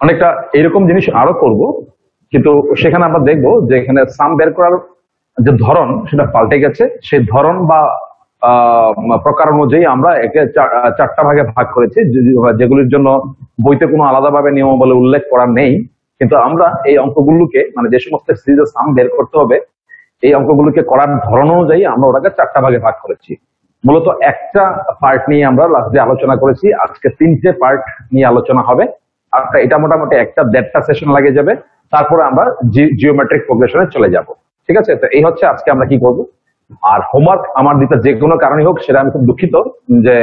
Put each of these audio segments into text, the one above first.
অনেকটা এরকম জিনিস আরো করব, কিন্তু সেখানে আমরা দেখবো যে এখানে সাম বের করার যে ধরন সেটা পাল্টে গেছে। সেই ধরন বা প্রকার অনুযায়ী আমরা একে চারটা ভাগে ভাগ করেছি, যেগুলির জন্য বইতে কোনো আলাদাভাবে নিয়মাবলী উল্লেখ করা নেই। কিন্তু আমরা এই অঙ্কগুলোকে, মানে যে সমস্ত সিরিজের সাম বের করতে হবে, এই অঙ্কগুলোকে করার ধরন অনুযায়ী আমরা ওটাকে চারটা ভাগে ভাগ করেছি। মূলত একটা পার্ট নিয়ে আমরা লাস্টে আলোচনা করেছি, আজকে তিনটে পার্ট নিয়ে আলোচনা হবে। আর এটা মোটামুটি একটা 1.5টা সেশন লাগে যাবে। তারপরে আমরা জিওমেট্রিক প্রোগ্রেশনে চলে যাব। ঠিক আছে, তো এই হচ্ছে আজকে আমরা কি করব। আর হোমওয়ার্ক আমার দিতে যে কোনো কারণে হোক, সেটা আমি খুব দুঃখিত যে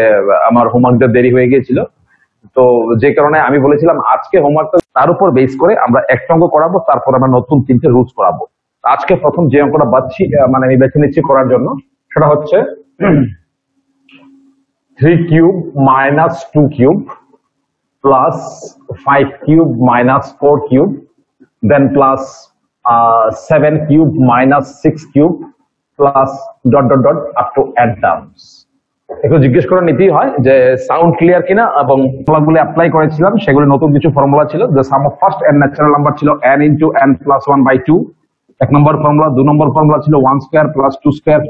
আমার হোমওয়ার্কটা দেরি হয়ে গিয়েছিল। তো যে কারণে আমি বলেছিলাম আজকে হোমওয়ার্কটা তার উপর বেস করে আমরা একটা অঙ্ক করাবো, তারপর আমরা নতুন 3টে রুলস করাবো। আজকে প্রথম যে অঙ্কটা বাচ্ছি, মানে আমি বেছে নিচ্ছি করার জন্য, সেটা হচ্ছে 3 cube minus 2 cube plus 5 cube minus 4 cube, then plus 7 cube minus 6 cube plus dot dot dot up to n terms. একটু জিজ্ঞেস করে নিতেই হয় যে সাউন্ড ক্লিয়ার কিনা, এবং ফর্মুলাগুলো অ্যাপ্লাই করেছিলাম সেগুলো নতুন কিছু ফর্মুলা ছিল। যে sum of first N natural number ছিল n ইন্টু n প্লাস 1/2, 1 নম্বর ফর্মুলা। 2 নম্বর ফর্মুলা ছিল 1 square plus 2 square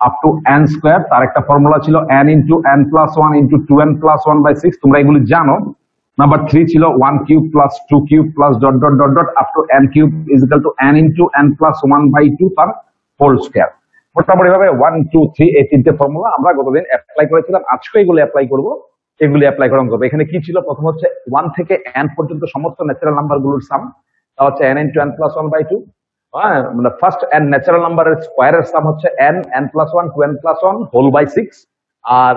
up to n square. তার একটা ফর্মুলা ছিল n into n plus 1 into 2n plus 1/6, তোমরা এগুলি জানো। নাম্বার 3 ছিল 1 cube plus 2 cube plus dot dot dot dot up to n cube is equal to n into n plus 1/2 তার whole square. মোটামুটি ভাবে 1, 2, 3 এই তিনটে ফর্মুলা আমরা গতদিন অ্যাপ্লাই করেছিলাম, আজকে এগুলো অ্যাপ্লাই করব। এগুলি অ্যাপ্লাই করা হবে। এখানে কি ছিল, প্রথম হচ্ছে 1 থেকে n পর্যন্ত সমস্ত ন্যাচারাল নাম্বার গুলোর সাম, তা হচ্ছে n ইন্টু n প্লাস 1/2। মানে ফার্স্ট n ন্যাচারাল নাম্বারের স্কোয়ারের সাম হচ্ছে n, n plus 1, 2n plus 1 whole by 6। আর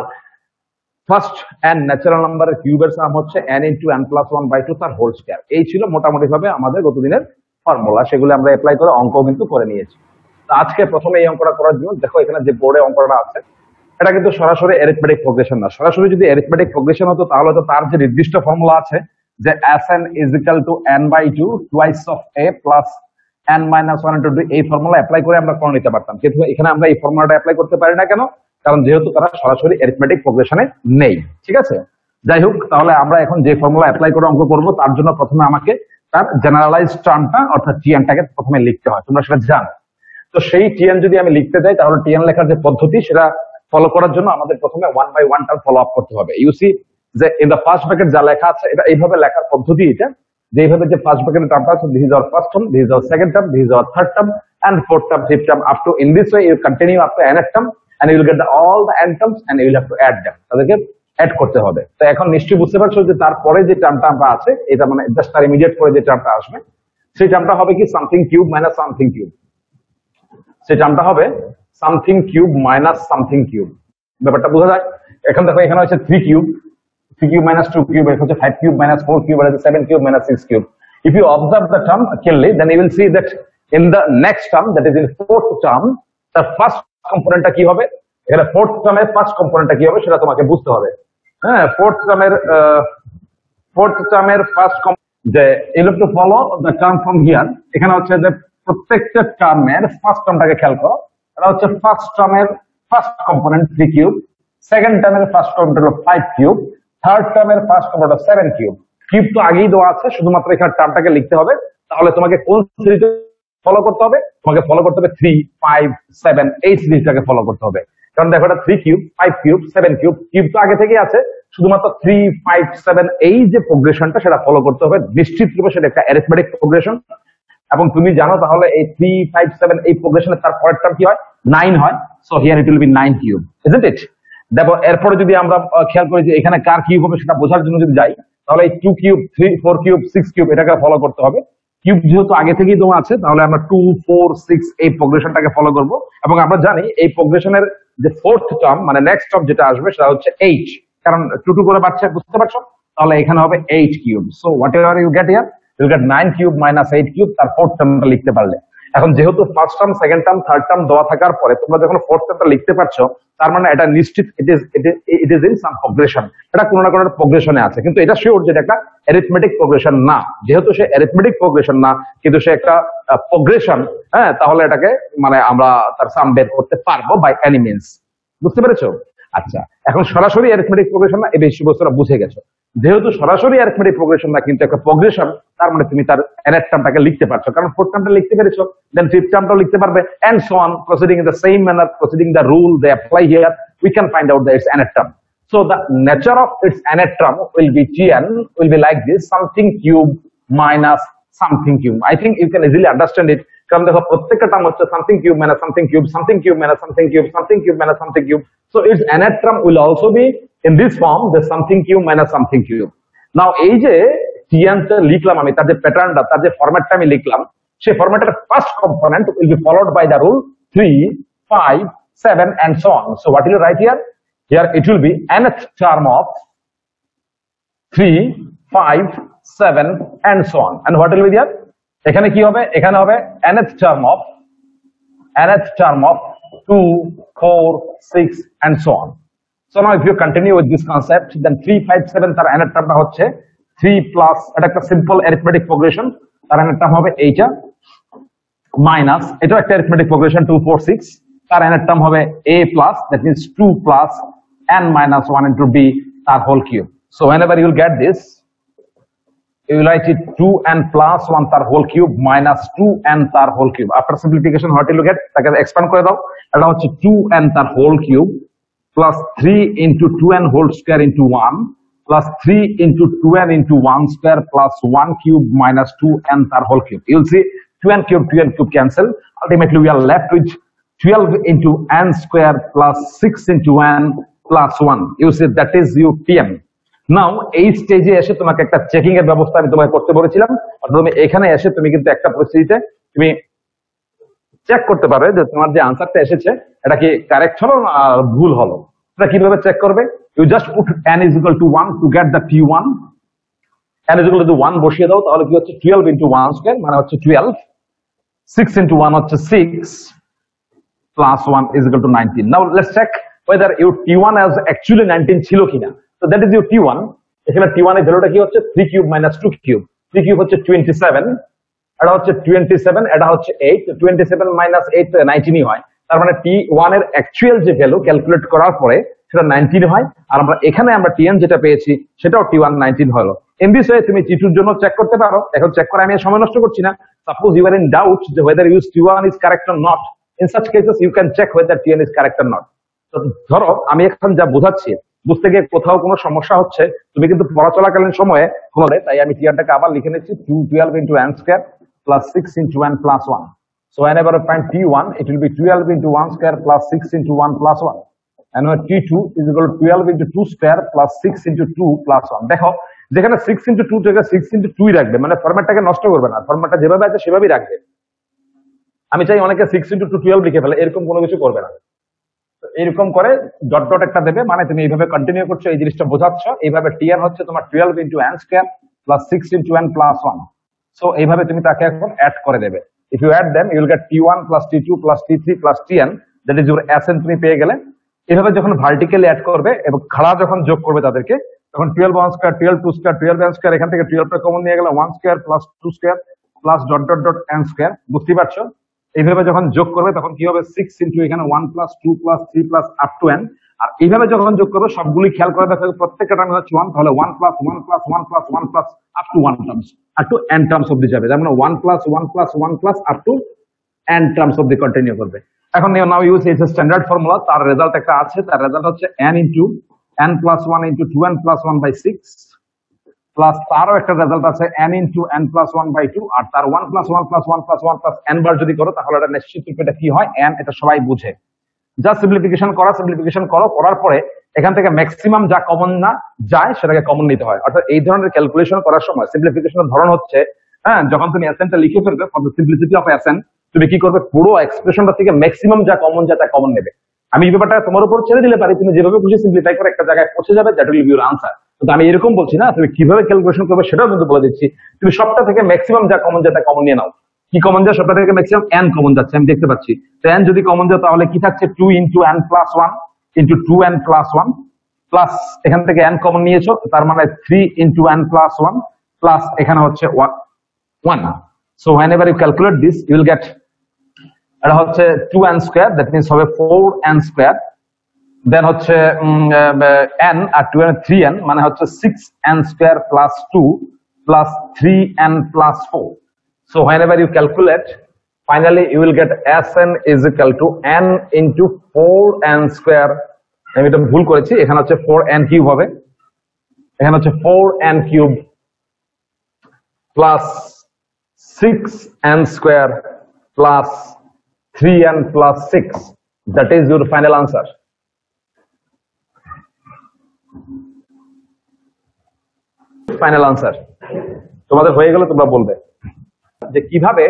ফার্স্ট n ন্যাচারাল নাম্বারের কিউবের সাম হচ্ছে n ইন্টু n প্লাস 1/2 তার হোল স্কোয়ার। এই ছিল মোটামুটি ভাবে আমাদের গতদিনের ফর্মুলা, সেগুলো আমরা অ্যাপ্লাই করে অঙ্ক কিন্তু করে নিয়েছি। আজকে প্রথমে এই অঙ্কটা করার জন্য দেখো এখানে যে বোর্ডে অঙ্কটা আছে, এটা কিন্তু সরাসরি অ্যারিথমেটিক প্রোগ্রেশন না। সরাসরি যদি অ্যারিথমেটিক প্রোগ্রেশন হতো তাহলে তো তার যে নির্দিষ্ট ফর্মুলা আছে যে Sn is equal two n/2 twice of a plus n minus 1 into 2, এই ফর্মুলা অ্যাপ্লাই করে আমরা করে নিতে পারতাম। কিন্তু এখানে আমরা এই ফর্মুলাটা অ্যাপ্লাই করতে পারি না। কেন? কারণ যেহেতু তারা সরাসরি অ্যারিথমেটিক প্রোগ্রেশনে নেই। ঠিক আছে, যাই হোক, তাহলে আমরা এখন যে ফর্মুলা অ্যাপ্লাই করে অঙ্ক করব তার জন্য প্রথমে আমাকে তার জেনারেলাইজড টার্মটা অর্থাৎ টিএনটাকে প্রথমে লিখতে হয়, তোমরা সেটা জানো। তো সেই টিএন যদি আমি লিখতে যাই তাহলে টিএন লেখার যে পদ্ধতি সেটা ফলো করার জন্য আমাদের প্রথমে 1 বাই 1 টার্ম ফলো আপ করতে হবে। ইউসি যে ইন দা ফার্স্ট ব্র্যাকেট যা লেখা আছে এটা এইভাবে লেখার পদ্ধতি, এটা যেভাবে যে ফার্স্ট ব্র্যাকেটের টার্মটা আছে, this is our first term, this is our second term, this is our third term and fourth term, fifth term up to in this way you continue up to nth term and you will get all the n terms and you will have to add them, তাদেরকে add করতে হবে। তো এখন নিশ্চয়ই বুঝতে পারছো যে তারপরে যে টার্মটা আমরা আছে, এটা মানে জাস্ট তার ইমিডিয়েট পরে যে টার্মটা আসবে সেই টার্মটা হবে কি something cube minus something cube. সেই টার্মটা হবে something cube minus something cube. ব্যাপারটা বোঝা যায়? এখন দেখো এখানে হচ্ছে 3 কিউব, 3 কিউব মাইনাস 2 কিউব, এখানে হচ্ছে 5 কিউব মাইনাস 4 কিউব, আর 7 cube minus 6 cube. If you observe the term carefully, then you will see that in the next term, that is in fourth term, the first component টা কি হবে? এখানে fourth term এর first component টা কি হবে সেটা তোমাকে বুঝতে হবে। হ্যাঁ, fourth term এর first যে you have to follow the term from here। এখানে হচ্ছে যে প্রত্যেকটা টার্মের ফার্স্ট টার্মটাকে খেয়াল করো। এটা হচ্ছে ফার্স্ট টার্মের ফার্স্ট কম্পোনেন্ট 3 কিউব, সেকেন্ড টার্মের ফার্স্ট কম্পোনেন্ট হলো 5 কিউব, থার্ড টার্মের ফার্স্ট কম্পোনেন্ট হলো 7 কিউব। কিউব তো আগেই দেওয়া আছে, শুধুমাত্র এখানে টার্মটাকে লিখতে হবে। তাহলে তোমাকে কোন সিরিজে ফলো করতে হবে? তোমাকে ফলো করতে হবে 3, 5, 7 এই সিরিজটাকে ফলো করতে হবে। কারণ দেখো এটা 3 কিউব, 5 কিউব, 7 কিউব, কিউব তো আগে থেকেই আছে, শুধুমাত্র 3, 5, 7 এই যে প্রোগ্রেশনটা সেটা ফলো করতে হবে। নিশ্চিত রূপে সেটা একটা অ্যারিথমেটিক প্রোগ্রেশন। এবং তুমি জানো তাহলে এই 3, 5, 7 এই প্রোগ্রেশনের তার পরের টার্ম কি হয়? 9 হয়। So here it will be 9 cube, isn't it? দেখো এরপরে যদি আমরা খেয়াল করি যে এখানে কার কিউব হবে সেটা বোঝার জন্য যদি যাই, তাহলে এই 2 কিউব, 3, 4 কিউব, 6 কিউব এটাকে ফলো করতে হবে। কিউব যেহেতু আগে থেকেই তোমার আছে, তাহলে আমরা 2, 4, 6 এই প্রোগ্রেশনটাকে ফলো করব। এবং আমরা জানি এই প্রোগ্রেশনের যে ফোর্থ টার্ম মানে নেক্সট টার্ম যেটা আসবে সেটা হচ্ছে 8, কারণ 2 2 করে বাড়ছে, বুঝতে পারছো? তাহলে এখানে হবে 8 cube. So whatever you get here, you get 9 cube minus 8 cube, তার ফোর্থ টার্মটা লিখতে পারলে। এখন যেহেতু first term, second term, third term দেওয়া থাকার পরে তোমরা যখন ফোর্থ টার্মটা লিখতে পারছো, তার মানে এটা নিশ্চিত it is in some progression, এটা কোনো না কোনো প্রোগ্রেশনে আছে। কিন্তু এটা শিওর যে এটা একটা অ্যারিথমেটিক প্রোগ্রেশন না। যেহেতু সে অ্যারিথমেটিক প্রোগ্রেশন না কিন্তু সে একটা প্রোগ্রেশন, হ্যাঁ, তাহলে এটাকে মানে আমরা তার সাম বের করতে পারবো বাই এনি মিনস। বুঝতে পেরেছো? আচ্ছা, এখন সরাসরি অ্যারিথমেটিক প্রোগ্রেশন না, এই বিষয়বস্তুটা বুঝে গেছো। যেহেতু সরাসরি অ্যারিথমেটিক প্রোগ্রেশন না কিন্তু একটা প্রোগ্রেশন, তার মানে তুমি তার nth টার্মটাকে লিখতে পারছো, কারণ ফোর্থ টার্মটা লিখতে পেরেছো, দেন ফিফথ টার্মটাও লিখতে পারবে, and so on, proceeding in the same manner, proceeding the rule they apply here, we can find out the its nth term. So the nature of its nth term will be Tn will be like this, something cube minus something cube. I think you can easily understand it. কারণ দেখো প্রত্যেকটা term হচ্ছে something cube minus something cube, something cube minus something cube, something cube minus something cube. So its nth term will also be in this form, the something cube minus something cube. Now এই যে Tn টা লিখলাম আমি, তার যে প্যাটার্নটা, তার যে ফরম্যাটটা আমি লিখলাম, সেই ফরম্যাটের first component will be followed by the rule 3, 5, 7 and so on. So what will you write here? Here it will be nth term of 3, 5, 7 and so on. And what will be there? এখানে কি হবে? এখানে হবে nth term of 2, 4, 6 and so on. So now if you continue with this concept, then 3, 5, 7 তার nth termটা হচ্ছে 3 plus, এটা একটা simple arithmetic progression, তার nth term হবে এইটা, মাইনাস এটা একটা অ্যারিথমেটিক প্রোগ্রেশন 2, 4, 6, তার nth term হবে a plus, that means 2 plus n minus 1 into b, তার whole cube. So whenever you will get this, you will write it 2n plus 1 তার whole cube minus 2n তার whole cube. After simplification what will you get? তাকে expand করে দাও, এটা হচ্ছে 2n তার whole cube plus 3 into 2n whole square into 1 plus 3 into 2n into 1 square plus 1 cube minus 2n তার whole cube. You will see 2n cube cancel. Ultimately we are left with 12 into n square plus 6 into n plus 1. You see that is your Tn. Now এই স্টেজে এসে তোমাকে একটা checking এর ব্যবস্থা আমি তোমাকে করতে বলেছিলাম, অর্থাৎ তুমি এখানে এসে তুমি কিন্তু একটা পরিস্থিতিতে তুমি চেক করতে পারবে যে তোমার যে আনসারটা এসেছে এটা কি কারেক্ট হলো না ভুল হলো। এটা কিভাবে চেক করবে? You just put n is equal to 1 to get the T1. n is equal to 1 বসিয়ে দাও, তাহলে কি হচ্ছে 12 into 1 square মানে হচ্ছে 12, 6 into 1 হচ্ছে 6 plus 1 is equal to 19. Now let's check whether your T1 as actually 19 ছিল কিনা. So that is your T1. এখানে T1 এর ভ্যালুটা কি হচ্ছে 3 cube minus 2 cube. 3 cube হচ্ছে 27, এটা হচ্ছে 27, এটা হচ্ছে 8, 27 minus 8 19 ই হয়। তার মানে T1 এর অ্যাকচুয়াল যে ভ্যালু ক্যালকুলেট করার পরে সেটা 19 হয়, আর আমরা এখানে আমরা Tn যেটা পেয়েছি সেটাও T1 19 হলো। ইন দিস ওয়ে তুমি T2 এর জন্য চেক করতে পারো। এখন চেক করে আমি সময় নষ্ট করছি না। Suppose you are in doubt যে whether use T1 is correct or not, in such cases you can check whether Tn is correct or not. তো ধরো আমি এখন যা বোঝাচ্ছি বুঝতে গিয়ে কোথাও কোনো সমস্যা হচ্ছে, তুমি কিন্তু পড়া চলাকালীন সময়ে হলে, তাই আমি Tnটাকে আবার লিখে নিচ্ছি 12 into n square plus 6 into n plus 1. So whenever I find T1, it will be 12 into 1 square plus 6 into 1 plus 1. And when T2 is equal to 12 into 2 square plus 6 into 2 plus 1. দেখো যেখানে 6 into 2 থেকে 6 into 2 ই রাখবে, মানে ফরম্যাটটাকে নষ্ট করবে না, ফরম্যাটটা যেভাবে আছে সেভাবেই রাখবে। আমি চাই অনেকে 6 into 2 12 লিখে ফেলে, এরকম কোনো কিছু করবে না। এরকম করে ডট ডট একটা দেবে, মানে তুমি এইভাবে কন্টিনিউ করছো, এই জিনিসটা বোঝাচ্ছ। এইভাবে Tn হচ্ছে তোমার 12 into n square plus 6 into n plus 1. So এইভাবে তুমি তাকে এখন অ্যাড করে দেবে। If you add them, you will get T1 plus T2 plus T3 plus Tn, that is your Sn তুমি পেয়ে গেলে। এইভাবে যখন ভার্টিক্যালি অ্যাড করবে এবং খাড়া যখন যোগ করবে তাদেরকে, তখন 12 1 square 12 2 square 12 n square, এখান থেকে 12 টা কমন নিয়ে গেলে 1 square plus 2 square plus dot dot dot n square, বুঝতে পারছো? এইভাবে যখন যোগ করবে তখন কি হবে 6 into এখানে 1 plus 2 plus 3 plus up to n, আর এইভাবে যখন যোগ করবে সবগুলি খেয়াল করে দেখো প্রত্যেকটা টার্ম হচ্ছে 1, তাহলে 1 plus 1 plus 1 plus 1 plus up to 1 terms, up to n terms অবধি যাবে। তার মানে 1 plus 1 plus 1 plus up to n terms অবধি কন্টিনিউ করবে। এখন নাও ইউজ ইটস স্ট্যান্ডার্ড ফর্মুলা, তার রেজাল্ট একটা আছে, তার রেজাল্ট হচ্ছে n into n plus 1 into 2n plus 1 by 6 plus তারও একটা রেজাল্ট আছে n into n plus 1 by 2, আর তার 1 plus 1 plus 1 plus 1 plus n বার যদি করো তাহলে এটা নিশ্চিত এটা কি হয় n, এটা সবাই বুঝে। জাস্ট সিম্পলিফিকেশন করো, করার পরে এখান থেকে ম্যাক্সিমাম যা কমন না যায় সেটাকে কমন নিতে হয়। অর্থাৎ এই ধরনের ক্যালকুলেশন করার সময় সিম্পলিফিকেশনের ধরন হচ্ছে, হ্যাঁ, যখন তুমি এসএনটা লিখে ফেলবে for the simplicity of S n, তুমি কি করবে পুরো এক্সপ্রেশনটা থেকে ম্যাক্সিমাম যা কমন যায় তা কমন নেবে। আমি এই ব্যাপারটা তোমার উপর ছেড়ে দিলে পারি, তুমি যেভাবে খুশি সিম্পলিফাই করে একটা জায়গায় পৌঁছে যাবে, that will be your answer. কিন্তু আমি এরকম বলছি না, তুমি কিভাবে ক্যালকুলেশন করবে সেটাও কিন্তু বলে দিচ্ছি। তুমি সবটা থেকে ম্যাক্সিমাম যা কমন যায় তা কমন নিয়ে নাও। কি কমন যায়? সবটা থেকে ম্যাক্সিমাম n কমন যাচ্ছে, আমি দেখতে পাচ্ছি। তো n যদি কমন যায় তাহলে কি থাকছে 2 into n plus 1 into 2n plus 1 plus এখান থেকে n কমন নিয়েছো, তার মানে 3 into n plus 1 প্লাস এখানে হচ্ছে 1. So whenever you calculate this, you will get এটা হচ্ছে 2n square, that means হবে 4n square দেন হচ্ছে n আর 2n 3n মানে হচ্ছে 6n square plus 2 plus 3n plus 4. So whenever you calculate, finally you will get Sn is equal to n into 4n square. আমি এটা ভুল করেছি, এখানে হচ্ছে 4n কিউব হবে, এখানে হচ্ছে 4n cube plus 6n square plus 3n plus 6. That is your final answer. Final answer তোমাদের হয়ে গেল, তোমরা বলবে যে কিভাবে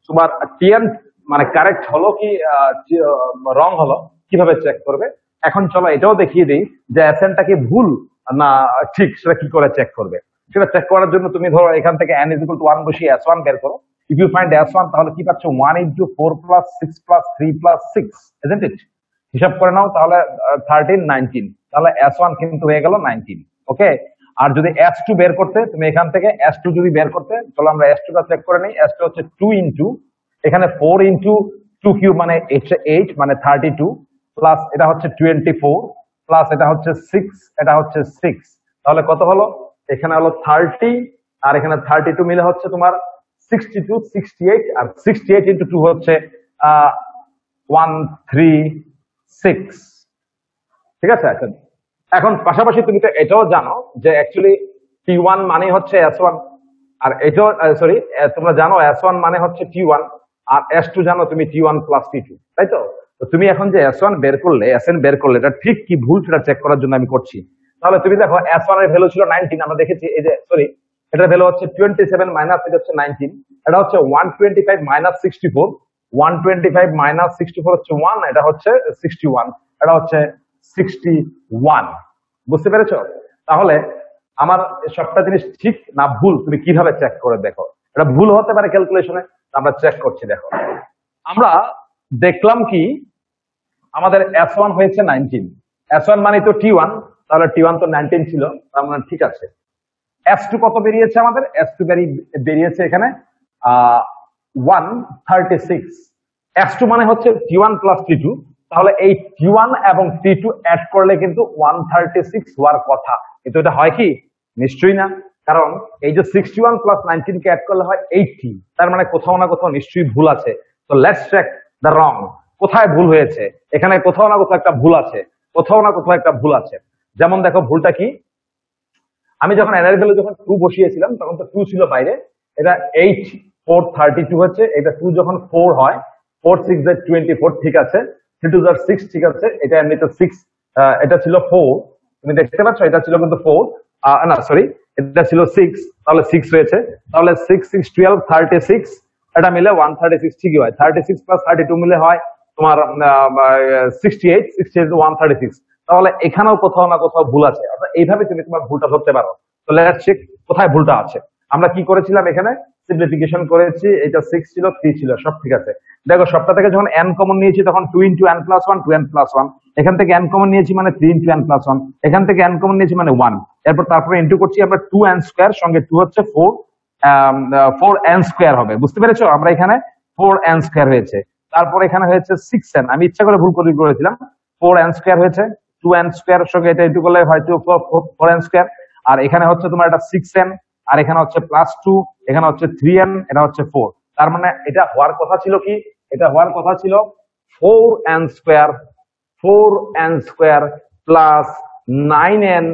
তোমার টিএন মানে কারেক্ট হলো কি রং হলো, কিভাবে চেক করবে। এখন চলো এটাও দেখিয়ে দিই যে এসএনটা কি ভুল না ঠিক, সেটা কি করে চেক করবে। সেটা চেক করার জন্য তুমি ধরো এখান থেকে n = 1 বসিয়ে s1 বের করো। ইফ ইউ ফাইন্ড s1 তাহলে কি পাচ্ছ 1 × 4 + 6 + 3 + 6, isn't it? হিসাব করে নাও তাহলে 13 19, তাহলে s1 কিন্তু হয়ে গেল 19। ওকে, আর যদি s2 বের করতে, তুমি এখান থেকে s2 যদি বের করতে, চলো আমরা s2 টা চেক করে নিই। s2 হচ্ছে 2 ইনটু এখানে 4 ইনটু 2 কিউব মানে 8 মানে 32 প্লাস এটা হচ্ছে 24 প্লাস এটা হচ্ছে 6, এটা হচ্ছে 6, তাহলে কত হলো? এখানে হলো 30 আর এখানে 32 মিলে হচ্ছে তোমার 62 68, আর 68 ইনটু 2 হচ্ছে 136। ঠিক আছে, এখন পাশাপাশি তুমি তো এটাও জানো যে অ্যাকচুয়ালি T1 মানে হচ্ছে S1, আর এটাও সরি তোমরা জানো S1 মানে হচ্ছে T1, আর S2 জানো তুমি T1 + T2, তাই তো? তো তুমি এখন যে S1 বের করলে, Sn বের করলে, এটা ঠিক কি ভুল সেটা চেক করার জন্য আমি করছি। তাহলে তুমি দেখো S1 এর ভ্যালু ছিল 19, আমরা দেখেছি এই যে সরি এটার ভ্যালু হচ্ছে 27 মাইনাস এটা হচ্ছে 19, এটা হচ্ছে 125 মাইনাস 64, 125 মাইনাস 64 হচ্ছে 1, এটা হচ্ছে 61, এটা হচ্ছে 61। বুঝতে পেরেছো? তাহলে আমার সবটা জিনিস ঠিক না ভুল তুমি কিভাবে চেক করে দেখো। এটা ভুল হতে পারে ক্যালকুলেশনে, আমরা চেক করছি। দেখো আমরা দেখলাম কি আমাদের S1 হয়েছে 19, S1 মানে তো T1, তাহলে T1 তো 19 ছিল, তার মানে ঠিক আছে। S2 কত বেরিয়েছে আমাদের? S2 বেরিয়েছে এখানে 136। S2 মানে হচ্ছে T1 + T2, তাহলে এই T1 এবং T2 অ্যাড করলে কিন্তু 136 হওয়ার কথা, কিন্তু এটা হয় কি? নিশ্চয়ই না, কারণ এই যে 61 + 19 কে অ্যাড করলে হয় 80, তার মানে কোথাও না কোথাও নিশ্চয়ই ভুল আছে। তো লেটস চেক দ্য রং, কোথায় ভুল হয়েছে। এখানে কোথাও না কোথাও একটা ভুল আছে, কোথাও না কোথাও একটা ভুল আছে। যেমন দেখো ভুলটা কি, আমি যখন এর ভ্যালু যখন 2 বসিয়েছিলাম তখন তো 2 ছিল বাইরে, এটা 8 4 32 হচ্ছে, এটা 2 যখন 4 হয় 4 6 24, ঠিক আছে, 3 2 6, ঠিক আছে, এটা এমনিতে 6, এটা ছিল 4, তুমি দেখতে পাচ্ছ এটা ছিল কিন্তু 4, না সরি এটা ছিল 6, তাহলে 6 হয়েছে, তাহলে 6 6 12 36, এটা মিলে 136 ঠিকই হয়। 36 + 32 মিলে হয় তোমার 68, 68 136, তাহলে এখানেও কোথাও না কোথাও ভুল আছে। অর্থাৎ এইভাবে তুমি তোমার ভুলটা ধরতে পারো। তো লেটস চেক কোথায় ভুলটা আছে। আমরা কি করেছিলাম, এখানে সিম্পলিফিকেশন করেছি, এটা 6 ছিল 3 ছিল, সব ঠিক আছে। দেখো সবটা থেকে যখন n কমন নিয়েছি তখন 2 × n + 1 2n + 1, এখান থেকে n কমন নিয়েছি মানে 3 × n + 1, এখান থেকে n কমন নিয়েছি মানে 1, তারপরে ইনটু করছি আমরা 2n স্কয়ার, সঙ্গে 2 হচ্ছে 4n স্কয়ার হবে। বুঝতে পেরেছো? আমরা এখানে 4n স্কয়ার হয়েছে, তারপর এখানে হয়েছে 6n, আমি ইচ্ছা করে ভুল করেছিলাম, 4n স্কয়ার হয়েছে, 2n স্কয়ারের সঙ্গে এটা ইনটু করলে হয় 4n স্কয়ার, আর এখানে হচ্ছে তোমার এটা 6n, আর এখানে হচ্ছে +2, এখানে হচ্ছে 3n, এটা হচ্ছে 4, তার মানে এটা হওয়ার কথা ছিল কি? এটা হওয়ার কথা ছিল 4n square plus 9n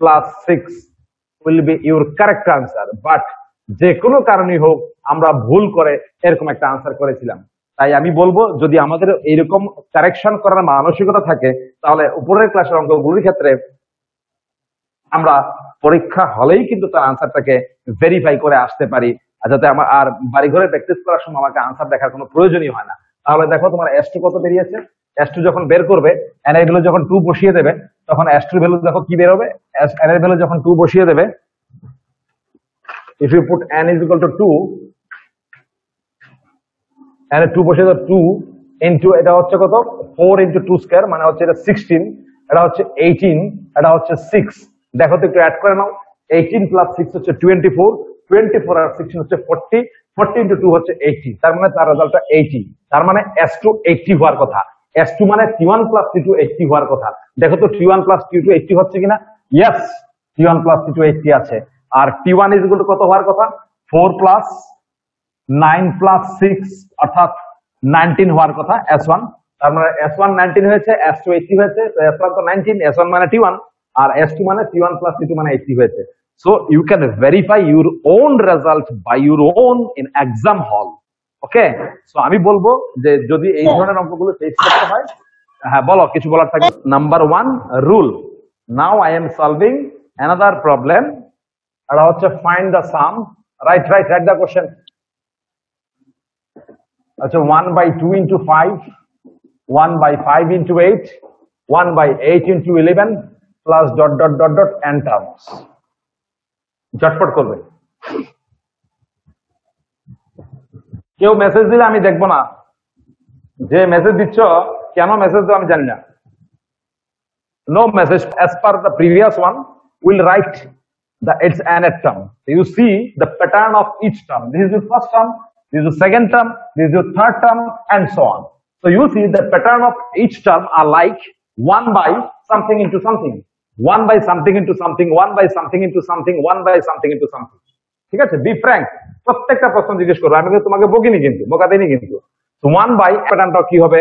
plus 6 will be your correct answer, but যে কোনো কারণেই হোক আমরা ভুল করে এরকম একটা আনসার করেছিলাম। তাই আমি বলবো যদি আমাদের এরকম কারেকশন করার মানসিকতা থাকে তাহলে উপরের ক্লাসের অঙ্কগুলির ক্ষেত্রে আমরা পরীক্ষা হলেই কিন্তু তার আনসারটাকে ভেরিফাই করে আসতে পারি, যাতে আমার আর বাড়িঘরে প্র্যাকটিস করার সময় আমাকে আনসার দেখার কোনো প্রয়োজনই হয় না। তাহলে দেখো তোমার S2 কত বেরিয়েছে, S2 যখন বের করবে n এর ভ্যালু যখন 2 বসিয়ে দেবে তখন S2 এর ভ্যালু দেখো কি বের হবে। n এর ভ্যালু যখন 2 বসিয়ে দেবে, if you put n is equal to 2, n এর 2 বসিয়ে দাও, 2 ইনটু এটা হচ্ছে কত 4 ইনটু 2 স্কয়ার মানে হচ্ছে এটা 16, এটা হচ্ছে 18, এটা হচ্ছে 6, দেখো তো একটু অ্যাড করে নাও, 18 প্লাস 6 হচ্ছে 24, 24 আর 16 হচ্ছে 40, 40 ইনটু 2 হচ্ছে 80, তার মানে তার রেজাল্টটা 80, তার মানে S2 80 হওয়ার কথা। S2 মানে T1 plus T2 80 হওয়ার কথা। দেখো তো T1 plus T2 80 হচ্ছে কিনা? ইয়েস, T1 plus T2 80 আছে। আর T1 is equal to কত হওয়ার কথা? 4 plus 9 plus 6 অর্থাৎ 19 হওয়ার কথা S1। তার মানে S1 19 হয়েছে, S2 80 হয়েছে, তো S1 তো 19, S1 মানে T1 আর S2 মানে T1 plus T2 মানে 80 হয়েছে। So you can verify your own result by your own in exam hall. Okay, so আমি বলবো যে যদি এই ধরনের অঙ্কগুলো টেস্ট করতে হয়, হ্যাঁ বলো কিছু বলার থাকে। Number 1 rule. Now I am solving another problem. এটা হচ্ছে find the some. Write the question. আচ্ছা 1/2 into 5, 1/5 into 8, 1/8 into 11 plus ... n terms. ঝটপট করবে। কেউ মেসেজ দিলে আমি দেখবো না, যে মেসেজ দিচ্ছ কেন মেসেজ দাও আমি জানি না। No message. as per the previous one we'll write its nth term. You see the pattern of each term. This is the first term, this is the second term, this is the third term, and so on. So you see the pattern of each term are like 1 by something into something, 1 by something into something, 1 by something into something, 1 by something into something. ঠিক আছে, be frank, প্রত্যেকটা প্রশ্ন জিজ্ঞেস করবো, আমি তোমাকে বকিনি কিন্তু, বোকা দিইনি কিন্তু। 1 by প্যাটার্নটা কি হবে?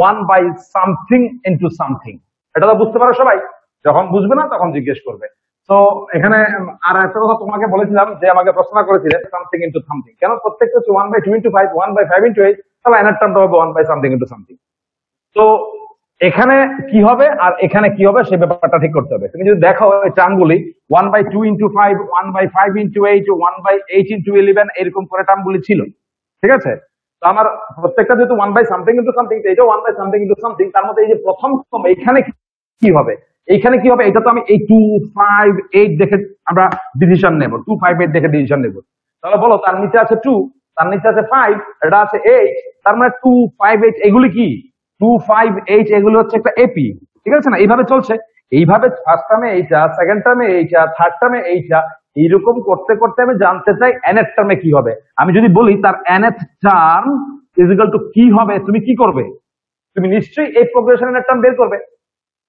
1 by something into something। এটা তো বুঝতে পারো সবাই, যখন বুঝবে না তখন জিজ্ঞেস করবে। তো এখানে আর একটা কথা তোমাকে বলেছিলাম যে আমাকে প্রশ্ন করেছিলে সামথিং ইনটু সামথিং, কেন প্রত্যেকটা হচ্ছে 1/2 into 5, 1/5 into 8, তাহলে এনার টার্মটা হবে 1 by something into something। তো এখানে কি হবে আর এখানে কি হবে সেই ব্যাপারটা ঠিক করতে হবে। তুমি যদি দেখো এই টার্মগুলি 1/2 into 5, 1/5 into 8, 1/8 into 11 এরকম করে টার্মগুলি ছিল, ঠিক আছে। তো আমার প্রত্যেকটা যেহেতু 1 by something into something, এইটা 1 by something into something, তার মধ্যে এই যে প্রথম এইখানে কি হবে, এইখানে কি হবে, এটা তো আমি এই 2, 5, 8 দেখে আমরা ডিসিশন নেব, 2, 5, 8 দেখে ডিসিশন নেব। তাহলে বলো তার নিচে আছে 2, তার নিচে আছে 5, এটা আছে 8, তার মানে 2, 5, 8 এগুলি কি 2, 5, 8 এগুলো হচ্ছে একটা এপি, ঠিক আছে না। এইভাবে চলছে, এইভাবে ফার্স্ট টার্মে এইটা, সেকেন্ড টার্মে এইটা, থার্ড টার্মে এইটা, এইরকম করতে করতে আমি জানতে চাই nth টার্মে কি হবে। আমি যদি বলি তার nth term is equal two কি হবে, তুমি কি করবে? তুমি নিশ্চয়ই এই প্রোগ্রেশনের nth টার্ম বের করবে,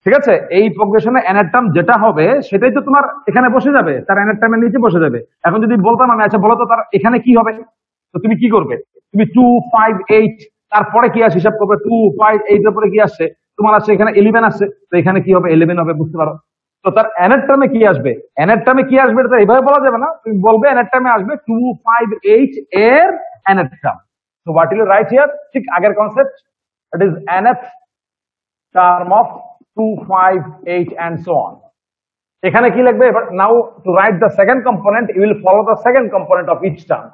ঠিক আছে। এই প্রোগ্রেশনের nth টার্ম যেটা হবে সেটাই তো তোমার এখানে বসে যাবে, তার nth টার্মের নিচে বসে যাবে। এখন যদি বলতাম আমি, আচ্ছা বলো তো তার এখানে কি হবে, তো তুমি কি করবে? তুমি 2, 5, 8 তারপরে কি আসে হিসাব করবে, 2, 5, 8 এর পরে কি আসছে তোমার, আসছে এখানে 11 আসছে, তো এখানে কি হবে 11 হবে, বুঝতে পারো। তো তার nth টার্মে কি আসবে, nth টার্মে কি আসবে এটা এইভাবে বলা যাবে না, তুমি বলবে nth টার্মে আসবে 2, 5, 8 এর nth term. So what will right here, ঠিক আগের concept, it is nth term of 2, 5, 8 and so on. এখানে কি লিখবে এবার? Now to write the second component you will follow the second component of each term.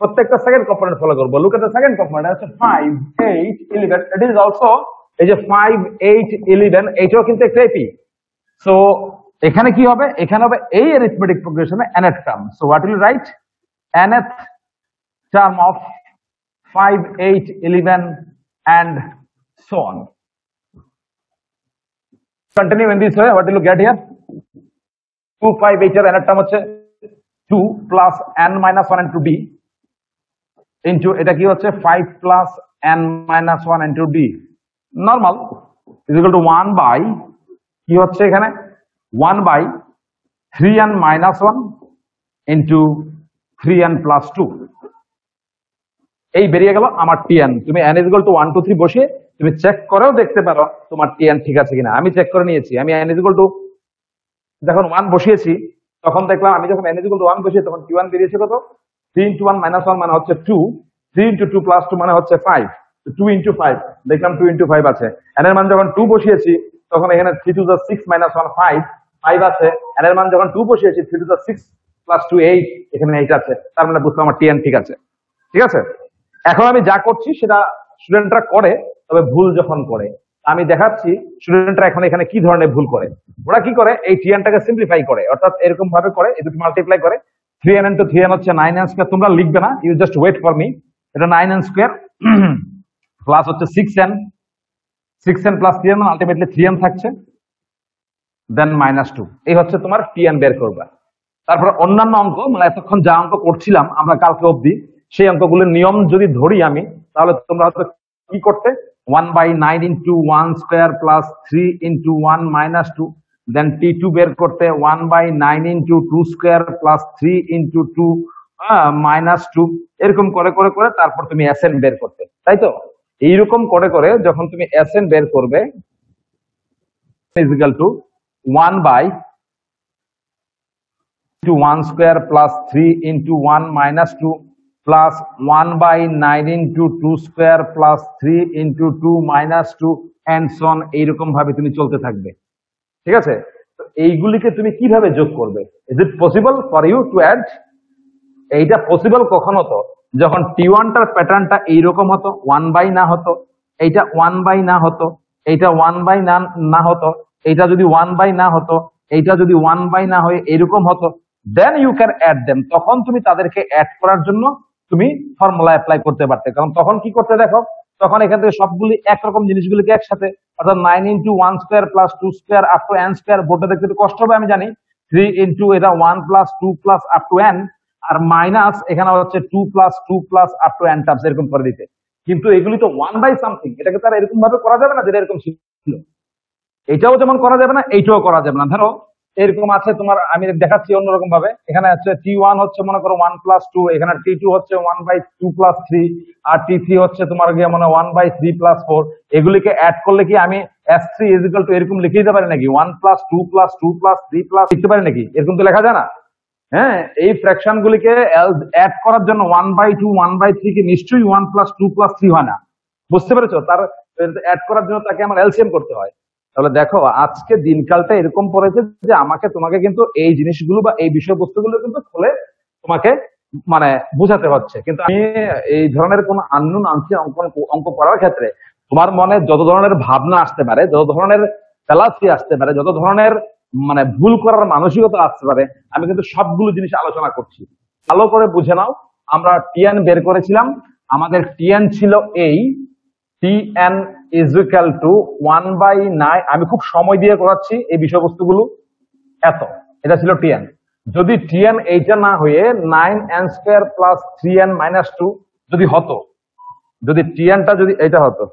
প্রত্যেকটা second component follow করব। Look at the second component, হচ্ছে 5, 8, 11। It is also এই যে 5, 8, 11 এইটাও কিন্তু একটা এপি। সো এখানে কি হবে, এখানে হবে এই অ্যারিথমেটিক প্রোগ্রেশনে nth term. So what will write, nth term of 5, 8, 11 and so on. Continue in this way, what will you get here? 2, 5, 8 এর nth টার্ম হচ্ছে 2 plus n minus 1 into d into এটা কি হচ্ছে 5 plus n minus 1 into d normal is equal to 1 by কি হচ্ছে এখানে 1 by 3n minus 1 into 3n plus 2। এই বেরিয়ে গেল আমার tn। তুমি n is equal to 1, 2, 3 বসিয়ে তুমি চেক করেও দেখতে পারো তোমার tn ঠিক আছে কিনা। আমি চেক করে নিয়েছি, আমি n is equal to যখন 1 বসিয়েছি তখন দেখলাম, আমি যখন n is equal to 1 বসিয়ে তখন t1 বেরিয়েছে কত, 3 into 1 minus 1 মানে হচ্ছে 2, 3 into 2 plus 2 মানে হচ্ছে 5, 2 into 5 দেখলাম 2 into 5 আছে। n এর মান যখন 2 বসিয়েছি তখন এখানে 3 to the 6 minus 1 5 আছে। n এর মান যখন 2 বসিয়েছি 3 to the 6 plus 2 8, এখানে 8 আছে, তার মানে বুঝলাম আমার tn ঠিক আছে, ঠিক আছে। এখন আমি যা করছি সেটা স্টুডেন্টরা করে, তবে ভুল যখন করে আমি দেখাচ্ছি স্টুডেন্টরা এখন এখানে কি ধরনের ভুল করে। ওরা কি করে, এই tnটাকে সিম্পলিফাই করে, অর্থাৎ এরকম ভাবে করে, এই দুটো মাল্টিপ্লাই করে। 3n into 3n হচ্ছে 9n স্কয়ার, তোমরা লিখবে না, you just wait for me. এটা 9n স্কয়ার প্লাস হচ্ছে 6n, 6n plus 3n ultimately 3n থাকছে, দেন -2। এই হচ্ছে তোমার tn বের করবা। তারপর অন্যান্য অঙ্ক, মানে এতক্ষণ যা অঙ্ক করছিলাম আমরা কালকে অবধি, সেই অঙ্কগুলোর নিয়ম যদি ধরি আমি, তাহলে তোমরা হয়তো কি করতে, 1/9 into 1 square plus 3 into 1 minus 2, দেন t2 বের করতে 1/9 into 2 square plus 3 into 2 minus 2, এরকম করে করে করে তারপর তুমি Sn বের করতে, তাই তো? এইরকম করে করে যখন তুমি Sn বের করবে is equal to 1/into 1 square plus 3 into 1 minus 2 plus 1/9 into 2 square plus 3 into 2 minus 2 and so on, এইরকম ভাবে তুমি চলতে থাকবে, ঠিক আছে? তো এইগুলিকে তুমি কিভাবে যোগ করবে? Is it possible for you to add? এইটা পসিবল কখন হতো? যখন T1 টার প্যাটার্নটা এইরকম হতো, 1/, না হতো এইটা 1/, না হতো এইটা 1/, না হতো এইটা যদি 1/, না হতো এইটা যদি 1/, না হয়ে এরকম হতো, then you can add them. তখন তুমি তাদেরকে অ্যাড করার জন্য তুমি ফর্মুলা অ্যাপ্লাই করতে পারতে। কারণ তখন কি করতে দেখো, তখন এখান থেকে সবগুলি একরকম জিনিসগুলিকে একসাথে, অর্থাৎ 9 into 1 square plus 2 square up to n square, বোর্ডে দেখতে একটু কষ্ট হবে আমি জানি, 3 into এটা 1 plus 2 plus up to n, আর মাইনাস এখানে হচ্ছে 2 plus 2 plus up to n terms, এরকম করে দিতে। কিন্তু এগুলি তো 1/something, এটাকে তার এরকম ভাবে করা যাবে না যেটা এরকম ছিল। এটাও যেমন করা যাবে না, এইটাও করা যাবে না। ধরো এরকম আছে তোমার, আমি দেখাচ্ছি অন্যরকম ভাবে। এখানে হচ্ছে T1 হচ্ছে মনে করো 1 plus 2, এখানে T2 হচ্ছে 1/2 plus 3, আর T3 হচ্ছে তোমার গিয়ে মানে 1/3 plus 4। এগুলিকে অ্যাড করলে কি আমি S3 is equal to এরকম লিখে দিতে পারি নাকি? 1 plus 2 plus 2 plus 3 plus লিখতে পারি নাকি? এরকম তো লেখা যায় না। হ্যাঁ, এই ফ্র্যাকশন গুলিকে অ্যাড করার জন্য 1/2 1/3 কে নিশ্চয়ই 1 plus 2 plus 3 হয় না, বুঝতে পেরেছো? তার অ্যাড করার জন্য তাকে আমার এলসিএম করতে হয়। তাহলে দেখো আজকে দিনকালটা এরকম পড়েছে যে আমাকে তোমাকে কিন্তু এই জিনিসগুলো বা এই বিষয়বস্তুগুলো কিন্তু খুলে তোমাকে মানে বোঝাতে হচ্ছে। কিন্তু আমি এই ধরনের কোন আননোন আনসার অঙ্ক করার ক্ষেত্রে তোমার মনে যত ধরনের ভাবনা আসতে পারে, যত ধরনের ফ্যালাসি আসতে পারে, যত ধরনের মানে ভুল করার মানসিকতা আসতে পারে, আমি কিন্তু সবগুলো জিনিস আলোচনা করছি। ভালো করে বুঝে নাও, আমরা টিএন বের করেছিলাম, আমাদের টিএন ছিল এই Tn is equal to 1/9, আমি খুব সময় দিয়ে করাচ্ছি এই বিষয়বস্তুগুলো, এত, এটা ছিল Tn। যদি Tn এইটা না হয়ে 9n square plus 3n minus 2 যদি হতো, যদি Tnটা যদি এটা হতো,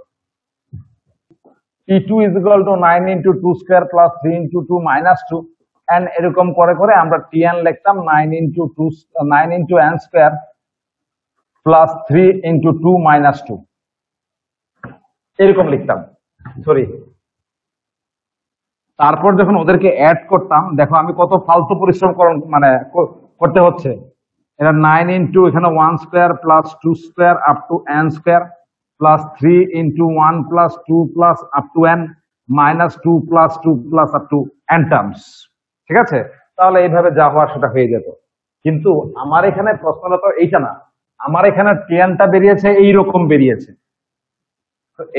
T2 is equal to 9 into 2 square plus 3 into 2 minus 2, and এরকম করে করে আমরা Tn লিখতাম 9 into n square plus 3 into 2 minus 2, এরকম লিখতাম, সরি। তারপর যখন ওদেরকে অ্যাড করতাম, দেখো আমি কত ফালতু পরিশ্রম মানে করতে হচ্ছে। এটা 9 into এখানে 1 square plus 2 square up to n square plus 3 into 1 plus 2 plus up to n minus 2 plus 2 plus up to n terms, ঠিক আছে? তাহলে এইভাবে যা হওয়ার সেটা হয়ে যেত। কিন্তু আমার এখানে প্রশ্নটা তো এইটা না, আমার এখানে টিএনটা বেরিয়েছে এইরকম বেরিয়েছে।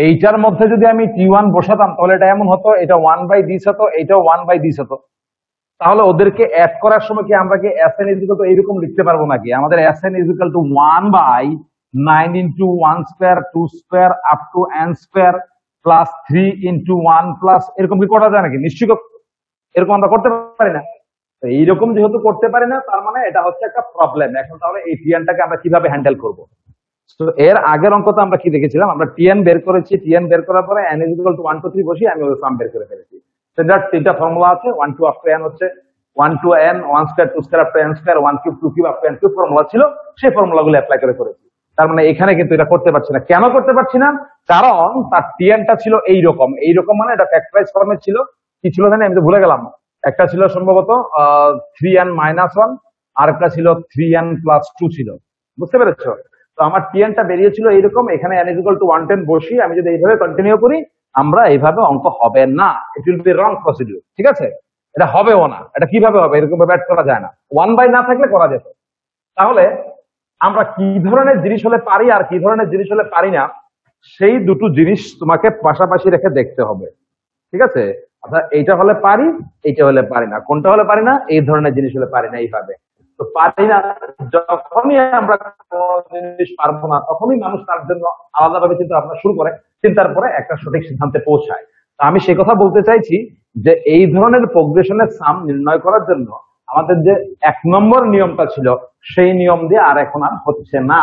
এইটার মধ্যে যদি আমি T1 বসাতাম তাহলে এটা এমন হতো, এটা 1/this হতো, এটাও 1/this হতো। তাহলে ওদেরকে অ্যাড করার সময় কি আমরা কি Sn is equal to এইরকম লিখতে পারবো নাকি? আমাদের Sn is equal to 1/9 into 1 square 2 square up to n square plus 3 into 1 plus এরকম কি করা যায় নাকি? নিশ্চয়ই এরকম আমরা করতে পারি না। তো এইরকম যেহেতু করতে পারি না, তার মানে এটা হচ্ছে একটা প্রবলেম। এখন তাহলে এই টিএনটাকে আমরা কিভাবে হ্যান্ডেল করবো? তো এর আগের অঙ্কতে আমরা কি দেখেছিলাম, আমরা টিএন বের করেছি, টিএন বের করার পরে n is equal to 1 2 3 বসি আমি ওই সাম বের করে ফেলেছি। স্ট্যান্ডার্ড তিনটা ফর্মুলা আছে, 1 2 up to n হচ্ছে 1 to n 1 square 2 square up to n square 1 cube 2 cube up to n cube formula ছিল, সেই ফর্মুলাগুলো অ্যাপ্লাই করে করেছি। তার মানে এখানে কিন্তু এটা করতে পারছি না। কেন করতে পারছি না? কারণ তার টিএনটা ছিল এইরকম, এইরকম মানে এটা ফ্যাক্টরাইজ ফর্মে ছিল। কি ছিল জানি, আমি তো ভুলে গেলাম। একটা ছিল সম্ভবত 3n minus 1, আর একটা ছিল 3n plus 2 ছিল, বুঝতে পেরেছো? তো আমার টিএনটা বেরিয়েছিল এইরকম। এখানে n is equal to 110 বসি আমি যদি এইভাবে কন্টিনিউ করি, আমরা এইভাবে অঙ্ক হবে না, it will be wrong procedure, ঠিক আছে? এটা হবেও না। এটা কিভাবে হবে? এরকম ভাবে অ্যাড করা যায় না, 1/, না থাকলে করা যেত। তাহলে আমরা কি ধরনের জিনিস হলে পারি আর কি ধরনের জিনিস হলে পারি না, সেই দুটো জিনিস তোমাকে পাশাপাশি রেখে দেখতে হবে, ঠিক আছে? অর্থাৎ এইটা হলে পারি, এইটা হলে পারি না। কোনটা হলে পারি না? এই ধরনের জিনিস হলে পারি না, এইভাবে। তো পারি না যখনই আমরা জিনিস পারবো না, তখনই মানুষ তার জন্য আলাদাভাবে চিন্তা ভাবনা শুরু করে, চিন্তার পরে একটা সঠিক সিদ্ধান্তে পৌঁছায়। তা আমি সে কথা বলতে চাইছি যে এই ধরনের প্রোগ্রেশনের সাম নির্ণয় করার জন্য আমাদের যে 1 নম্বর নিয়মটা ছিল সেই নিয়ম দিয়ে আর এখন আর হচ্ছে না।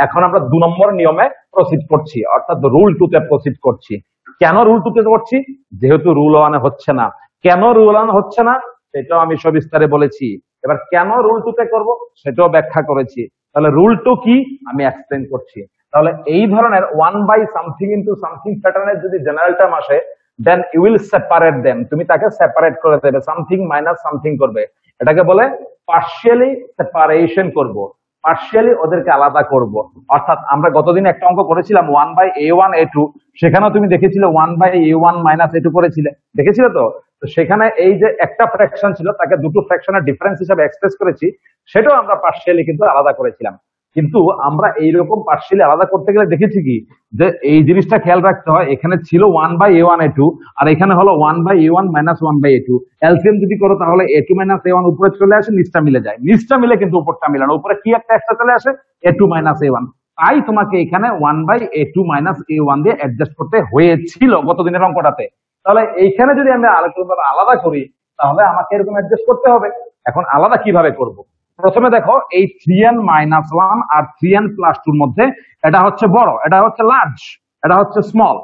এখন আমরা 2 নম্বর নিয়মে প্রসিড করছি, অর্থাৎ রুল 2 তে প্রসিড করছি। কেন রুল 2 তে করছি? যেহেতু রুল 1 হচ্ছে না। কেন রুল 1 হচ্ছে না সেটাও আমি সবিস্তারে বলেছি। এবার কেন রুল 2 তে করবো সেটাও ব্যাখ্যা করেছি। তাহলে রুল 2 কি আমি এক্সপ্লেন করছি। তাহলে এই ধরনের 1/something into something প্যাটার্নের যদি জেনারেল টার্ম আসে, then you will separate them, তুমি তাকে সেপারেট করে দেবে, সামথিং মাইনাস সামথিং করবে। এটাকে বলে পার্শিয়ালি সেপারেশন করব, পার্শিয়ালি ওদেরকে আলাদা করব। অর্থাৎ আমরা গতদিন একটা অঙ্ক করেছিলাম 1/a1 a2, সেখানেও তুমি দেখেছিলে 1/a1 - a2 করেছিলে, দেখেছিলে তো? তো সেখানে এই যে একটা ফ্র্যাকশন ছিল তাকে দুটো ফ্র্যাকশনের ডিফারেন্স হিসেবে এক্সপ্রেস করেছি, সেটাও আমরা পার্শিয়ালি কিন্তু আলাদা করেছিলাম। কিন্তু আমরা এইরকম পার্শিয়ালি আলাদা করতে গেলে দেখেছি কি, যে এই জিনিসটা খেয়াল রাখতে হয়, এখানে ছিল 1/a1 a2 আর এখানে হলো 1/a1 - 1/a2। এলসিএম যদি করো তাহলে a2 - a1 উপরে চলে আসে, নিচটা মিলে যায়, নিচটা মিলে কিন্তু উপরটা মিলে না, উপরে কি একটা এক্সট্রা চলে আসে, a2 - a1। তাই তোমাকে এখানে 1/a2 - a1 দিয়ে অ্যাডজাস্ট করতে হয়েছিল গতদিনের অঙ্কটাতে। তাহলে এইখানে যদি আমি আলাদা করি তাহলে আমাকে এরকম অ্যাডজাস্ট করতে হবে। এখন আলাদা কিভাবে করব? প্রথমে দেখো এই 3n - 1 আর 3n + 2 মধ্যে এটা হচ্ছে বড়, এটা হচ্ছে লার্জ, এটা হচ্ছে স্মল।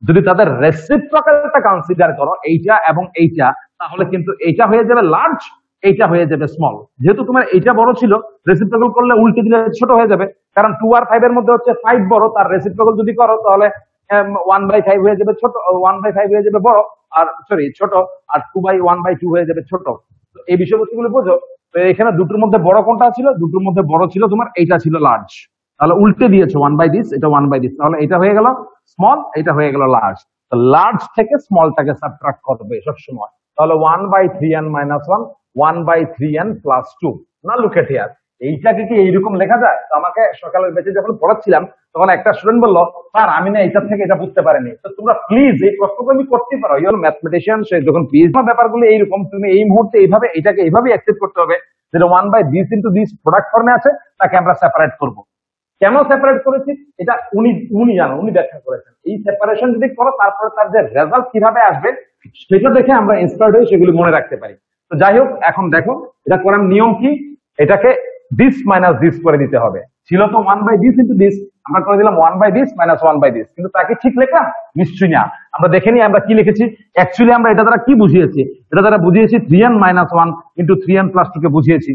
যদি তাদের রেসিপ্রোকালটা কনসিডার করো এইটা এবং এইটা, তাহলে কিন্তু এইটা হয়ে যাবে লার্জ, এইটা হয়ে যাবে স্মল। যেহেতু তোমার এইটা বড় ছিল, রেসিপ্রোকাল করলে উল্টে দিলে ছোট হয়ে যাবে, কারণ 2 আর 5 এর মধ্যে হচ্ছে 5 বড়, তার রেসিপ্রোকাল যদি করো তাহলে 1/5 হয়ে যাবে ছোট, 1/5 হয়ে যাবে বড়, আর সরি ছোট, আর 2/1/2 হয়ে যাবে ছোট। তো এই বিষয়বস্তুগুলো বোঝো। তো এখানে দুটোর মধ্যে বড় কোনটা ছিল? দুটোর মধ্যে বড় ছিল তোমার এইটা ছিল লার্জ, তাহলে উল্টে দিয়েছো 1/this, এটা 1/this, তাহলে এটা হয়ে গেল স্মল, এটা হয়ে গেল লার্জ। তো লার্জ থেকে স্মলটাকে সাবট্রাক্ট করবে সবসময়। তাহলে 1/3n - 1, 1/3n + 2। না লুক এট হিয়ার, এইটাকে কি এইরকম লেখা যায়? তো আমাকে সকালের ব্যাচে যখন পড়াচ্ছিলাম তখন একটা স্টুডেন্ট বললো, স্যার আমি না এইটার থেকে এটা বুঝতে পারিনি। তো তোমরা প্লিজ এই প্রশ্নটা আমি করতে পারো, ইউর ম্যাথমেটিশিয়ান, সে যখন পিএইচডি ব্যাপারগুলো এইরকম, তুমি এই মুহূর্তে এইভাবে এটাকে এইভাবে অ্যাকসেপ্ট করতে হবে, যেটা 1/this into this প্রোডাক্ট ফর্মে আছে, তাকে আমরা সেপারেট করব। কেন সেপারেট করেছি এটা উনি উনি জানো, উনি ব্যাখ্যা করেছেন। এই সেপারেশন যদি করো তারপরে তার যে রেজাল্ট কিভাবে আসবে সেটা দেখে আমরা ইন্সপায়ার্ড হয়ে সেগুলি মনে রাখতে পারি। তো যাই হোক, এখন দেখো এটা করার নিয়ম কি, এটাকে দিস মাইনাস দিস করে দিতে হবে। ছিল তো 1/this into this, আমরা করে দিলাম 1/this - 1/this, কিন্তু তাকে ঠিক লিখলাম? নিশ্চয়ই না। আমরা দেখে নিই আমরা কি লিখেছি। অ্যাকচুয়ালি আমরা এটা দ্বারা কি বুঝিয়েছি? এটা দ্বারা বুঝিয়েছি 3n - 1 into 3n + 2 কে বুঝিয়েছি।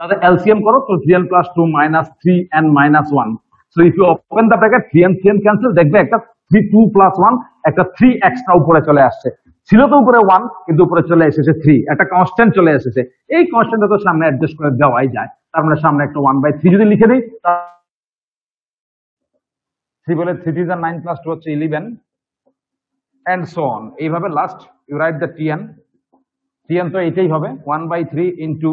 তাহলে এলসিএম করো, তো 3n + 2 - 3n - 1। So if you open the bracket, 3n 3n cancel, দেখবে একটা 2 + 1, একটা 3 এক্সট্রা উপরে চলে আসছে। ছিল তো উপরে 1, কিন্তু উপরে চলে এসেছে 3, একটা কনস্ট্যান্ট চলে এসেছে। এই কনস্ট্যান্টটা তো সামনে অ্যাডজাস্ট করে দেওয়াই যায়, তার মানে সামনে একটা 1/3 যদি লিখে দিই, 3 বলে 3 3 9 + 2 হচ্ছে 11 এন্ড সো অন। এইভাবে last you write the tn, tn তো এইটাই হবে 1/3 into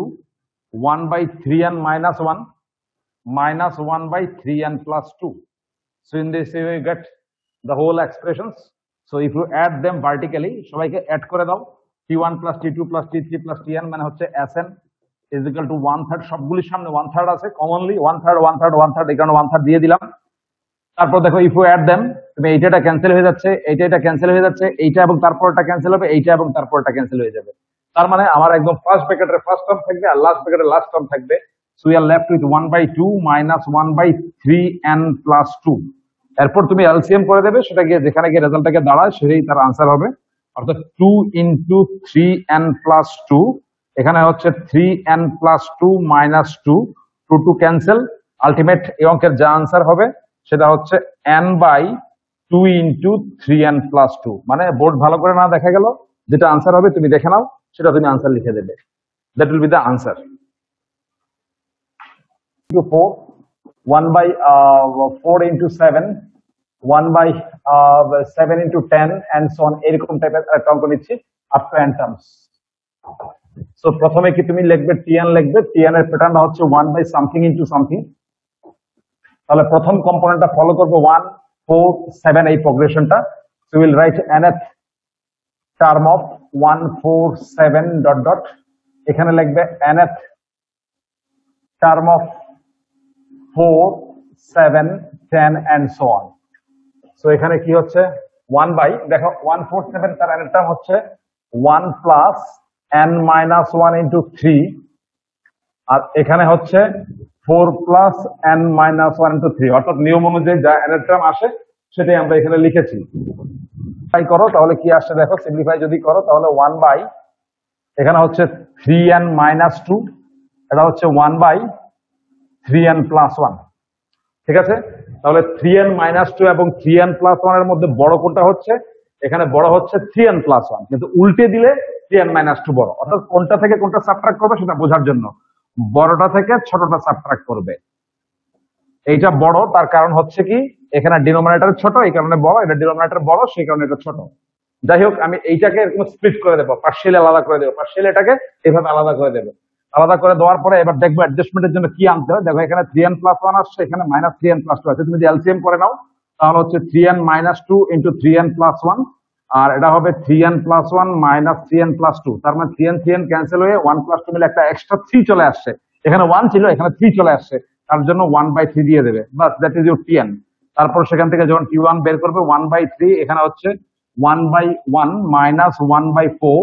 1/3n - 1 minus 1/3n + 2. So in this way you get the whole expressions. So if you add them vertically, সবাইকে add করে দাও, t1 + t2 + t3 + tn মানে হচ্ছে sn is equal to 1/3, সবগুলির সামনে 1/3 আছে, কমনলি 1/3 1/3 1/3, এখানে 1/3 দিয়ে দিলাম। তারপর দেখো ইফ ইউ অ্যাড দেম, তুমি এইটা ক্যান্সেল হয়ে যাচ্ছে, এইটা ক্যান্সেল হয়ে যাচ্ছে, এইটা এবং তারপরটা ক্যান্সেল হবে, এইটা এবং তারপরটা ক্যান্সেল হয়ে যাবে। তার মানে আমার একদম ফার্স্ট ব্র্যাকেটের ফার্স্ট টার্ম থাকবে আর লাস্ট ব্র্যাকেটের লাস্ট টার্ম থাকবে। So we are left with 1/2 - 1/3n + 2। এরপর তুমি এলসিএম করে দেবে, সেটা গিয়ে যেখানে গিয়ে রেজাল্টটাকে দাঁড়ায় সেটাই তার আনসার হবে। অর্থাৎ 2 into 3n + 2, এখানে হচ্ছে 3n + 2 - 2, 2 2 ক্যান্সেল। আলটিমেট এই অঙ্কের যা আনসার হবে সেটা হচ্ছে n/2 into 3n + 2। মানে বোর্ড ভালো করে না দেখা গেল, যেটা আনসার হবে তুমি দেখে নাও, সেটা তুমি আনসার লিখে দেবে। That will be the answer. 4 1/4 into 7, 1/7 into 10 and so on, এরকম টাইপের একটা অঙ্ক নিচ্ছি up to n terms. So প্রথমে কি তুমি লিখবে tn, লিখবে tn এর প্যাটার্নটা হচ্ছে 1/something into something। তাহলে প্রথম কম্পোনেন্টটা ফলো করবো 1 4 7, এই প্রোগ্রেশনটা। So will write nth term of 1 4 7 dot dot, এখানে লিখবে nth term of 4 7 10 and so on। So এখানে কি হচ্ছে 1 বাই, দেখো 1 4 7 তার nth টার্ম হচ্ছে 1 + n minus one into three, আর এখানে হচ্ছে 4 plus n minus one into three, অর্থাৎ নিয়ম অনুযায়ী যা n এর টার্ম আসে সেটাই আমরা এখানে লিখেছি। সিম্পলিফাই করো তাহলে কি আসছে দেখো, সিম্পলিফাই যদি করো তাহলে 1 বাই, এখানে হচ্ছে 3n মাইনাস টু, এটা হচ্ছে 1 বাই 3n প্লাস ওয়ান। ঠিক আছে, তাহলে 3n মাইনাস টু এবং 3n প্লাস ওয়ান এর মধ্যে বড় কোনটা হচ্ছে, এখানে বড় হচ্ছে 3n প্লাস ওয়ান, কিন্তু উল্টে দিলে 3n মাইনাস টু বড়, অর্থাৎ কোনটা থেকে কোনটা সাবট্রাক্ট করবে সেটা বোঝার জন্য বড়টা থেকে ছোটটা সাবট্রাক্ট করবে। এইটা বড়, তার কারণ হচ্ছে কি এখানে ডিনোমিনেটর ছোট, এই কারণে বড়, এটা ডিনোমিনেটর বড় সেই কারণে এটা ছোট। যাই হোক, আমি এইটাকে এরকম স্প্লিট করে দেবো, পার্শিয়ালি আলাদা করে দেবো, পার্শিয়ালি এটাকে এভাবে আলাদা করে দেবো। আলাদা করে দেওয়ার পরে এবার দেখবো অ্যাডজাস্টমেন্টের জন্য কি আনতে হয়। দেখো এখানে 3n প্লাস ওয়ান আসছে, এখানে মাইনাস 3n প্লাস টু আছে, তুমি যদি এলসিএম করে নাও তাহলে হচ্ছে 3n minus two into 3n plus one, আর এটা হবে 3n plus one minus 3n plus two, তার মানে 3n ক্যান্সেল হয়ে 1 প্লাস টু মিলে একটা এক্সট্রা 3 চলে আসছে, এখানে 1 ছিল এখানে 3 চলে আসছে, তার জন্য 1/3 দিয়ে দেবে, বাস দ্যাট ইজ ইউর tn। তারপর সেখান থেকে যখন t1 বের করবে 1/3, এখানে হচ্ছে 1/1 মাইনাস 1/4,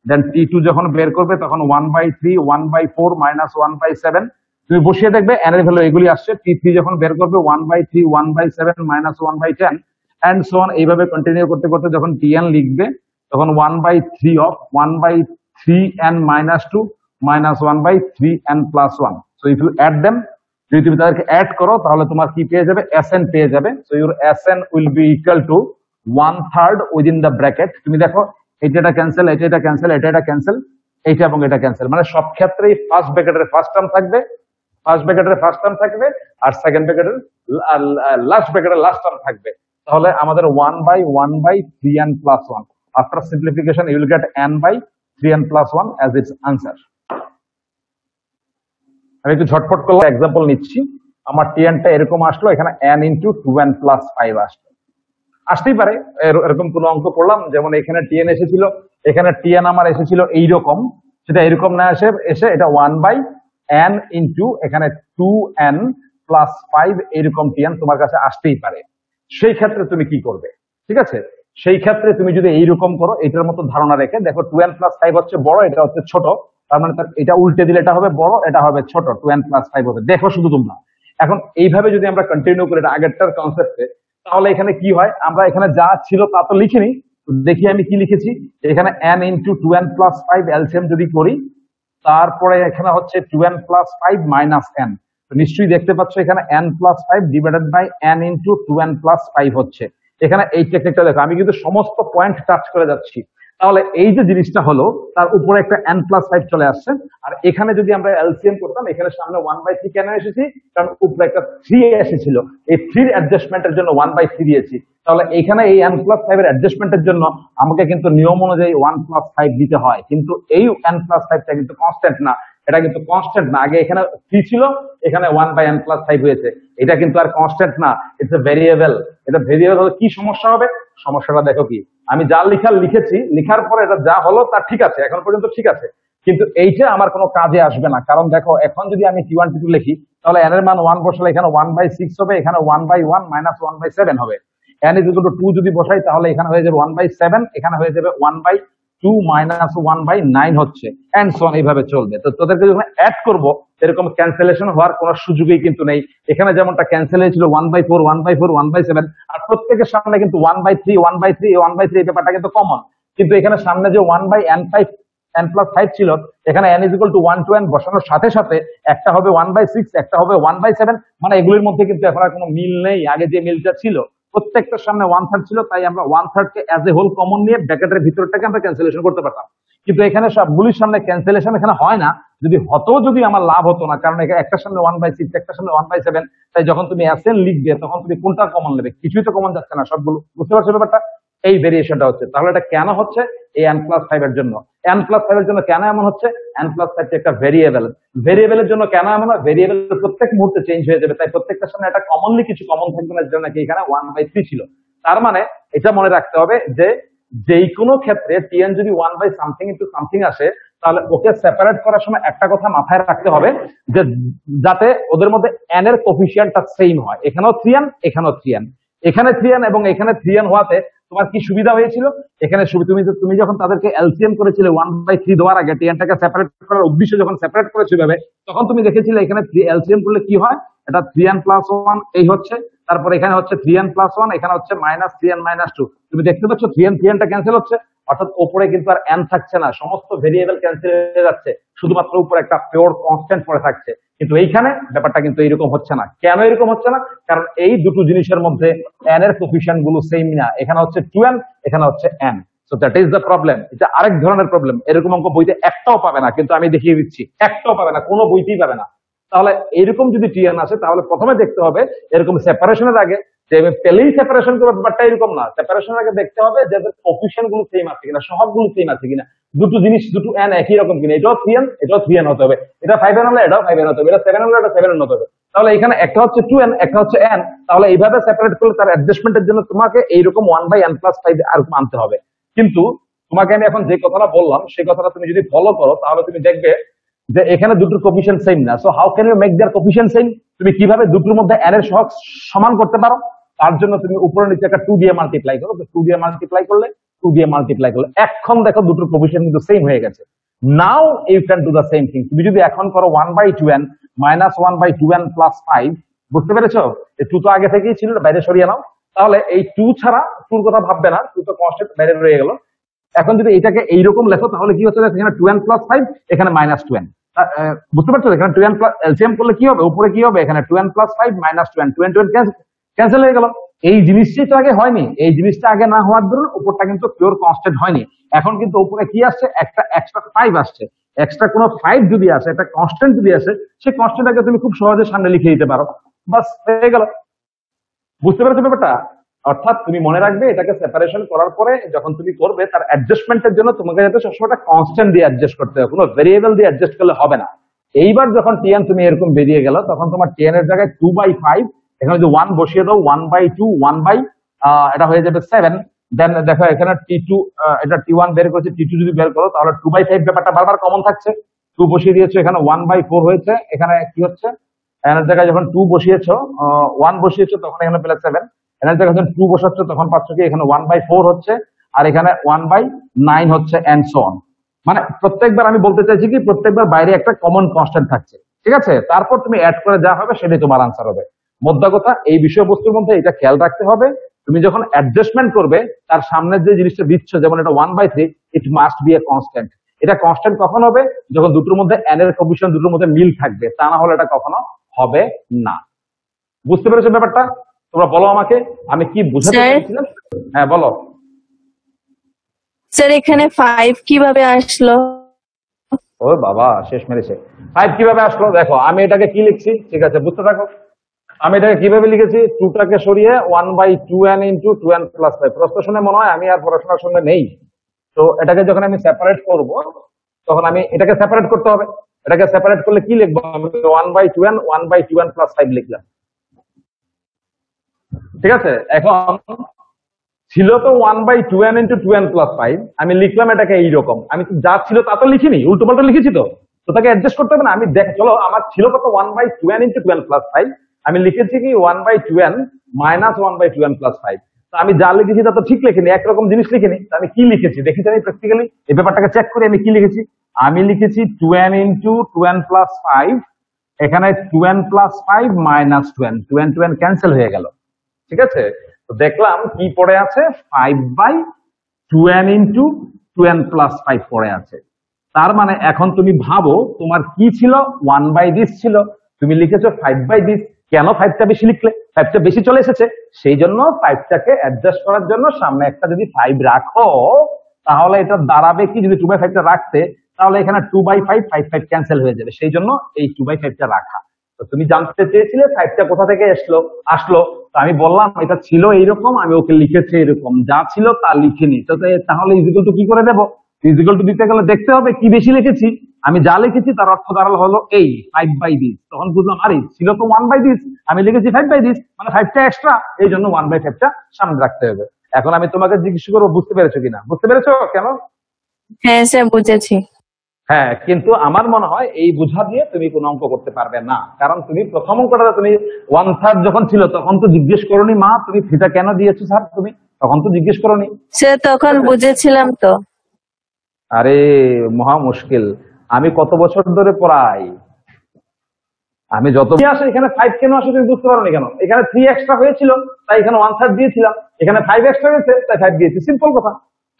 দেন t2 যখন বের করবে তখন 1/3 1/4 মাইনাস 1/7, তুমি বসিয়ে দেখবে n এর ভ্যালু এগুলি আসছে। t3 যখন বের করবে 1/3 1/7 মাইনাস 1/10 এন্ড সো অন, এইভাবে কন্টিনিউ করতে করতে যখন tn লিখবে তখন 1/3 of 1/3n minus 2 minus 1/3n plus 1। So if you add them, যদি তুমি তাদেরকে অ্যাড করো তাহলে তোমার কি পেয়ে যাবে, Sn পেয়ে যাবে। So your Sn will be equal to 1/3 within the bracket. তুমি দেখো এটা ক্যান্সেল, এটা ক্যান্সেল, এটা ক্যান্সেল, এইটা এবং এটা ক্যান্সেল, মানে সব ক্ষেত্রেই ফার্স্ট ব্র্যাকেটের ফার্স্ট টার্ম থাকবে, ফার্স্ট ব্র্যাকেটের ফার্স্ট টার্ম থাকবে, আর সেকেন্ড ব্র্যাকেটের লাস্ট ব্র্যাকেটের লাস্ট টার্ম থাকবে। তাহলে আমাদের 1/3n plus 1, after simplification you will get n/3n plus 1 as its answer. আমি একটু ঝটপট করলাম, এক্সাম্পল নিচ্ছি। আমার tnটা এরকম আসলো, এখানে n ইন্টু 2n প্লাস 5 আসলো, আসতেই পারে এরকম কোন অঙ্ক করলাম, যেমন এখানে tn এসেছিল, এখানে tn আমার এসেছিল এইরকম, সেটা এরকম না এসে এটা 1/n ইন্টু এখানে 2n প্লাস 5 এরকম tn তোমার কাছে আসতেই পারে। সেই ক্ষেত্রে তুমি কি করবে, ঠিক আছে, সেই ক্ষেত্রে তুমি যদি এইরকম করো, এটার মতো ধারণা রেখে দেখো 2n প্লাস 5 হচ্ছে বড়, এটা হচ্ছে ছোট, তার মানে এটা উল্টে দিলে এটা হবে বড়, এটা হবে ছোট, 2n প্লাস 5 হবে। দেখো শুধু তোমরা এখন এইভাবে যদি আমরা কন্টিনিউ করি এটা আগেরটার কনসেপ্টে, তাহলে এখানে কি হয়, আমরা এখানে যা ছিল তা তো লিখিনি, দেখি আমি কি লিখেছি। এখানে n into 2n plus 5 LCM যদি করি, তারপরে এখানে হচ্ছে 2n প্লাস 5 মাইনাস n, নিশ্চয়ই দেখতে পাচ্ছ এখানে n plus 5 divided by n into 2n plus 5 হচ্ছে। এখানে এই টেকনিকটা দেখো, আমি কিন্তু সমস্ত পয়েন্ট টাচ করে যাচ্ছি, তাহলে এই যে জিনিসটা হলো তার উপরে একটা n প্লাস 5 চলে আসছে, আর এখানে যদি আমরা এলসিএম করতাম, এখানে সামনে 1/3 কেন এসেছি, কারণ উপরে একটা 3 এসেছিল, এই 3 অ্যাডজাস্টমেন্টের জন্য 1/3 দিয়েছি। তাহলে এখানে এই n প্লাস 5 এর অ্যাডজাস্টমেন্টের জন্য আমাকে কিন্তু নিয়ম অনুযায়ী 1 প্লাস 5 দিতে হয়, কিন্তু এই n প্লাস 5টা কিন্তু কনস্ট্যান্ট না, এটা কিন্তু কনস্ট্যান্ট না। আগে এখানে 3 ছিল, এখানে 1/n প্লাস 5 হয়েছে, এটা কিন্তু আর কনস্ট্যান্ট না, ইটস এ ভেরিয়েবল। এটা ভেরিয়েবল হলে কি সমস্যা হবে, সমস্যাটা দেখো কি, আমি যা লিখেছি, লিখার পরে এটা যা হলো তা ঠিক আছে, এখন পর্যন্ত ঠিক আছে, কিন্তু এইটা আমার কোনো কাজে আসবে না। কারণ দেখো এখন যদি আমি t1 t2 লিখি, তাহলে n এর মান 1 বসালে এখানে 1/6 হবে, এখানে 1/1 মাইনাস 1/7 হবে। n ইজ ইকুয়াল টু 2 যদি বসাই তাহলে এখানে হয়ে যাবে 1/7, এখানে হয়ে যাবে 1/2 মাইনাস 1/9 হচ্ছে, এন্ড সো অন, এইভাবে চলবে। তো তোদেরকে যখন অ্যাড করবো এরকম ক্যান্সেলেশন হওয়ার কোনো সুযোগই কিন্তু নেই। এখানে যেমনটা ক্যান্সেল হয়েছিল 1/4 1/4 1/7, আর প্রত্যেকের সামনে কিন্তু 1/3 1/3 1/3 এই ব্যাপারটা কিন্তু কমন, কিন্তু এখানে সামনে যে 1/n5 n প্লাস 5 ছিল, এখানে n is equal two 1 to n বসানোর সাথে সাথে একটা হবে 1/6, একটা হবে 1/7, মানে এগুলির মধ্যে কিন্তু এখন আর কোনো মিল নেই। আগে যে মিলটা ছিল প্রত্যেকটার সামনে 1/3 ছিল, তাই আমরা 1/3 কে অ্যাজ এ হোল কমন নিয়ে ব্র্যাকেটের ভিতরটাকে আমরা ক্যান্সেলেশন করতে পারতাম, কিন্তু এখানে সবগুলির সামনে ক্যান্সেলেশন এখানে হয় না। যদি হতো, যদি আমার লাভ হতো না, কারণ একটার সামনে 1/6 একটার সামনে 1/7, তাই যখন তুমি Sn লিখবে তখন তুমি কোনটা কমন নেবে, কিছুই তো কমন যাচ্ছে না, সবগুলো। বুঝতে পারছো ব্যাপারটা? এই ভেরিয়েশনটা হচ্ছে। তাহলে এটা কেন হচ্ছে, এই n প্লাস 5 এর জন্য। n প্লাস 5 এর জন্য কেন এমন হচ্ছে, n প্লাস 5 একটা ভেরিয়েবল, ভেরিয়েবলের জন্য কেন এমন হয়, ভেরিয়েবল প্রত্যেক মুহূর্তে চেঞ্জ হয়ে যাবে, তাই প্রত্যেকটার সামনে একটা কমনলি কিছু কমন থাকবে না, যেটা নাকি এখানে 1/3 ছিল। তার মানে এটা মনে রাখতে হবে যে যেই কোনো ক্ষেত্রে tn যদি 1/something into something আসে, তাহলে ওকে সেপারেট করার সময় একটা কথা মাথায় রাখতে হবে, যে যাতে ওদের মধ্যে n এর কোফিশিয়েন্টটা সেম হয়। এখানেও 3n, এখানেও 3n, এখানে 3n এবং এখানে 3n হওয়াতে তোমার কি সুবিধা হয়েছিল এখানে? তুমি যখন তাদেরকে এলসিএম করেছিলে 1/3 দেওয়ার আগে, টিএনটাকে সেপারেট করার উদ্দেশ্যে যখন সেপারেট করেছো ভাবে, তখন তুমি দেখেছিলে এখানে এলসিএম করলে কি হয়, এটা 3n+1 এই হচ্ছে, তারপর এখানে হচ্ছে 3n+1, এখানে হচ্ছে -3n-2। তুমি দেখতে পাচ্ছ 3n ক্যান্সেল হচ্ছে, অর্থাৎ উপরে কিন্তু আর n থাকছে না, সমস্ত ভেরিয়েবল ক্যান্সেল হয়ে যাচ্ছে, শুধুমাত্র উপরে একটা পিওর কনস্ট্যান্ট পড়ে থাকছে। কিন্তু এইখানে ব্যাপারটা কিন্তু এরকম হচ্ছে না। কেন এরকম হচ্ছে না? কারণ এই দুটো জিনিসের মধ্যে n এর কোফিশিয়েন্ট গুলো সেম না, এখানে হচ্ছে 2n, এখানে হচ্ছে n। So that is the problem. এটা আরেক ধরনের প্রবলেম। এরকম অঙ্ক বইতে একটাও পাবে না, কিন্তু আমি দেখিয়ে দিচ্ছি, একটাও পাবে না, কোনো বইতেই পাবে না। তাহলে এরকম যদি টিএন আসে, তাহলে প্রথমে দেখতে হবে এরকম সেপারেশনের আগে যে আমি পেলেই সেপারেশন করবো, ব্যাপারটা এরকম না। সেপারেশনের আগে দেখতে হবে যে কোফিশিয়েন্ট গুলো সেম আছে কিনা, সহগগুলো সেম আছে কিনা, দুটো জিনিস, দুটো n একই রকম কিনা। এটাও 3n, এটাও 3n হতে হবে, এটা 5n হলে এটাও 5n হতে হবে, এটা 7n হলে এটা 7n হতে হবে। তাহলে এখানে একটা হচ্ছে 2n, একটা হচ্ছে n। তাহলে এইভাবে সেপারেট করলে তার অ্যাডজাস্টমেন্টের জন্য তোমাকে এইরকম 1/n+5 আর আনতে হবে। কিন্তু তোমাকে আমি এখন যে কথাটা বললাম সেই কথাটা তুমি যদি ফলো করো, তাহলে তুমি দেখবে যে এখানে দুটোর কোফিশিয়েন্ট সেম না। So how can you make their coefficient same? তুমি কিভাবে দুটোর মধ্যে n এর সহগ সমান করতে পারো? তার জন্য তুমি উপরে নিচে একটা 2 দিয়ে মাল্টিপ্লাই করো। 2 দিয়ে মাল্টিপ্লাই করলে, 2 দিয়ে মাল্টিপ্লাই করলে এখন দেখো দুটোর কোফিশিয়েন্ট কিন্তু সেম হয়ে গেছে। Now you can do the same thing. তুমি যদি এখন করো 1/2n -1/2n + 5, বুঝতে পেরেছো? এই 2 তো আগে থেকেই ছিল, বাইরে সরিয়ে নাও। তাহলে এই 2 ছাড়া 2 কথা ভাববে না, 2 তো কনস্ট্যান্ট বাইরে রয়ে গেল। এখন যদি এটাকে এইরকম লেখো, তাহলে কি হচ্ছে, এখানে 2n + 5, এখানে -2n। বুঝতে পারছো? এখানে 2n এলসিএম করলে কি হবে, উপরে কি হবে, এখানে 2n + 5 -2n, 2n ক্যান্সেল হয়ে গেল। এই জিনিসটাই তো আগে হয়নি। এই জিনিসটা আগে না হওয়ার দরুন উপরটা কিন্তু পিওর কনস্ট্যান্ট হয়নি। এখন কিন্তু উপরে কি আসছে, একটা এক্সট্রা 5 আসছে। এক্সট্রা কোনো 5 যদি আসে, একটা কনস্ট্যান্ট যদি আসে, সেই কনস্ট্যান্টটাকে তুমি খুব সহজে সামনে লিখে দিতে পারো, বাস হয়ে গেল। বুঝতে পেরেছো ব্যাপারটা? অর্থাৎ তুমি মনে রাখবে, এটাকে সেপারেশন করার পরে যখন তুমি করবে, তার অ্যাডজাস্টমেন্টের জন্য তোমাকে যাতে সবসময় কনস্ট্যান্ট দিয়ে অ্যাডজাস্ট করতে হবে, কোনো ভেরিয়েবল দিয়ে অ্যাডজাস্ট করলে হবে না। এইবার যখন টিএন তুমি এরকম বেরিয়ে গেল, তখন তোমার টিএন এর জায়গায় 2/5, এখানে যদি 1 বসিয়ে দাও, 1/2, এটা হয়ে যাবে 7। দেন দেখো এখানে T2, এটা T1 বের করেছে, T2 যদি বের করো তাহলে 2/5 ব্যাপারটা বারবার কমন থাকছে। 2 বসিয়ে দিয়েছো, এখানে 1/4 হয়েছে। এখানে কি হচ্ছে, এর জায়গায় যখন 2 বসিয়েছো, 1 বসিয়েছো, তখন এখানে পেলে 7। এর জায়গায় যখন 2 বসাচ্ছ, তখন পাচ্ছ কি এখানে 1/4 হচ্ছে, আর এখানে 1/9 হচ্ছে, এন্ড সো অন। মানে প্রত্যেকবার আমি বলতে চাইছি কি, প্রত্যেকবার বাইরে একটা কমন কনস্ট্যান্ট থাকছে, ঠিক আছে? তারপর তুমি অ্যাড করে যা হবে সেটাই তোমার আনসার হবে। মোদ্দা কথা, এই বিষয়বস্তুর মধ্যে এটা খেয়াল রাখতে হবে, তুমি যখন অ্যাডজাস্টমেন্ট করবে, তার সামনের যে জিনিসটা দিচ্ছ, যেমন এটা 1/3, it must B a constant. এটা কনস্ট্যান্ট কখন হবে, যখন দুটোর মধ্যে n এর কোফিশিয়েন্ট দুটোর মধ্যে মিল থাকবে, তা না হলে এটা কখনো হবে না। বুঝতে পেরেছো ব্যাপারটা? তোমরা বলো আমাকে, আমি কি বুঝাতে চাইছিলাম? হ্যাঁ বলো। স্যার এখানে 5 কিভাবে আসলো? ও বাবা, শেষ মেরেছে। 5 কিভাবে আসলো? দেখো আমি এটাকে কি লিখছি, ঠিক আছে, বুঝতে থাকো। আমি এটাকে কিভাবে লিখেছি, 2টাকে সরিয়ে 1/2n × 2n + 5। প্রশ্ন শুনে মনে হয় আমি আর পড়াশোনার সঙ্গে নেই। তো এটাকে যখন আমি সেপারেট করব, তখন আমি এটাকে সেপারেট করতে হবে। এটাকে সেপারেট করলে কি লিখবো, আমি 1/2n, 1/2n + 5 লিখলাম, ঠিক আছে? এখন ছিল তো 1/2n × 2n + 5, আমি লিখলাম এটাকে এইরকম। আমি তো যা ছিল তা তো লিখিনি, উল্টো পাল্টা লিখেছি। তো তাকে অ্যাডজাস্ট করতে হবে না? আমি দেখ, চলো, আমার ছিল কত, 1/2n × 2n + 5, আমি লিখেছি কি 1/2n - 1/2n + 5। তো আমি যা লিখেছি তা তো ঠিক লিখিনি, একরকম জিনিস লিখিনি। আমি কি লিখেছি দেখেছি, আমি প্র্যাকটিক্যালি এই ব্যাপারটাকে চেক করে আমি কি লিখেছি। আমি লিখেছি 2n × 2n + 5, এখানে 2n + 5 -2n, 2n ক্যান্সেল হয়ে গেল, ঠিক আছে? তো দেখলাম কি পড়ে আছে, 5/2n × 2n + 5 পড়ে আছে। তার মানে এখন তুমি ভাবো তোমার কি ছিল, 1/this ছিল, তুমি লিখেছো 5/this। কেন 5টা বেশি লিখলে? 5টা বেশি চলে এসেছে, সেই জন্য 5টাকে অ্যাডজাস্ট করার জন্য সামনে একটা যদি 5 রাখো, তাহলে এটা দাঁড়াবে কি, যদি 2/5টা রাখতে, তাহলে এখানে 2/5, 5 ক্যান্সেল হয়ে যাবে, সেই জন্য এই 2/5টা রাখা। তো তুমি জানতে চেয়েছিলে 5টা কোথা থেকে আসলো। তো আমি বললাম এটা ছিল এইরকম, আমি ওকে লিখেছি এরকম, যা ছিল তা লিখিনি। তো তাহলে ইজিক্যাল টু কি করে দেবো? ইজিক্যাল টু দিতে গেলে দেখতে হবে কি বেশি লিখেছি। আমি যা লিখেছি তার অর্থ দাঁড়ালো হলো এই 5/this। তখন বুঝলাম আরে ছিল তো 1/this, আমি লিখেছি 5/this, মানে 5টা এক্সট্রা, এই জন্য 1/5টা সামনে রাখতে হবে। এখন আমি তোমাকে জিজ্ঞেস করবো, বুঝতে পেরেছো কিনা? বুঝতে পেরেছো কেন? হ্যাঁ স্যার, বুঝেছি। হ্যাঁ, কিন্তু আমার মনে হয় এই বোঝা দিয়ে তুমি কোনো অঙ্ক করতে পারবে না। কারণ তুমি প্রথম অঙ্কটা তুমি 1/3 যখন ছিল, তখন তো জিজ্ঞেস করোনি, মা তুমি থিটা কেন দিয়েছো স্যার, তুমি তখন তো জিজ্ঞেস করোনি। সে তখন বুঝেছিলাম তো। আরে মহা মুশকিল, আমি কত বছর ধরে পড়াই, আমি যত আসে এখানে 5 কেন আসে তুমি বুঝতে পারো না কেন? এখানে 3 এক্সট্রা হয়েছিল তাই এখানে 1/3 দিয়েছিলাম, এখানে 5 এক্সট্রা হয়েছে তাই 5 দিয়েছি, সিম্পল কথা,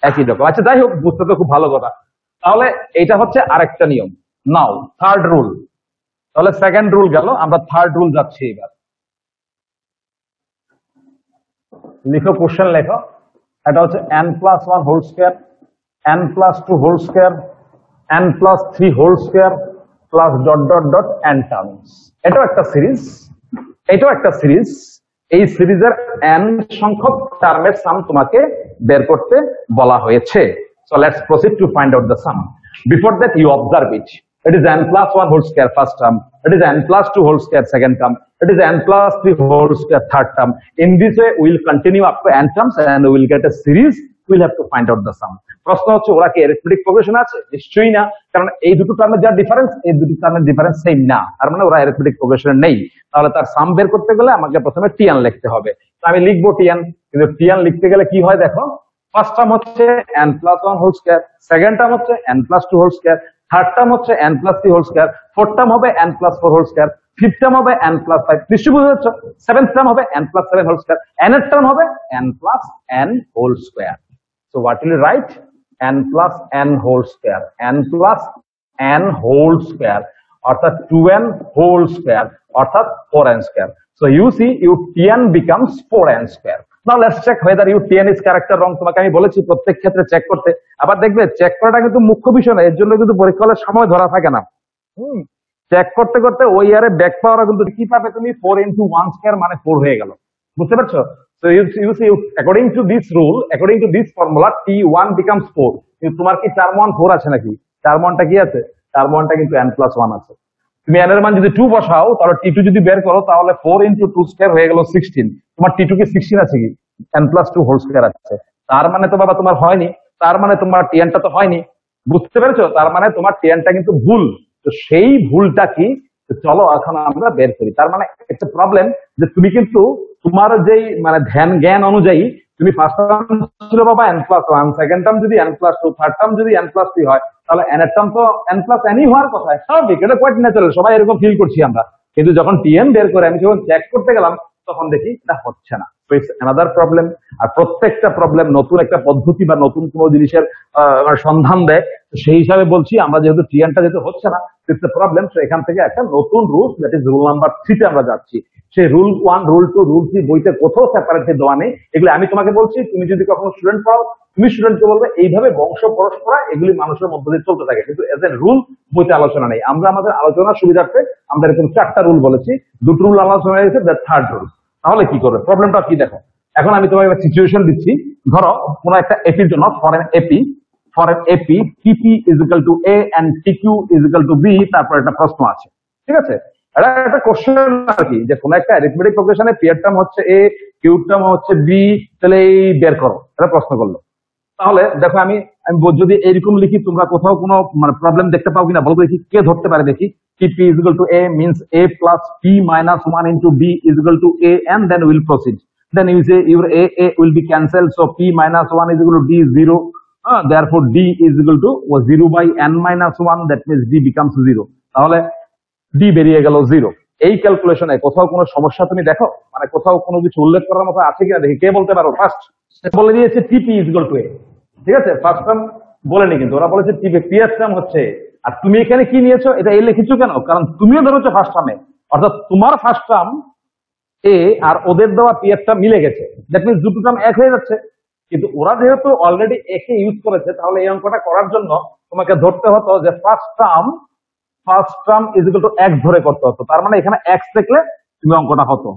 একই রকম। আচ্ছা যাই হোক, বুঝতে তো খুব ভালো কথা। তাহলে এইটা হচ্ছে আরেকটা নিয়ম। নাও থার্ড রুল, তাহলে সেকেন্ড রুল গেল, আমরা থার্ড রুল যাচ্ছি এবার। লিখো, কোশ্চেন লেখো। এটা হচ্ছে n+1 whole square, n+2 whole square, n+3 whole square plus dot dot dot n terms. এটাও একটা সিরিজ, এটাও একটা সিরিজ। এই সিরিজের n সংখ্যক টার্মের সাম তোমাকে বের করতে বলা হয়েছে। So let's proceed to find out the sum. Before that you observe it. It is n+1 whole square first term. It is n+2 whole square second term. It is n+3 whole square third term. In this way, we will continue up to n terms and we will get a series. We will have to find out the sum. প্রশ্ন হচ্ছে ওরা কি arithmetic progression আছে? নিশ্চয়ই না, কারণ এই দুটো টার্মের যা ডিফারেন্স, এই দুটো টার্মের ডিফারেন্স সেম না, তার মানে ওরা অ্যারিথমেটিক প্রোগ্রেশনে নেই। তাহলে তার সাম বের করতে গেলে আমাকে প্রথমে টিএন লিখতে হবে। তো আমি লিখবো টিএন, কিন্তু টিএন লিখতে গেলে কি হয় দেখো, ফার্স্ট টার্ম হচ্ছে n+1 whole square, second term হচ্ছে n+2 whole square, third term হচ্ছে n+3 whole square, fourth term হবে n+4 whole square, fifth term হবে n+5, নিশ্চয়ই বুঝতে পারছো, সেভেন্থ টার্ম হবে n+7 হোল স্কয়ার, n এর টার্ম হবে n+n whole square. So what will you write? n+n whole square, n+n whole square অর্থাৎ 2n whole square অর্থাৎ 4n square. So you see you tn becomes 4n square. Now let's check whether your TN is correct or wrong. তোমাকে আমি বলেছি প্রত্যেক ক্ষেত্রে check করতে। আবার দেখবে চেক করাটা কিন্তু মুখ্য বিষয় না, এর জন্য কিন্তু পরীক্ষা হলে সময় ধরা থাকে না। চেক করতে করতে ওই ইয়ারে ব্যাক পাওয়ার কিন্তু কি পাবে তুমি, 4 into 1 স্কয়ার মানে 4 হয়ে গেল, বুঝতে পারছো? So you see according to this rule, according to this formula, T1 becomes 4. কিন্তু তোমার কি টার্ম 1 4 আছে নাকি? টার্ম 1টা কি আছে? টার্ম 1টা কিন্তু n+1 আছে। তুমি n এর মান যদি 2 বসাও, তাহলে t2 যদি বের করো তাহলে 4 into 2 স্কয়ার হয়ে গেল 16। তোমার t2 কি 16 আছে কি? n+2 হোল স্কয়ার আছে। তার মানে তো বাবা তোমার হয়নি, তার মানে তোমার টিএনটা তো হয়নি, বুঝতে পেরেছো? তার মানে তোমার টিএনটা কিন্তু ভুল। তো সেই ভুলটা কি, চলো এখন আমরা বের করি। তার মানে একটা প্রবলেম যে তুমি কিন্তু তোমার যেই মানে ধ্যান জ্ঞান অনুযায়ী তুমি ফার্স্ট টার্ম ছিল বাবা n+1, সেকেন্ড টার্ম যদি n+2, থার্ড টার্ম যদি n+3 হয়, তাহলে n এর টার্ম তো n+n হওয়ার কথা। স্বাভাবিক, এটা কোয়াইট ন্যাচারাল, সবাই এরকম ফিল করছি আমরা। কিন্তু যখন টিএন বের করে আমি যখন চেক করতে গেলাম তখন দেখি এটা হচ্ছে না। তো ইটস অ্যানাদার প্রবলেম। আর প্রত্যেকটা প্রবলেম নতুন একটা পদ্ধতি বা নতুন কোনো জিনিসের সন্ধান দেয়। সেই হিসাবে বলছি আমরা যেহেতু টিএনটা যেহেতু হচ্ছে না, ইটস এ প্রবলেম। তো এখান থেকে একটা নতুন rule, that is rule number 3 তে আমরা যাচ্ছি। সেই রুল 1, রুল 2, রুল 3 বইতে কোথাও সেপারেটলি দেওয়া নেই। এগুলো আমি তোমাকে বলছি, তুমি যদি কখনো স্টুডেন্ট পাও তুমি স্টুডেন্টকে বলবে এইভাবে বংশ পরস্পরা এগুলি মানুষের মধ্যে দিয়ে চলতে থাকে, কিন্তু এজ এ রুল বইতে আলোচনা নেই। আমরা আমাদের আলোচনার সুবিধার্থে আমরা এরকম 4টা রুল বলেছি, 2টো রুল আলোচনা হয়েছে, দ্যাট থার্ড রুল। তাহলে কি করবে, প্রবলেমটা কি দেখো। এখন আমি তোমাকে একটা সিচুয়েশন দিচ্ছি, ধরো কোন একটা এপির জন্য, for an AP TP is equal to A and TQ is equal to B, তারপর একটা প্রশ্ন আছে, ঠিক আছে? এটা একটা কোশ্চেন আর কি, যে কোন একটা অ্যারিথমেটিক প্রোগ্রেশনে পি এর টার্ম হচ্ছে A, কিউ এর টার্ম হচ্ছে B, তাহলে এই বের করো, এটা প্রশ্ন করলো। তাহলে দেখো আমি যদি এরকম লিখি, তোমরা কোথাও কোনো মানে প্রবলেম দেখতে পাও কিনা বলবো দেখি, কে ধরতে পারে দেখি। TP is equal to A means A plus P minus 1 into B is equal to A, and then we'll proceed. Then you say your A will be cancelled, so P minus 1 is equal to D is 0. Therefore D is equal to 0 by n minus 1, that means D becomes 0. তাহলে D বেরিয়ে গেল 0। এই ক্যালকুলেশনে কোথাও কোনো সমস্যা তুমি দেখো, মানে কোথাও কোনো কিছু উল্লেখ করার মতো আছে কিনা দেখি, কে বলতে পারো? ফার্স্ট বলে দিয়েছে TP is equal to A, ঠিক আছে? ফার্স্ট টার্ম বলেনি, কিন্তু ওরা বলেছে TP, P এর টার্ম হচ্ছে। আর তুমি এখানে কি নিয়েছো, এটা এই লিখেছো কেন? কারণ তুমিও ধরেছো ফার্স্ট টার্মে, অর্থাৎ তোমার ফার্স্ট টার্ম A আর ওদের দেওয়া P এর টার্ম মিলে গেছে, দ্যাট মিন্স দুটো টার্ম এক হয়ে যাচ্ছে। কিন্তু ওরা যেহেতু অলরেডি একে ইউজ করেছে, তাহলে এই অঙ্কটা করার জন্য তোমাকে ধরতে হতো যে first term is equal two x ধরে করতে হতো। তার মানে এখানে x দেখলে তুমি অঙ্কটা হতো।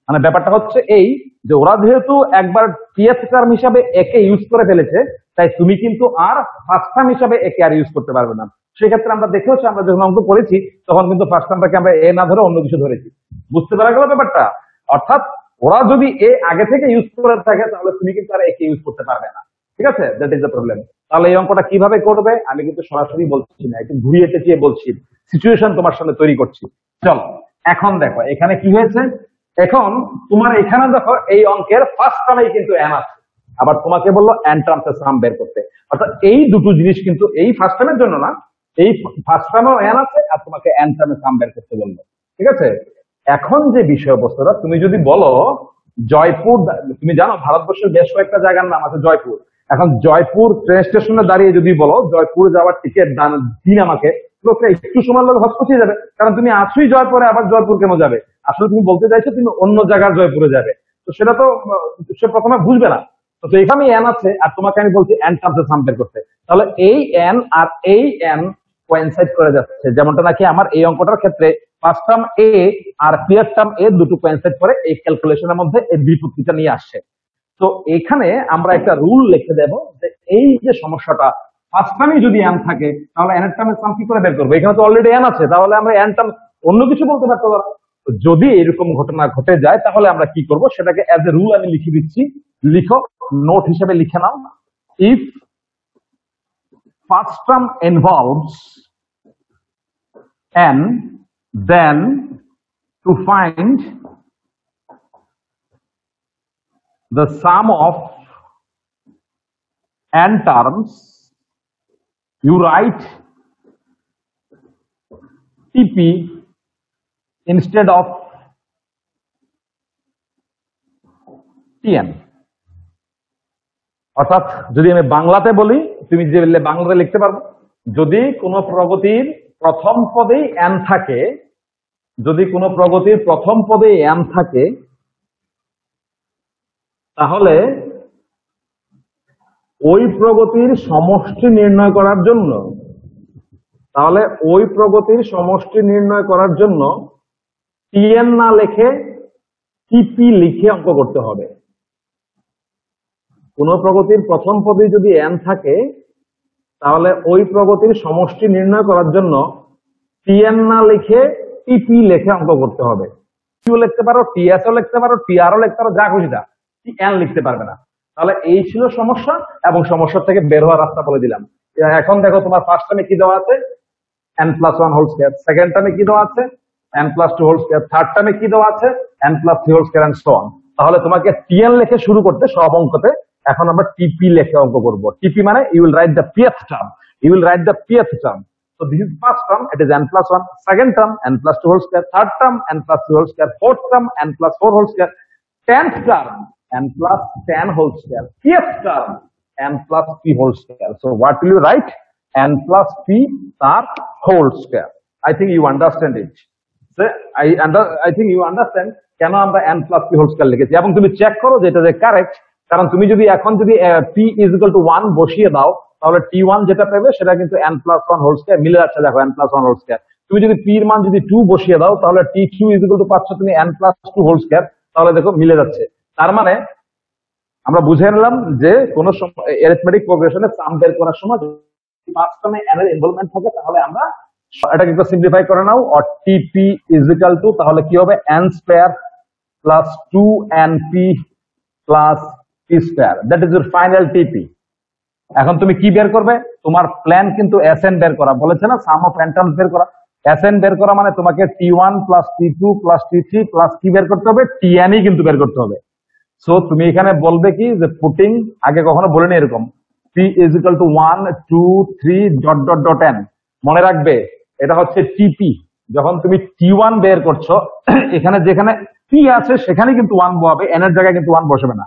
মানে ব্যাপারটা হচ্ছে এই যে ওরা যেহেতু একবার ps টার্ম হিসাবে একে ইউজ করে ফেলেছে, তাই তুমি কিন্তু আর ফার্স্ট টার্ম হিসাবে একে আর ইউজ করতে পারবে না। সেক্ষেত্রে আমরা দেখেওছি, আমরা যখন অঙ্ক করেছি তখন কিন্তু ফার্স্ট টার্মটাকে আমরা এ না ধরে অন্য কিছু ধরেছি। বুঝতে পারা গেল ব্যাপারটা? অর্থাৎ ওরা যদি এ আগে থেকে ইউজ করে থাকে তাহলে তুমি কিন্তু আর একে ইউজ করতে পারবে না, ঠিক আছে? That is the problem. তাহলে এই অঙ্কটা কিভাবে করবে আমি কিন্তু সরাসরি বলছি না, একটু ঘুরিয়ে পেঁচিয়ে বলছি, সিচুয়েশন তোমার সামনে তৈরি করছি। চলো এখন দেখো এখানে কি হয়েছে। এখন তোমার এখানে দেখো এই অঙ্কের ফার্স্ট টার্মেই কিন্তু n আছে, আবার তোমাকে বললো n টার্মস এর সাম বের করতে। অর্থাৎ এই দুটো জিনিস কিন্তু এই ফার্স্ট টার্মের জন্য না, এই ফার্স্ট টার্মেও n আছে আর তোমাকে n টার্মের সাম বের করতে বললো। ঠিক আছে, এখন যে বিষয়বস্তুটা, তুমি যদি বলো জয়পুর, তুমি জানো ভারতবর্ষের বেশ কয়েকটা জায়গার নাম আছে জয়পুর। এখন জয়পুর ট্রেন স্টেশনে দাঁড়িয়ে যদি বলো জয়পুর যাওয়ার টিকিট দিন আমাকে, লোকটা একটু সময় লাগে হসপিটালে যাবে, কারণ তুমি আছোই জয়পুরে, আবার জয়পুর কেন যাবে? আসলে তুমি বলতে চাইছো তুমি অন্য জায়গার জয়পুরে যাবে, তো সেটা তো সে প্রথমে বুঝবে না। তো এখানে এন আছে আর তোমাকে আমি বলছি এন টার্মস সাম বের করতে, তাহলে এই এন আর এই এন কোইনসাইড করে যাচ্ছে, যেমনটা নাকি আমার এই অঙ্কটার ক্ষেত্রে ফার্স্ট টার্ম এ আর পিয়ার টার্ম এ দুটো কোইনসাইড করে এই ক্যালকুলেশনের মধ্যে এই বিপত্তিটা নিয়ে আসছে। তো এখানে আমরা একটা রুল লিখে দেব যে এই যে সমস্যাটা ফার্স্ট টার্মে যদি এন থাকে তাহলে এন এর টার্মের সাম কি করে বের করবো? এখানে তো অলরেডি এন আছে, তাহলে আমরা এন টার্ম অন্য কিছু বলতে পারতো না। যদি এরকম ঘটনা ঘটে যায় তাহলে আমরা কি করব সেটাকে অ্যাজ এ রুল আমি লিখে দিচ্ছি, লিখো, নোট হিসেবে লিখে নাও। If first term involves n, then to find the sum of n terms, you write TP instead of TN। অর্থাৎ যদি আমি বাংলাতে বলি, তুমি যে বাংলাতে লিখতে পারবো, যদি কোনো প্রগতির প্রথম পদেই n থাকে, যদি কোনো প্রগতির প্রথম পদেই n থাকে, তাহলে ওই প্রগতির সমষ্টি নির্ণয় করার জন্য, তাহলে ওই প্রগতির সমষ্টি নির্ণয় করার জন্য TN না লিখে TP লিখে অঙ্ক করতে হবে। কোন প্রগতির প্রথম পদে যদি n থাকে তাহলে ওই প্রগতির সমষ্টি নির্ণয় করার জন্য TN না লিখে TP লিখে অঙ্ক করতে হবে। টিও লিখতে পারো, TS ও লিখতে পারো, TR ও লিখতে পারো, যা খুশি তা, TN লিখতে পারবে না। তাহলে এই ছিল সমস্যা, এবং সমস্যা থেকে বের হওয়ার রাস্তা বলে দিলাম। এখন দেখো তোমার ফার্স্ট টার্মে কি দেওয়া আছে, n+1 হোল স্কয়ার, সেকেন্ড টার্মে কি দেওয়া আছে, n+2 হোল স্কয়ার, থার্ড টার্মে কি দেওয়া আছে, n+3 whole square and so on. তাহলে তোমাকে TN লিখে শুরু করতে সব অঙ্কতে, এখন আমরা TP লিখে অঙ্ক করব। TP মানে you will write the pth term, you will write the pth term. So this is first term, it is n+1, second term n+2 whole square, third term n+3 whole square, fourth term n+4 whole square, 10th term n+10 whole square, fifth term n+p whole square. So what will you write? n+p star whole square. I think you understand it. So I think you understand কেন আমরা n+p whole square লিখেছি, এবং তুমি check করো যে এটা যে correct. কারণ তুমি যদি এখন যদি p = 1 বসিয়ে দাও তাহলে t1 যেটা পাবে সেটা কিন্তু n+1 হোল স্কয়ার মিলে যাচ্ছে। দেখো n+1 হোল স্কয়ার, তুমি যদি p এর মান যদি 2 বসিয়ে দাও তাহলে t2 = পাচ্ছ তুমি n+2 হোল স্কয়ার, তাহলে দেখো মিলে যাচ্ছে। তার মানে আমরা বুঝে নিলাম যে কোন অ্যারিথমেটিক প্রোগ্রেশনে সাম বের করার সময় ফার্স্ট টার্মে n এর ইনভলভমেন্ট থাকে, তাহলে আমরা এটাকে একটু সিম্পলিফাই করে নাও, or tp = তাহলে কি হবে n² + 2np + p², that is your final TP। এখন তুমি কি বের করবে? তোমার প্ল্যান কিন্তু SN বের করা, বলেছে না সাম অফ n টার্মস বের করা। SN বের করা মানে তোমাকে T1 + T2 + T3 + কি বের করতে হবে? TN ই কিন্তু বের করতে হবে। সো তুমি এখানে বলবে কি যে পুটিং, আগে কখনো বলিনি এরকম, p = 1 2 3 ... n। মনে রাখবে এটা হচ্ছে TP। যখন তুমি T1 বের করছো, এখানে যেখানে p আছে সেখানে কিন্তু 1 বসাবে, n এর জায়গায় কিন্তু 1 বসাবে না।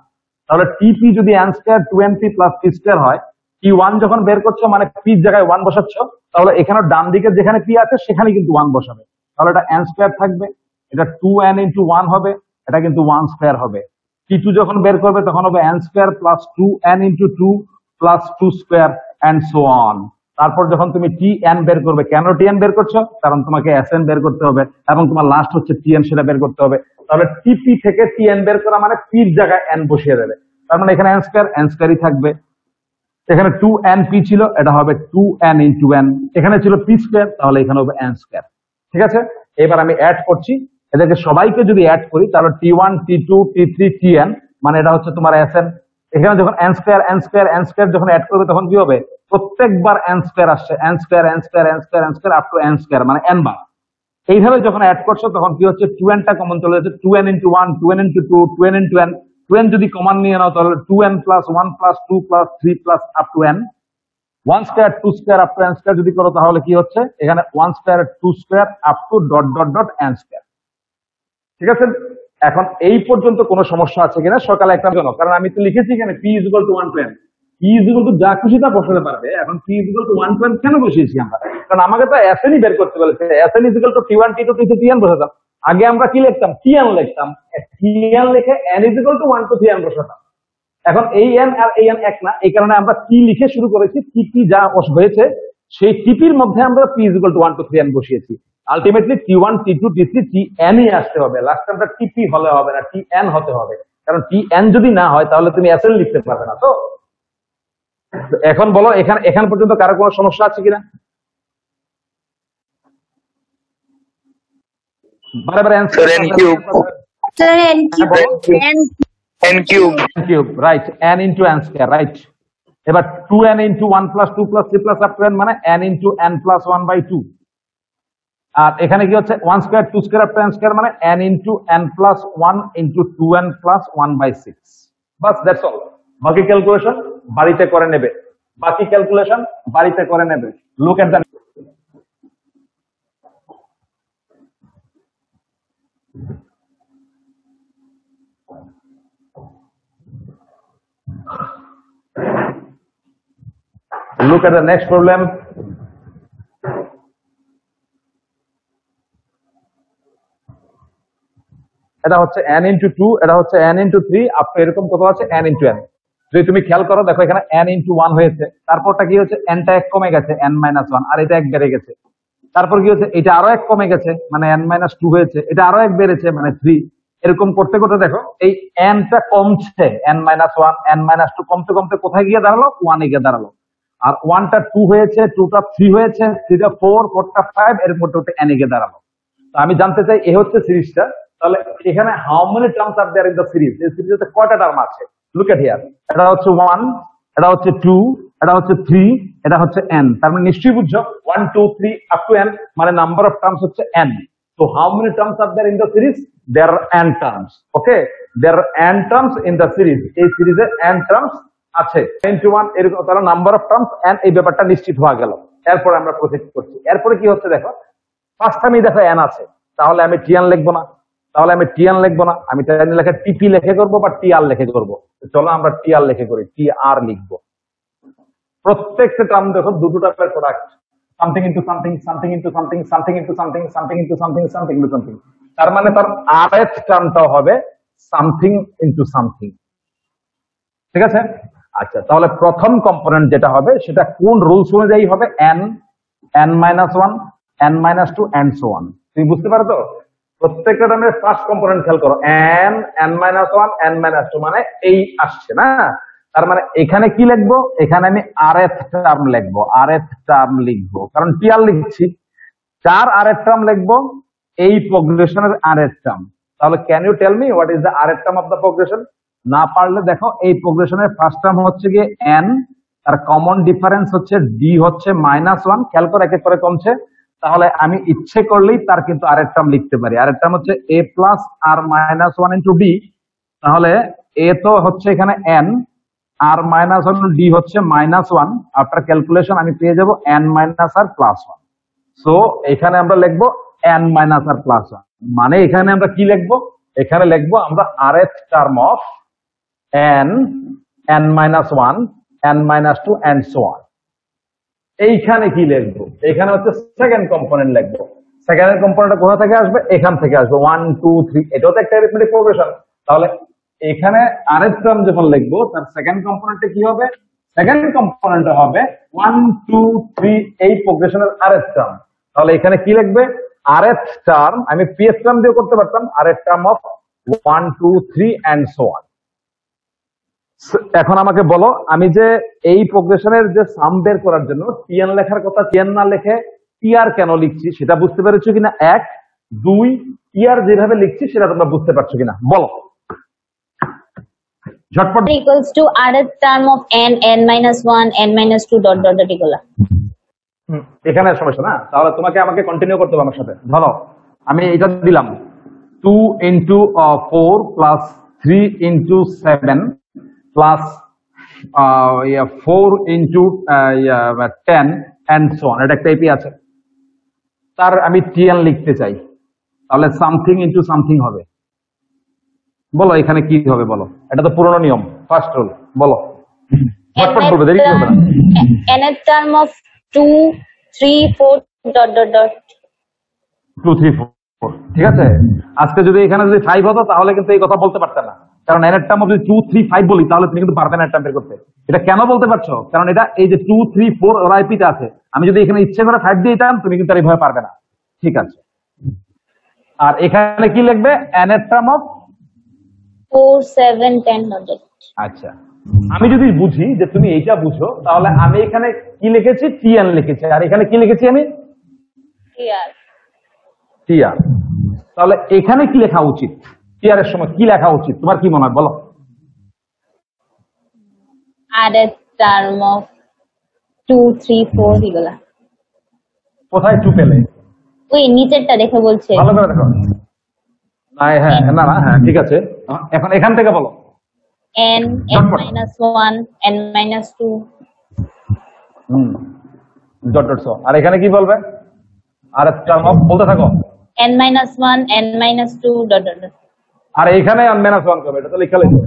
তাহলে TP যদি n² 2np + p² হয়, T1 যখন বের করছো মানে p এর জায়গায় 1 বসাচ্ছ, তাহলে এখানে ডান দিকে যেখানে p আছে সেখানে কিন্তু 1 বসাবে। তাহলে এটা n² থাকবে, এটা 2n × 1 হবে, এটা কিন্তু 1² হবে। T2 যখন বের করবে তখন হবে n² + 2n × 2 + 2² and so on। তারপর যখন তুমি TN বের করবে, কেন TN বের করছো? কারণ তোমাকে SN বের করতে হবে, এবং তোমার লাস্ট হচ্ছে TN, সেটা বের করতে হবে। তাহলে TP থেকে TN বের করা মানে p এর জায়গায় n বসিয়ে দেবে, তার মানে এখানে n² ই থাকবে। এখানে 2np ছিল, এটা হবে 2n × n, এখানে ছিল p², তাহলে এখানে হবে n²। ঠিক আছে, এবার আমি অ্যাড করছি এদেরকে সবাইকে, যদি অ্যাড করি তাহলে T1 T2 T3 TN মানে এটা হচ্ছে তোমার SN। এখানে যখন n² যখন অ্যাড করবে তখন কি হবে? প্রত্যেকবার n² আসছে, n² আপ টু n² মানে n বার। এইভাবে যখন অ্যাড করছো তখন কি হচ্ছে? 2n টা কমন চলে যাচ্ছে, 2n × 1 2n × 2 2n × n, 2n যদি কমন নিয়ে নাও তাহলে 2n plus 1 plus 2 plus 3 plus up to n, 1 square 2 square up to n square যদি করো তাহলে কি হচ্ছে এখানে 1 square 2 square up to dot dot dot n square. ঠিক আছে, এখন এই পর্যন্ত কোনো সমস্যা আছে কিনা সকালে একটা জানো, কারণ আমি তো লিখেছি এখানে p = 1 to n, p = যা খুশি তা বসাতে পারবে। এখন p = 1 to n কেন বসিয়েছি আমরা, কারণ আমাকে তো SN বের করতে বলেছে, SN = t1 t2 t3 tn বসাতাম। আগে আমরা কি লিখতাম, tn লিখতাম, tn লিখে n = 1 to 3n বসাতাম। এখন এই n আর এই n এক না, এই কারণে আমরা t লিখে শুরু করেছি, tp যা হয়েছে সেই tp এর মধ্যে আমরা p = 1 to 3n বসিয়েছি। Ultimately t1 t2 t3 tn ই আসতে হবে, লাস্ট টাইমটা tp হলে হবে না, tn হতে হবে, কারণ tn যদি না হয় তাহলে তুমি SN লিখতে পারবে না। তো এখন বলো এখান পর্যন্ত কারো কোনো সমস্যা আছে কিনা? বারে answer Sir, n cube. Sir, n cube. n cube. Right, n into n square, right. এবার 2n into 1 plus 2 plus 3 plus up to n মানে n into n plus 1/2। আর এখানে কি হচ্ছে 1 square 2 square up to n square মানে n into n plus 1 into 2n plus 1/6। Bus, that's all. বাকি calculation বাড়িতে করে নেবে, look at the next problem. এটা হচ্ছে n into 2, এটা হচ্ছে n into 3, আপনার এরকম কত আছে n into n। যদি তুমি খেয়াল করো দেখো এখানে n into 1 হয়েছে, তারপরটা কি হচ্ছে n টা এক কমে গেছে n - 1, আর এটা এক বেড়ে গেছে। তারপর কি হচ্ছে এটা আরো এক কমে গেছে মানে n - 2 হয়েছে, এটা আরো এক বেড়েছে মানে 3। এরকম করতে করতে দেখো এই n টা কমছে, n - 1 n - 2 কমতে কমতে কোথায় গিয়ে দাঁড়ালো, 1 এ গিয়ে দাঁড়ালো। আর 1 টা 2 হয়েছে, 2 টা 3 হয়েছে, 3 টা 4, 4 টা 5, এরপর ওটা n এ গিয়ে দাঁড়ালো। তো আমি জানতে চাই এ হচ্ছে সিরিজটা, তাহলে এখানে how many terms are there in the series, এই সিরিজে কয়টা টার্ম আছে? লুক এট হিয়ার, এটা হচ্ছে 1, এটা হচ্ছে 2, এটা হচ্ছে 3, এটা হচ্ছে n। তার মানে নিশ্চয়ই বুঝছো 1 2 3 আপ টু n মানে নাম্বার অফ টার্মস হচ্ছে n। So how many terms are there in the series? There are n terms. Okay, there are n terms in the series. এই সিরিজে n terms আছে, 21 এরকম, তাহলে নাম্বার অফ টার্মস n, এই ব্যাপারটা নিশ্চিত হয়ে গেল। এরপর আমরা প্রসিড করছি। এরপরে কি হচ্ছে দেখো, ফার্স্ট টাইমই দেখো n আছে, তাহলে আমি tn লিখবো না, আমি tn লেখা tp লিখে করবো বা tr লিখে করবো। চলো আমরা tr লিখে করি, tr লিখবো। প্রত্যেকটা টার্ম দেখো দুটো টার্মের product, something into something, something into something, something into something, something into something, something into something। তার মানে তার rth টার্মটাও হবে something into something। ঠিক আছে, আচ্ছা তাহলে প্রথম কম্পোনেন্ট যেটা হবে সেটা কোন রুলস অনুযায়ী হবে, n, n-1, n-2 and so on। তুমি বুঝতে পারো তো? প্রত্যেকটা টার্মের ফার্স্ট কম্পোনেন্ট খেয়াল করো, n, n-1, n-2 মানে এই আসছে না, তার মানে এখানে কি লিখবো, এখানে আমি rth টার্ম লিখবো, কারণ tr লিখছি, 4 rth টার্ম লিখবো, এই প্রোগ্রেশনের rth টার্ম। তাহলে can you tell me what is the rth term of the progression? না পারলে দেখো এই প্রোগ্রেশনের ফার্স্ট টার্ম হচ্ছে গিয়ে n, তার কমন ডিফারেন্স হচ্ছে d হচ্ছে -1, খেয়াল করে এক এক করে কমছে। তাহলে আমি ইচ্ছে করলেই তার কিন্তু আরেক টার্ম লিখতে পারি, আরেক টার্ম হচ্ছে a plus r -1 into d। তাহলে a তো হচ্ছে এখানে n, r -1 d হচ্ছে -1, আফটার ক্যালকুলেশন আমি পেয়ে যাব n - r প্লাস 1। সো এখানে আমরা লিখবো n - r প্লাস 1, মানে এখানে আমরা কি লিখবো, এখানে লিখবো আমরা rth term of n, n-1, n-2 and so on। এইখানে কি লিখবো, এখানে হচ্ছে সেকেন্ড কম্পোনেন্ট লিখবো। সেকেন্ড কম্পোনেন্ট কোথা থেকে আসবে, এখান থেকে আসবে, 1 2 3, এটাও তো একটা অ্যারিথমেটিক প্রোগ্রেশন। তাহলে এখানে rth টার্ম যখন লিখবো তার সেকেন্ড কম্পোনেন্টে কি হবে, সেকেন্ড কম্পোনেন্টে হবে 1 2 3 এই প্রোগ্রেশনের rth টার্ম। তাহলে এখানে কি লিখবে, rth টার্ম, আমি pth টার্ম দিয়ে করতে পারতাম, rth term of 1 2 3 and so on। এখন আমাকে বলো, আমি যে এই প্রোগ্রেশনের যে সাম বের করার জন্য tn লেখার কথা tn না লিখে tr কেন লিখছি সেটা বুঝতে পেরেছো কিনা? 1 2, tr যেভাবে লিখছি সেটা তোমরা বুঝতে পারছো কিনা বলো ঝটপট। equals to rth term of n, n-1, n-2 dot dot dot এগুলা। এখানে সমস্যা না, তাহলে তোমাকে আমাকে কন্টিনিউ করতে হবে আমার সাথে। ধরো আমি এটা দিলাম 2 into 4 plus 3 into 7 plus 4 into 10 and so on, এটা একটা এপি আছে, তার আমি টিএন লিখতে চাই, তাহলে সামথিং ইনটু সামথিং হবে। বলো এখানে কি হবে বলো, এটা তো পুরনো নিয়ম, ফার্স্ট রুল, বলো। ফটফট বলবে, দেরি করবে না। n এর term of 2 3 4 dot dot dot 2 3 4, ঠিক আছে। আজকে যদি এখানে যদি 5 হতো তাহলে কিন্তু এই কথা বলতে পারতে না, কারণ n এর টার্ম যদি 2 3 5 বলি তাহলে তুমি কিন্তু পারবে না এর টার্ম বের করতে। এটা কেন বলতে পারছো, কারণ এটা এই যে 2 3 4 ওর আইপিতে আছে, আমি যদি এখানে ইচ্ছে করে 5 দিয়ে দিতাম তুমি কিন্তু আর এইভাবে পারবে না, ঠিক আছে। আর এখানে কি লিখবে, n এর টার্ম অফ 4 7 10 ডট ডট। আচ্ছা, আমি যদি বুঝি যে তুমি এইটা বুঝো, তাহলে আমি এখানে কি লিখেছি, টিএন লিখেছি, আর এখানে কি লিখেছি আমি, ক্লিয়ার। টিআর। তাহলে এখানে কি লেখা উচিত, টিআর এর সময় কি লেখা উচিত, তোমার কি মনে হয় বলো? আর এর টার্ম অফ 2 3 4 এগুলা। কোথায় টু পেলে? ওই নিচেরটা দেখে বলছে। ভালো করে দেখো। হ্যাঁ না না, হ্যাঁ ঠিক আছে, এখন এখান থেকে বলো। n n minus 1 n minus 2 dot dot so, আর এখানে কি বলবে, আর টার্ম অফ বলতে থাকো, n minus 1 n minus 2 dot dot dot. আর এখানে n মাইনাস 1 করবে, এটা তো লেখা লাগবে।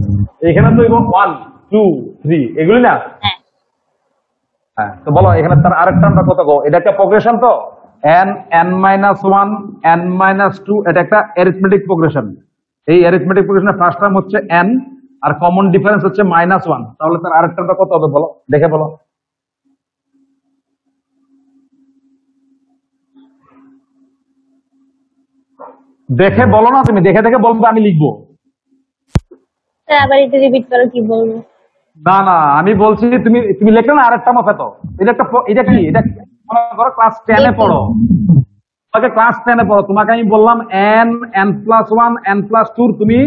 এখানে তো 1 2 3 এগুলি না, হ্যাঁ হ্যাঁ। তো বলো এখানে তার আরেক টার্মটা কত গো, এটা একটা প্রোগ্রেশন তো, n n minus 1 n minus 2, এটা একটা অ্যারিথমেটিক প্রোগ্রেশন। এই অ্যারিথমেটিক প্রোগ্রেশনের ফার্স্ট টার্ম হচ্ছে n, আর কমন ডিফারেন্স হচ্ছে -1, তাহলে তার আরেক টার্মটা কত হবে বলো, দেখে বলো। দেখে বলো না, তুমি দেখে দেখে বলবে, আমি লিখবো। স্যার আবার এটা রিপিট করো, কি বলবো? না না, আমি বলছি তুমি তুমি লিখলে না আরেক টার্ম অফ এত, এটা একটা এটা কি, এটা মনে করো ক্লাস 10 এ পড়ো, তোমাকে ক্লাস 10 এ পড়ো, তোমাকে আমি বললাম n n plus 1 n plus 2 তুমি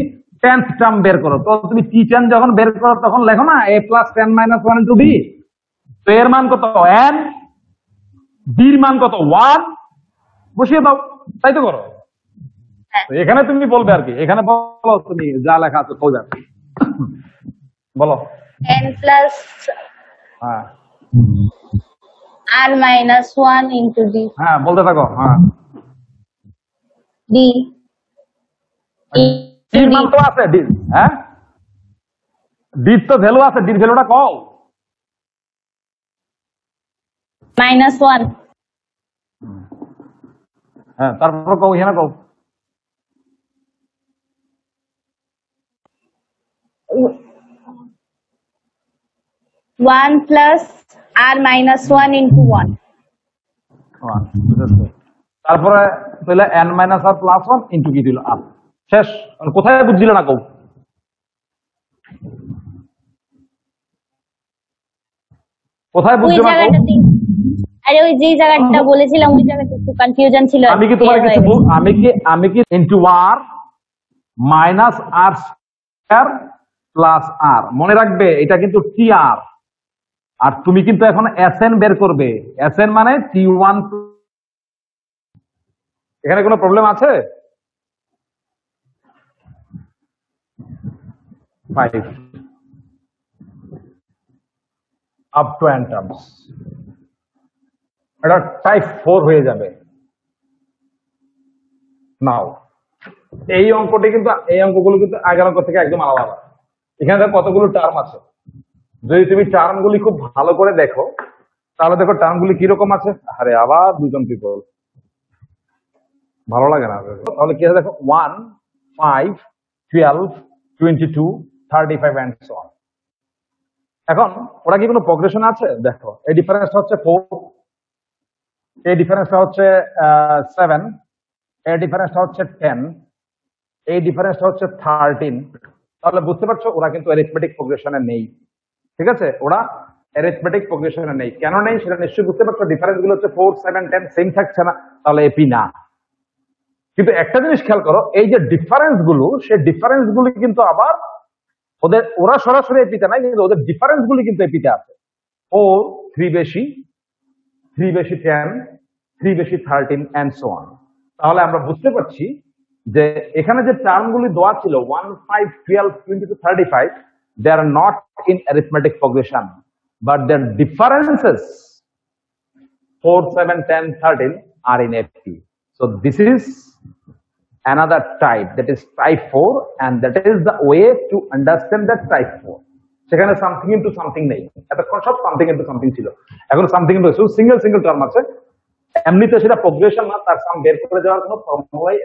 10th টার্ম বের করো, তো তুমি t10 যখন বের করো তখন লেখো না a plus 10 minus 1 into d, তো এর মান কত n, d এর মান কত 1, বসিয়ে দাও, তাই তো করো। তো এখানে তুমি বলবে আর কি, এখানে বলো তুমি যা লেখা আছে কই যাবে বলো। n plus হ্যাঁ r minus 1 into d হ্যাঁ বলতে থাকো। হ্যাঁ d ডির মান তো আছে, ডি, হ্যাঁ ডির তো ভ্যালু আছে, ডির ভ্যালুটা কও। minus 1 হ্যাঁ তারপর কও, এখানে কও। 1 plus r minus 1 into 1 তারপরে তাহলে n মাইনাস আর প্লাস 1 ইনটু কি দিল আর, শেষ। কোথায় বুঝছিলে না কও, কোথায় ওই বুঝছো না কও। জায়গাটাতে, আরে ওই যে জায়গাটা বলেছিলাম ওই জায়গাটা একটু কনফিউশন ছিল। আমি কি তোমার কিছু আমি কি ইনটু আর মাইনাস আর স্কয়ার প্লাস আর, মনে রাখবে এটা কিন্তু টি আর, আর তুমি কিন্তু এখন এসএন বের করবে, এসএন মানে টি1। এখানে কোনো প্রবলেম আছে? 5 আপ টু n টার্মস, এটা টাইপ 4 হয়ে যাবে। নাও এই অঙ্কটি কিন্তু, এই অঙ্কগুলো কিন্তু আগের অঙ্ক থেকে একদম আলাদা। এখানে দেখো কতগুলো টার্ম আছে, যদি তুমি টার্মগুলি খুব ভালো করে দেখো তাহলে দেখো টার্মগুলি কিরকম আছে। আরে আবার দুজন পিপল, ভালো লাগে না। তাহলে কি আছে দেখো, 1 5 12 22 35 and so on। এখন ওরা কি কোনো প্রোগ্রেশন আছে? দেখো এই ডিফারেন্সটা হচ্ছে 4, এই ডিফারেন্সটা হচ্ছে 7, এই ডিফারেন্সটা হচ্ছে 10, এই ডিফারেন্সটা হচ্ছে 13। তাহলে বুঝতে পারছো ওরা কিন্তু অ্যারিথমেটিক প্রোগ্রেশনে নেই, ঠিক আছে? ওরা অ্যারিথমেটিক প্রোগ্রেশনে নেই, কেন নেই সেটা নিশ্চয়ই বুঝতে পারছো। ডিফারেন্স গুলো হচ্ছে 4 7 10 সেম থাকছে না, তাহলে এপি না। কিন্তু একটা জিনিস খেয়াল করো, এই যে ডিফারেন্স গুলো, সেই ডিফারেন্স গুলি কিন্তু আবার ওদের, ওরা সরাসরি এপিতে নাই, কিন্তু ওদের ডিফারেন্স গুলি কিন্তু এপিতে আছে। 4 3 বেশি, 3 বেশি 10, 3 বেশি 13 and so on। তাহলে আমরা বুঝতে পারছি যে এখানে যে টার্মগুলি দেওয়া ছিল 1, 5, 12, 22, 35, they are not in arithmetic progression, but their differences 4, 7, 10, 13 are in FP. So this is another type, that is type 4, and that is the way to understand that type 4. সেখানে সামথিং ইনটু সামথিং নেই, এতক্ষণ সব something into something ছিল, এখন something into single single term আছে। এমনিতে সেটা progression না, তার সাম বের করে দেওয়ার কোনো ফর্মুলাই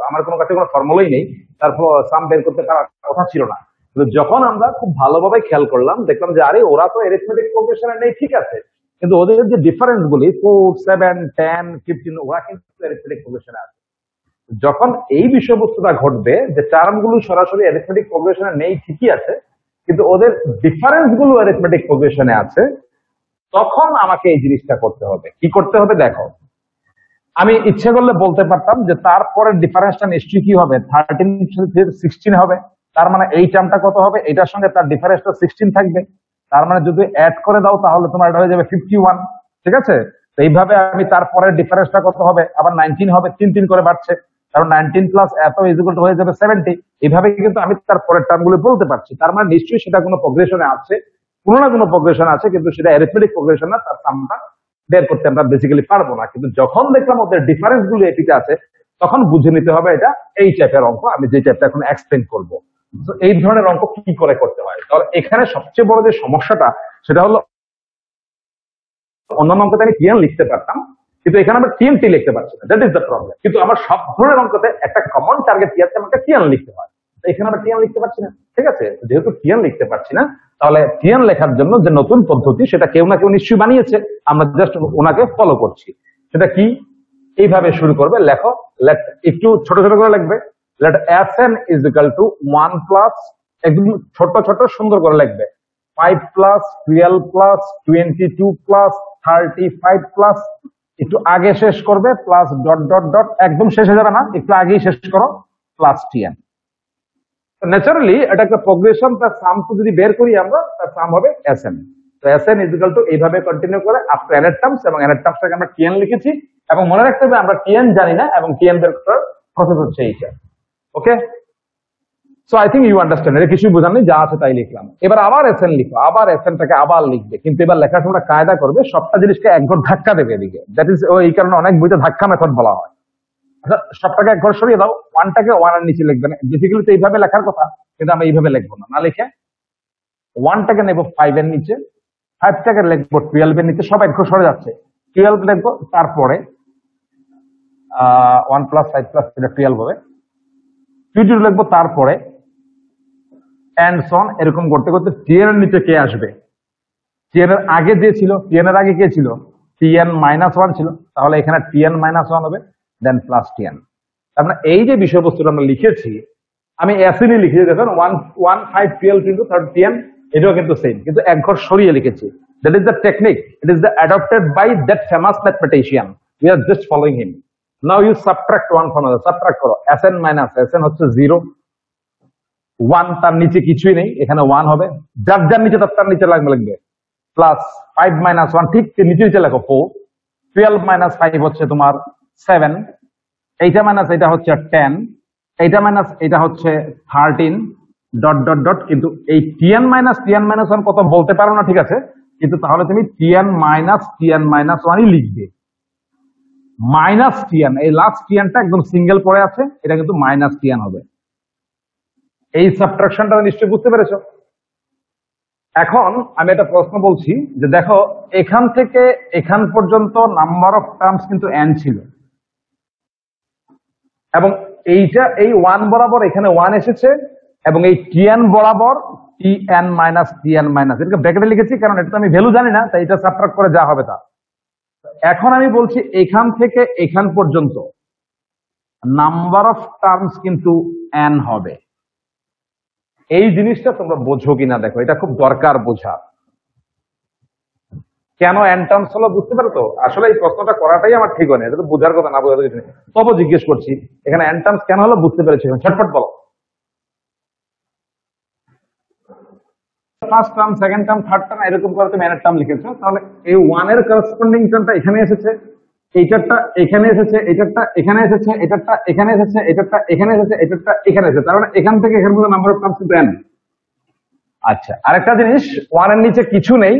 আমার কোনো কাছে কোনো ফর্মুলাই নেই, তারপর সাম বের করতে পারার কথা ছিল না। কিন্তু যখন আমরা খুব ভালোভাবে খেয়াল করলাম, দেখলাম যে আরে ওরা তো অ্যারিথমেটিক প্রোগ্রেশনে নেই, ঠিক আছে, কিন্তু ওদের যে ডিফারেন্স গুলি 4, 7, 10, 15 ওরা কিন্তু অ্যারিথমেটিক প্রোগ্রেশনে আছে। যখন এই বিষয়বস্তুটা ঘটবে যে টার্ম গুলো সরাসরি অ্যারিথমেটিক প্রোগ্রেশনে নেই ঠিকই আছে, কিন্তু ওদের ডিফারেন্স গুলো অ্যারিথমেটিক প্রোগ্রেশনে আছে, তখন আমাকে এই জিনিসটা করতে হবে। কি করতে হবে দেখো, আমি ইচ্ছে করলে বলতে পারতাম যে তারপরে ডিফারেন্সটা নিশ্চয়ই কি হবে, 13 16 হবে, তার মানে এই টার্মটা কত হবে, এটার সঙ্গে তার ডিফারেন্সটা 16 থাকবে, তার মানে যদি অ্যাড করে দাও তাহলে তোমার এটা হয়ে যাবে 51, ঠিক আছে। তো এইভাবে আমি তারপরে ডিফারেন্সটা কত হবে, আবার 19 হবে, 3 করে বাড়ছে, কারণ 19 প্লাস এত ইকুয়াল টু হয়ে যাবে 70। এইভাবে কিন্তু আমি তারপরের টার্মগুলো বলতে পারছি, তার মানে নিশ্চয়ই সেটা কোনো প্রোগ্রেশনে আছে, কোনো না কোনো প্রোগ্রেশন আছে, কিন্তু সেটা অ্যারিথমেটিক প্রোগ্রেশন না, তার সামটা বের করতে আমরা বেসিক্যালি পারবো না। কিন্তু যখন দেখলাম ওদের ডিফারেন্স গুলো এটিতে আছে, তখন বুঝে নিতে হবে এটা এই টাইপের অঙ্ক, আমি যে টাইপটা এখন এক্সপ্লেন করবো। তো এই ধরনের অঙ্ক কি করে করতে হয়, তাহলে এখানে সবচেয়ে বড় যে সমস্যাটা সেটা হলো, অন্যান্য অঙ্কতে আমি টিএন লিখতে পারতাম, কিন্তু এখানে আমরা টিএনটি লিখতে পারছি না, দ্যাট ইজ দ্য প্রবলেম। কিন্তু আমার সব ধরনের অঙ্কতে একটা কমন টার্গেট কি আছে, আমাকে টিএন লিখতে হয়, এখানে আমরা টিএন লিখতে পারছি না, ঠিক আছে। যেহেতু টিএন লিখতে পারছি না, তাহলে টিএন লেখার জন্য যে নতুন পদ্ধতি সেটা কেউ না কেউ নিশ্চয়ই বানিয়েছে, আমরা জাস্ট ওনাকে ফলো করছি। সেটা কি, এইভাবে শুরু করবে, লেখো, একটু ছোট ছোট করে লিখবে, let Sn is equal to 1 plus, একদম ছোট ছোট সুন্দর করে লিখবে, 5 প্লাস 12 প্লাস 22 প্লাস 35 প্লাস, একটু আগে শেষ করবে, প্লাস ডট ডট ডট, একদম শেষ হয়ে যাবে না, একটু আগেই শেষ করো, প্লাস টিএন। ন্যাচারালি এটা একটা প্রোগ্রেশন, তার সাম তো যদি বের করি আমরা, তার সাম হবে Sn। তো Sn ইজ ইকুয়াল টু এইভাবে কন্টিনিউ করে আফটার এনের টার্মস, এবং এনের টার্মসটাকে আমরা টিএন লিখেছি, এবং মনে রাখতে হবে আমরা টিএন জানি না, এবং টিএন বের করার প্রসেস হচ্ছে এইটা। Okay, so I think you understand, এটা কিছুই বোঝার নেই, যা আছে তাই লিখলাম। এবার আবার Sn লিখো, আবার Snটাকে আবার লিখবে, কিন্তু এবার লেখার সময় কায়দা করবে, সবটা জিনিসকে এক ঘর ধাক্কা দেবে এদিকে, দ্যাট ইজ এই কারণে অনেক বইতে ধাক্কা মেথড বলা হয়। সবটাকে এক ঘর সরিয়ে দাও, ওয়ানটাকে ওয়ানের নিচে লিখবে না, বেসিক্যালি তো এইভাবে লেখার কথা, কিন্তু আমরা এইভাবে লিখবো না, না লিখে ওয়ানটাকে নেবো 5 এর নিচে, 5টাকে লিখবো 12 এর নিচে, সব এক ঘর সরে যাচ্ছে, 12 লিখবো, তারপরে 1 প্লাস 5 প্লাস 12 হবে, 22 লিখবো, তারপরে এন্ড সন, এরকম করতে করতে টিএন এর নিচে কে আসবে, টিএন এর আগে যে ছিল, টিএন এর আগে কে ছিল, টিএন মাইনাস 1 ছিল, তাহলে এখানে টিএন মাইনাস 1 হবে, দেন প্লাস টিএন। তার মানে এই যে বিষয়বস্তুটা আমরা লিখেছি, আমি এসএনই লিখেছি, দেখুন 1, 5, 12 কিন্তু 30, এটাও কিন্তু সেম, কিন্তু এক ঘর সরিয়ে লিখেছি। That is the technique, it is the adopted by that famous mathematician, we are just following him. Now you subtract one from other, subtract করো, এসএন মাইনাস এসএন হচ্ছে 0, 1 তার নিচে কিছুই নেই, এখানে 1 হবে, যার যার নিচে তার নিচে লিখবে, প্লাস 5 মাইনাস 1, ঠিক নিচে নিচে লেখো 4, 12 মাইনাস 5 হচ্ছে তোমার 7, এইটা মাইনাস এটা হচ্ছে 10, এইটা মাইনাস এটা হচ্ছে 13, ডট ডট ডট। কিন্তু এই টিএন মাইনাস 1 কত বলতে পারো না, ঠিক আছে, কিন্তু তাহলে তুমি টিএন মাইনাস 1ই লিখবে, মাইনাস টিএন, এই লাস্ট টিএনটা একদম সিঙ্গেল পড়ে আছে, এটা কিন্তু মাইনাস টিএন হবে। এই সাবট্রাকশনটা নিশ্চয়ই বুঝতে পেরেছো। এখন আমি একটা প্রশ্ন বলছি যে দেখো, এখান থেকে এখান পর্যন্ত নাম্বার অফ টার্মস কিন্তু n ছিল, এবং এইটা এই 1 বরাবর এখানে 1 এসেছে, এবং এই টিএন বরাবর টিএন মাইনাস, এটাকে ব্র্যাকেটে লিখেছি কারণ এটা আমি ভ্যালু জানি না, তাই এটা সাবট্রাক্ট করে যা হবে তা। এখন আমি বলছি এখান থেকে এখান পর্যন্ত নাম্বার অফ টার্মস কিন্তু n হবে। এই জিনিসটা তোমরা বোঝো কিনা দেখো, এটা খুব দরকার বোঝা। কেন n টার্মস হলো বুঝতে পারো তো? আসলে এই প্রশ্নটা করাটাই আমার ঠিক হয়নি, এটা তো বোঝার কথা না, বোঝার কিছু নেই, তবু জিজ্ঞেস করছি, এখানে n টার্মস কেন হলো বুঝতে পেরেছি, ঝটপট বলো। First term, second term, third term, এরকম করে তুমি n এর টার্ম লিখেছো, তাহলে এই 1 এর করসপন্ডিং টার্মটা এখানে এসেছে, এইটারটা এখানে এসেছে, এটারটা এখানে এসেছে, এটারটা এখানে এসেছে, এটারটা এখানে এসেছে, এটারটা এখানে এসেছে, তার মানে এখান থেকে এখানে পর্যন্ত নাম্বার অফ টার্মস কিন্তু n। আচ্ছা, আরেকটা জিনিস, 1 এর নিচে কিছু নেই,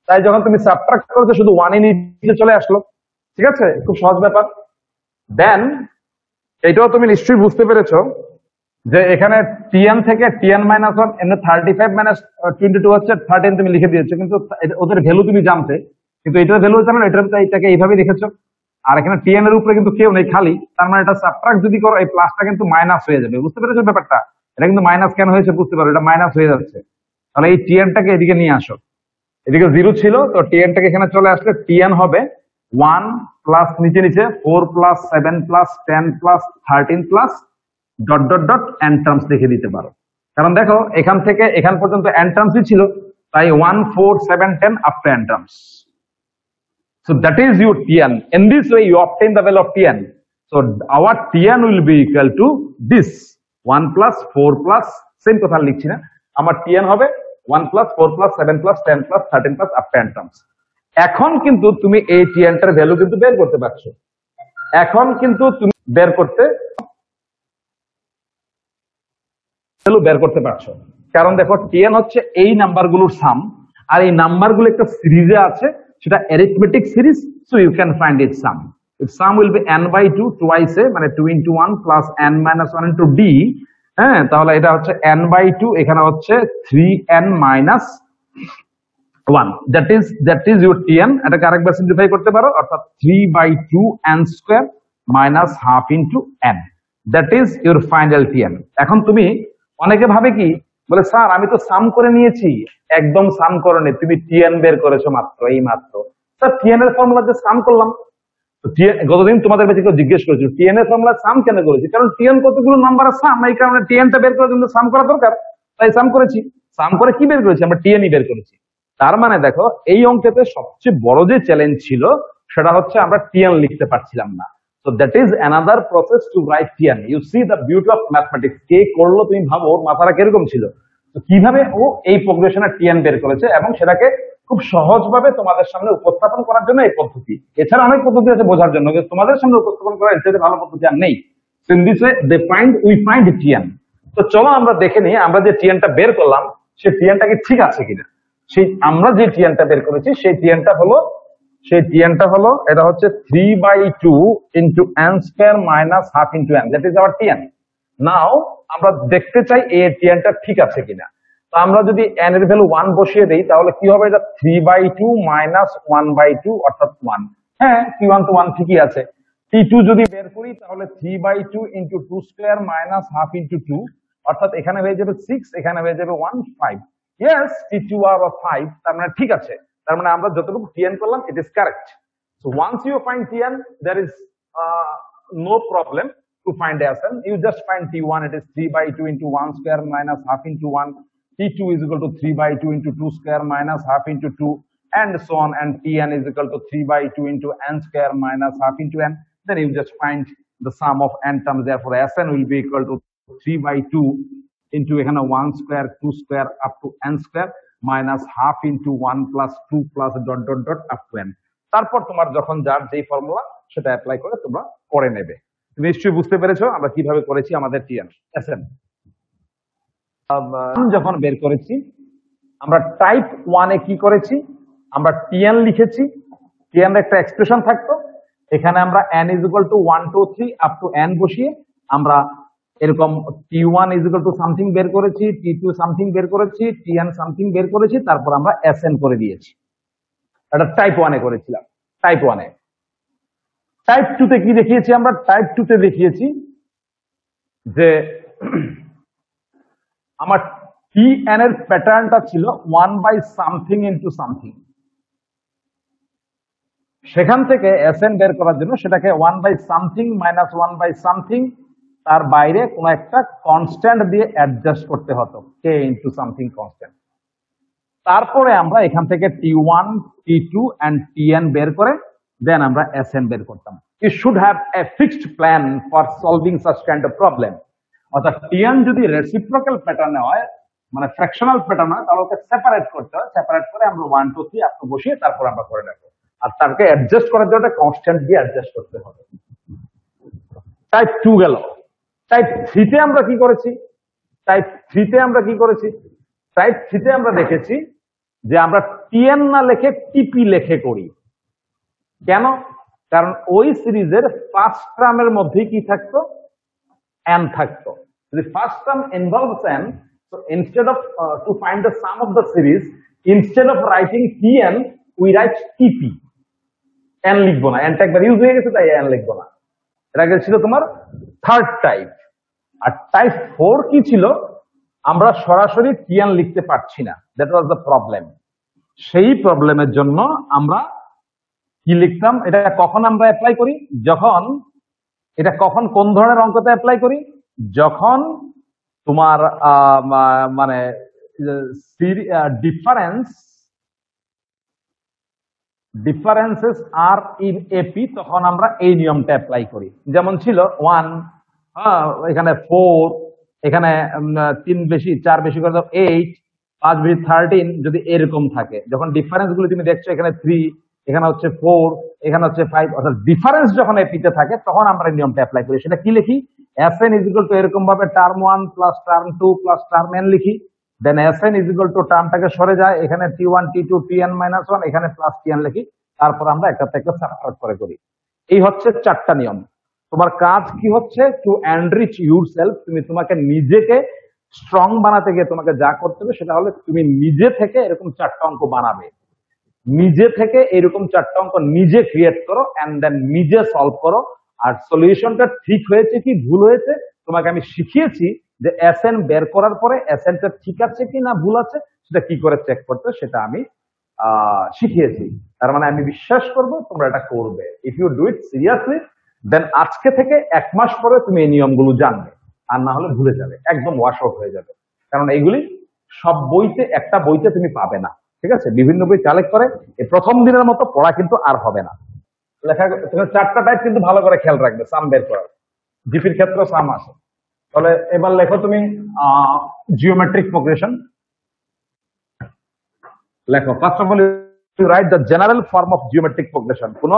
তাই যখন তুমি সাবট্রাক্ট করছো শুধু 1 এর নিচে চলে আসলো। ঠিক আছে, খুব সহজ ব্যাপার। দেন এটাও তুমি নিশ্চয়ই বুঝতে পেরেছো যে এখানে tn থেকে tn মাইনাস 1 এখানে 35 মাইনাস 22 হচ্ছে 13 তুমি লিখে দিয়েছো, কিন্তু ওদের ভ্যালু তুমি জানতে, কিন্তু এটার ভ্যালু জানো না, এটাকে এইভাবে লিখেছো। আর এখানে tn এর উপরে কিন্তু কেউ নেই, খালি, তার মানে এটা সাবট্রাক্ট যদি করো এই প্লাসটা কিন্তু মাইনাস হয়ে যাবে। বুঝতে পেরেছো ব্যাপারটা? এটা কিন্তু মাইনাস কেন হয়েছে বুঝতে পারো, এটা মাইনাস হয়ে যাচ্ছে। তাহলে এই tnটাকে এদিকে নিয়ে আসো, এদিকে 0 ছিল তো tnটাকে এখানে চলে আসলে tn হবে 1 প্লাস নিচে নিচে 4 plus 7 plus 10 plus 13 plus dot dot dot n terms লিখে দিতে পারো। কারণ দেখো এখান থেকে এখান পর্যন্ত n টার্মসই ছিল, তাই 1 4 7 10 up to n terms. So that is your tn. In this way you obtain the value of tn. So our tn will be equal to this 1 plus 4 plus same কথা লিখছি না, আমার tn হবে 1 plus 4 plus 7 plus 10 plus 13 plus up to n terms. এখন কিন্তু তুমি এই tnটার value কিন্তু বের করতে পারছো, এখন কিন্তু তুমি বের করতে পারছো। কারণ দেখো tn হচ্ছে এই নাম্বারগুলোর সাম, আর এই নাম্বারগুলো একটা সিরিজে আছে, সেটা arithmetic series, so you can find it sum. It sum will be n by 2 twice a, মানে 2 into 1 plus n minus 1 into d। হ্যাঁ, তাহলে এটা হচ্ছে n by 2, এখানে হচ্ছে 3n minus 1, that is your tn। এটাকে আরেকবার সিম্পলিফাই করতে পারো, অর্থাৎ 3 by 2 n square minus half into n, that is your final tn। এখন তুমি অনেকে ভাবে কি, বলে স্যার আমি তো সাম করে নিয়েছি, একদম সাম করোনি, তুমি tn বের করেছো মাত্র, এই মাত্র। স্যার tn এর ফর্মুলা যে সাম করলাম, তো গতদিন তোমাদের কাছে কেউ জিজ্ঞেস করেছিল tn এর ফর্মুলা সাম কেন করেছি, কারণ tn কতগুলো নাম্বারের সাম, এই কারণে tnটা বের করার জন্য সাম করা দরকার, তাই সাম করেছি। সাম করে কি বের করেছি, আমরা tnই বের করেছি। তার মানে দেখো এই অঙ্কেতে সবচেয়ে বড় যে চ্যালেঞ্জ ছিল সেটা হচ্ছে আমরা tn লিখতে পারছিলাম না। So that is another process to write tn. You see the beauty of mathematics. কে করলো তুমি ভাবো, ওর মাথাটা কিরকম ছিল, তো কিভাবে ও এই প্রোগ্রেশনে tn বের করেছে, এবং সেটাকে খুব সহজভাবে তোমাদের সামনে উপস্থাপন করার জন্য এই পদ্ধতি। এছাড়া অনেক পদ্ধতি আছে বোঝার জন্য, কিন্তু তোমাদের সামনে উপস্থাপন করার এর চেয়ে ভালো পদ্ধতি আর নেই। So in this way we find tn. তো চলো আমরা দেখে নিই, আমরা যে tnটা বের করলাম সেই tnটা কি ঠিক আছে কিনা। সেই আমরা যে tnটা বের করেছি সেই tnটা হলো এটা হচ্ছে 3 by 2 into n square minus half into n, that is our tn. নাও আমরা দেখতে চাই এই tnটা ঠিক আছে কিনা। তো আমরা যদি n এর ভ্যালু 1 বসিয়ে দেই তাহলে কি হবে, এটা 3 by 2 minus 1 by 2 অর্থাৎ 1। হ্যাঁ, t1 তো 1 ঠিকই আছে। t2 যদি বের করি তাহলে 3 by 2 into 2 square minus half into 2, অর্থাৎ এখানে হয়ে যাবে 6, এখানে হয়ে যাবে 1 5। Yes, t2 are 5, তার মানে ঠিক আছে। তার মানে আমরা যতটুকু tn করলাম it is correct. So once you find tn, there is no problem to find Sn. You just find t1, it is 3 by 2 into 1 square minus half into 1. t2 is equal to 3 by 2 into 2 square minus half into 2, and so on, and tn is equal to 3 by 2 into n square minus half into n. Then you just find the sum of n terms. Therefore Sn will be equal to 3 by 2 into এখানে 1 square 2 square up to n square minus half into 1 plus 2 plus dot dot dot up to n। তারপর তোমার যখন যার যেই formula সেটা apply করে তোমরা করে নেবে। তুমি নিশ্চয়ই বুঝতে পেরেছো আমরা কিভাবে করেছি আমাদের tn। Sn যখন বের করেছি আমরা টাইপ 1 এ কি করেছি, আমরা tn লিখেছি, tn এর একটা এক্সপ্রেশন থাকতো, এখানে আমরা n is equal to 1 2 3 up to n বসিয়ে আমরা এরকম t1 is equal to something বের করেছি, t2 সামথিং বের করেছি, tn সামথিং বের করেছি, তারপর আমরা Sn করে দিয়েছি। এটা টাইপ 1 এ করেছিলাম। টাইপ 1 এ টাইপ 2 তে কি দেখিয়েছি, আমরা টাইপ 2 তে দেখিয়েছি যে আমার tn এর প্যাটার্নটা ছিল 1 by something into something। সেখান থেকে Sn বের করার জন্য সেটাকে 1 by something minus 1 by something, তার বাইরে কোন একটা কনস্ট্যান্ট দিয়ে অ্যাডজাস্ট করতে হতো, k into something constant। তারপরে আমরা এখান থেকে t1 t2 and tn বের করে দেন আমরা Sn বের করতাম। You should have a fixed plan for solving such kind of problem। অর্থাৎ tn যদি রেসিপ্রোকাল প্যাটার্নে হয়, মানে ফ্র্যাকশনাল প্যাটার্ন হয়, তাহলে ওকে সেপারেট করতে হয়, সেপারেট করে আমরা 1 2 3 আপনি বসিয়ে তারপর আমরা করে নেব। আর তাকে অ্যাডজাস্ট করার জন্য একটা কনস্ট্যান্ট দিয়ে অ্যাডজাস্ট করতে হবে। টাইপ 2 গেল। টাইপ 3 তে আমরা কি করেছি? টাইপ 3 তে আমরা কি করেছি? টাইপ 3 তে আমরা দেখেছি যে আমরা টিএন না লিখে টিপি লিখে করি। কেন? কারণ ওই সিরিজের ফার্স্ট টার্মের মধ্যেই কি থাকতো? n থাকতো। যদি first term involves n, so instead of to find the sum of the series, instead of writing tn we write tp। n লিখবো না, n টা একবার ইউজ হয়ে গেছে তাই n লিখবো না। এটা ছিল তোমার থার্ড টাইপ। আর টাইপ 4 কি ছিল? আমরা সরাসরি tn লিখতে পারছি না, দ্যাট ওয়াজ দ্য প্রবলেম। সেই প্রবলেমের জন্য আমরা কি লিখতাম? এটা কখন আমরা অ্যাপ্লাই করি? যখন এটা কখন কোন ধরনের অঙ্কতে অ্যাপ্লাই করি? যখন তোমার মানে ডিফারেন্সেস আর ইন এপি, তখন আমরা এই নিয়মটা অ্যাপ্লাই করি। যেমন ছিল 1, এখানে 4, এখানে 3 বেশি 4 বেশি করে 8, 5 বেশি 13, যদি এরকম থাকে। যখন ডিফারেন্স গুলো তুমি দেখছো এখানে 3, এখানে হচ্ছে 4, এখানে হচ্ছে 5, অর্থাৎ ডিফারেন্স যখন এপিতে থাকে তখন আমরা এই নিয়মটা অ্যাপ্লাই করি। সেটা কি লিখি? Sn is equal to এরকম ভাবে term 1 plus term 2 plus term n লিখি। দেন Sn is equal to টার্মটাকে সরে যায়, এখানে t1 t2 tn minus 1, এখানে প্লাস tn লিখি। তারপর আমরা একটাতে একটা সাবট্রাক্ট করে করি। এই হচ্ছে 4টা নিয়ম। তোমার কাজ কি হচ্ছে? To enrich yourself. তুমি তোমাকে নিজেকে স্ট্রং বানাতে গিয়ে তোমাকে যা করতে হবে সেটা হলো তুমি নিজে থেকে এরকম 4টা অঙ্ক বানাবে। নিজে থেকে এরকম 4টা অঙ্ক নিজে ক্রিয়েট করো এন্ড দেন নিজে সলভ করো। আর সলিউশনটা ঠিক হয়েছে কি ভুল হয়েছে তোমাকে আমি শিখিয়েছি যে Sn বের করার পরে Sn টা ঠিক আছে কি না ভুল আছে সেটা কি করে চেক করতে, সেটা আমি শিখিয়েছি। তার মানে আমি বিশ্বাস করব তোমরা এটা করবে। If you do it seriously, then আজকে থেকে 1 মাস পরে তুমি এই নিয়মগুলো জানবে, আর না হলে ভুলে যাবে, একদম ওয়াশ আউট হয়ে যাবে। কারণ এইগুলি সব বইতে, একটা বইতে তুমি পাবে না, ঠিক আছে? বিভিন্ন বই কালেক্ট করে। এই প্রথম দিনের মতো পড়া কিন্তু আর হবে না। লেখা 4টা টাইপ কিন্তু ভালো করে খেয়াল রাখবে সাম বের করার। জিপির ক্ষেত্রে সাম আছে। তাহলে এবার লেখো তুমি জিওমেট্রিক প্রোগ্রেশন লেখো। First of all you write the general form of geometric progression. কোন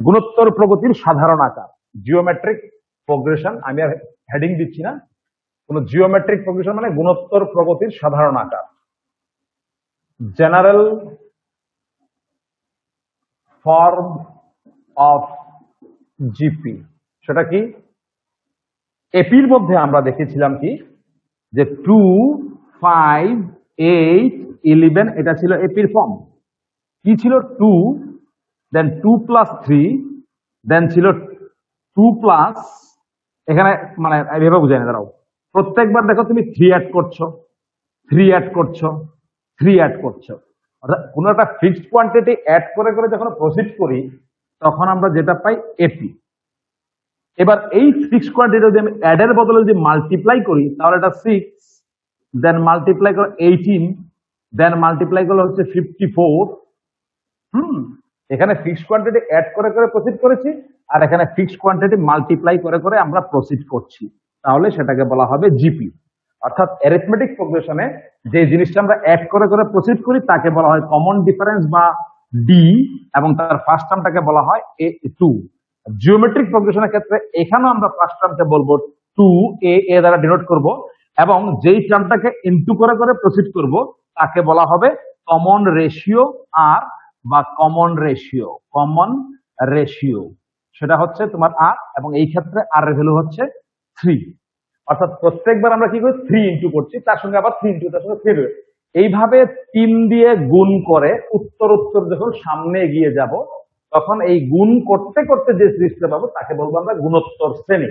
গুণোত্তর প্রগতির সাধারণ আকার। জিওমেট্রিক প্রোগ্রেশন, আমি আর হেডিং দিচ্ছি না। কোন জিওমেট্রিক প্রোগ্রেশন মানে গুণোত্তর প্রগতির সাধারণ আকার। জেনারেল ফর্ম অফ জিপি, সেটা কি? এপির মধ্যে আমরা দেখেছিলাম কি যে 2, 5, 8, 11 এটা ছিল এপির ফর্ম। কি ছিল? 2, দেন 2 প্লাস 3, দেন ছিল 2 প্লাস, এখানে মানে এভাবে বুঝাই না, দাঁড়াও। প্রত্যেকবার দেখো তুমি 3 অ্যাড করছো, 3 অ্যাড করছো, 3 অ্যাড করছো। অর্থাৎ কোন একটা ফিক্সড কোয়ান্টিটি অ্যাড করে করে যখন প্রসিড করি তখন আমরা যেটা পাই এপি। এবার এই ফিক্সড কোয়ান্টিটি যদি আমি অ্যাডের বদলে যদি মাল্টিপ্লাই করি তাহলে এটা 6, দেন মাল্টিপ্লাই করে 18, দেন মাল্টিপ্লাই করলে হচ্ছে 54। এখানে ফিক্সড কোয়ান্টিটি অ্যাড করে করে প্রসিড করেছি, আর এখানে ফিক্সড কোয়ান্টিটি মাল্টিপ্লাই করে করে আমরা প্রসিড করছি, তাহলে সেটাকে বলা হবে জিপি। অর্থাৎ অ্যারিথমেটিক প্রোগ্রেশনে যে জিনিসটা আমরা অ্যাড করে করে প্রসিড করি তাকে বলা হয় কমন ডিফারেন্স বা ডি, এবং তার ফার্স্ট টার্মটাকে বলা হয় A2। জিওমেট্রিক প্রোগ্রেশনের ক্ষেত্রে এখানেও আমরা ফার্স্ট টার্মকে বলবো 2a, এ দ্বারা ডিনোট করব, এবং যেই টার্মটাকে ইনটু করে করে প্রসিড করব তাকে বলা হবে কমন রেশিও আর, বা কমন রেশিও। সেটা হচ্ছে তোমার আর, এবং এই ক্ষেত্রে আর এর ভ্যালু হচ্ছে 3। অর্থাৎ প্রত্যেকবার আমরা কি করি? 3 ইনটু করছি, তার সঙ্গে আবার 3 ইনটু, তার সঙ্গে 3। এইভাবে 3 দিয়ে গুণ করে উত্তর যখন সামনে এগিয়ে যাব তখন এই গুণ করতে করতে যে সিরিজটা পাবো তাকে বলবো আমরা গুণোত্তর শ্রেণী।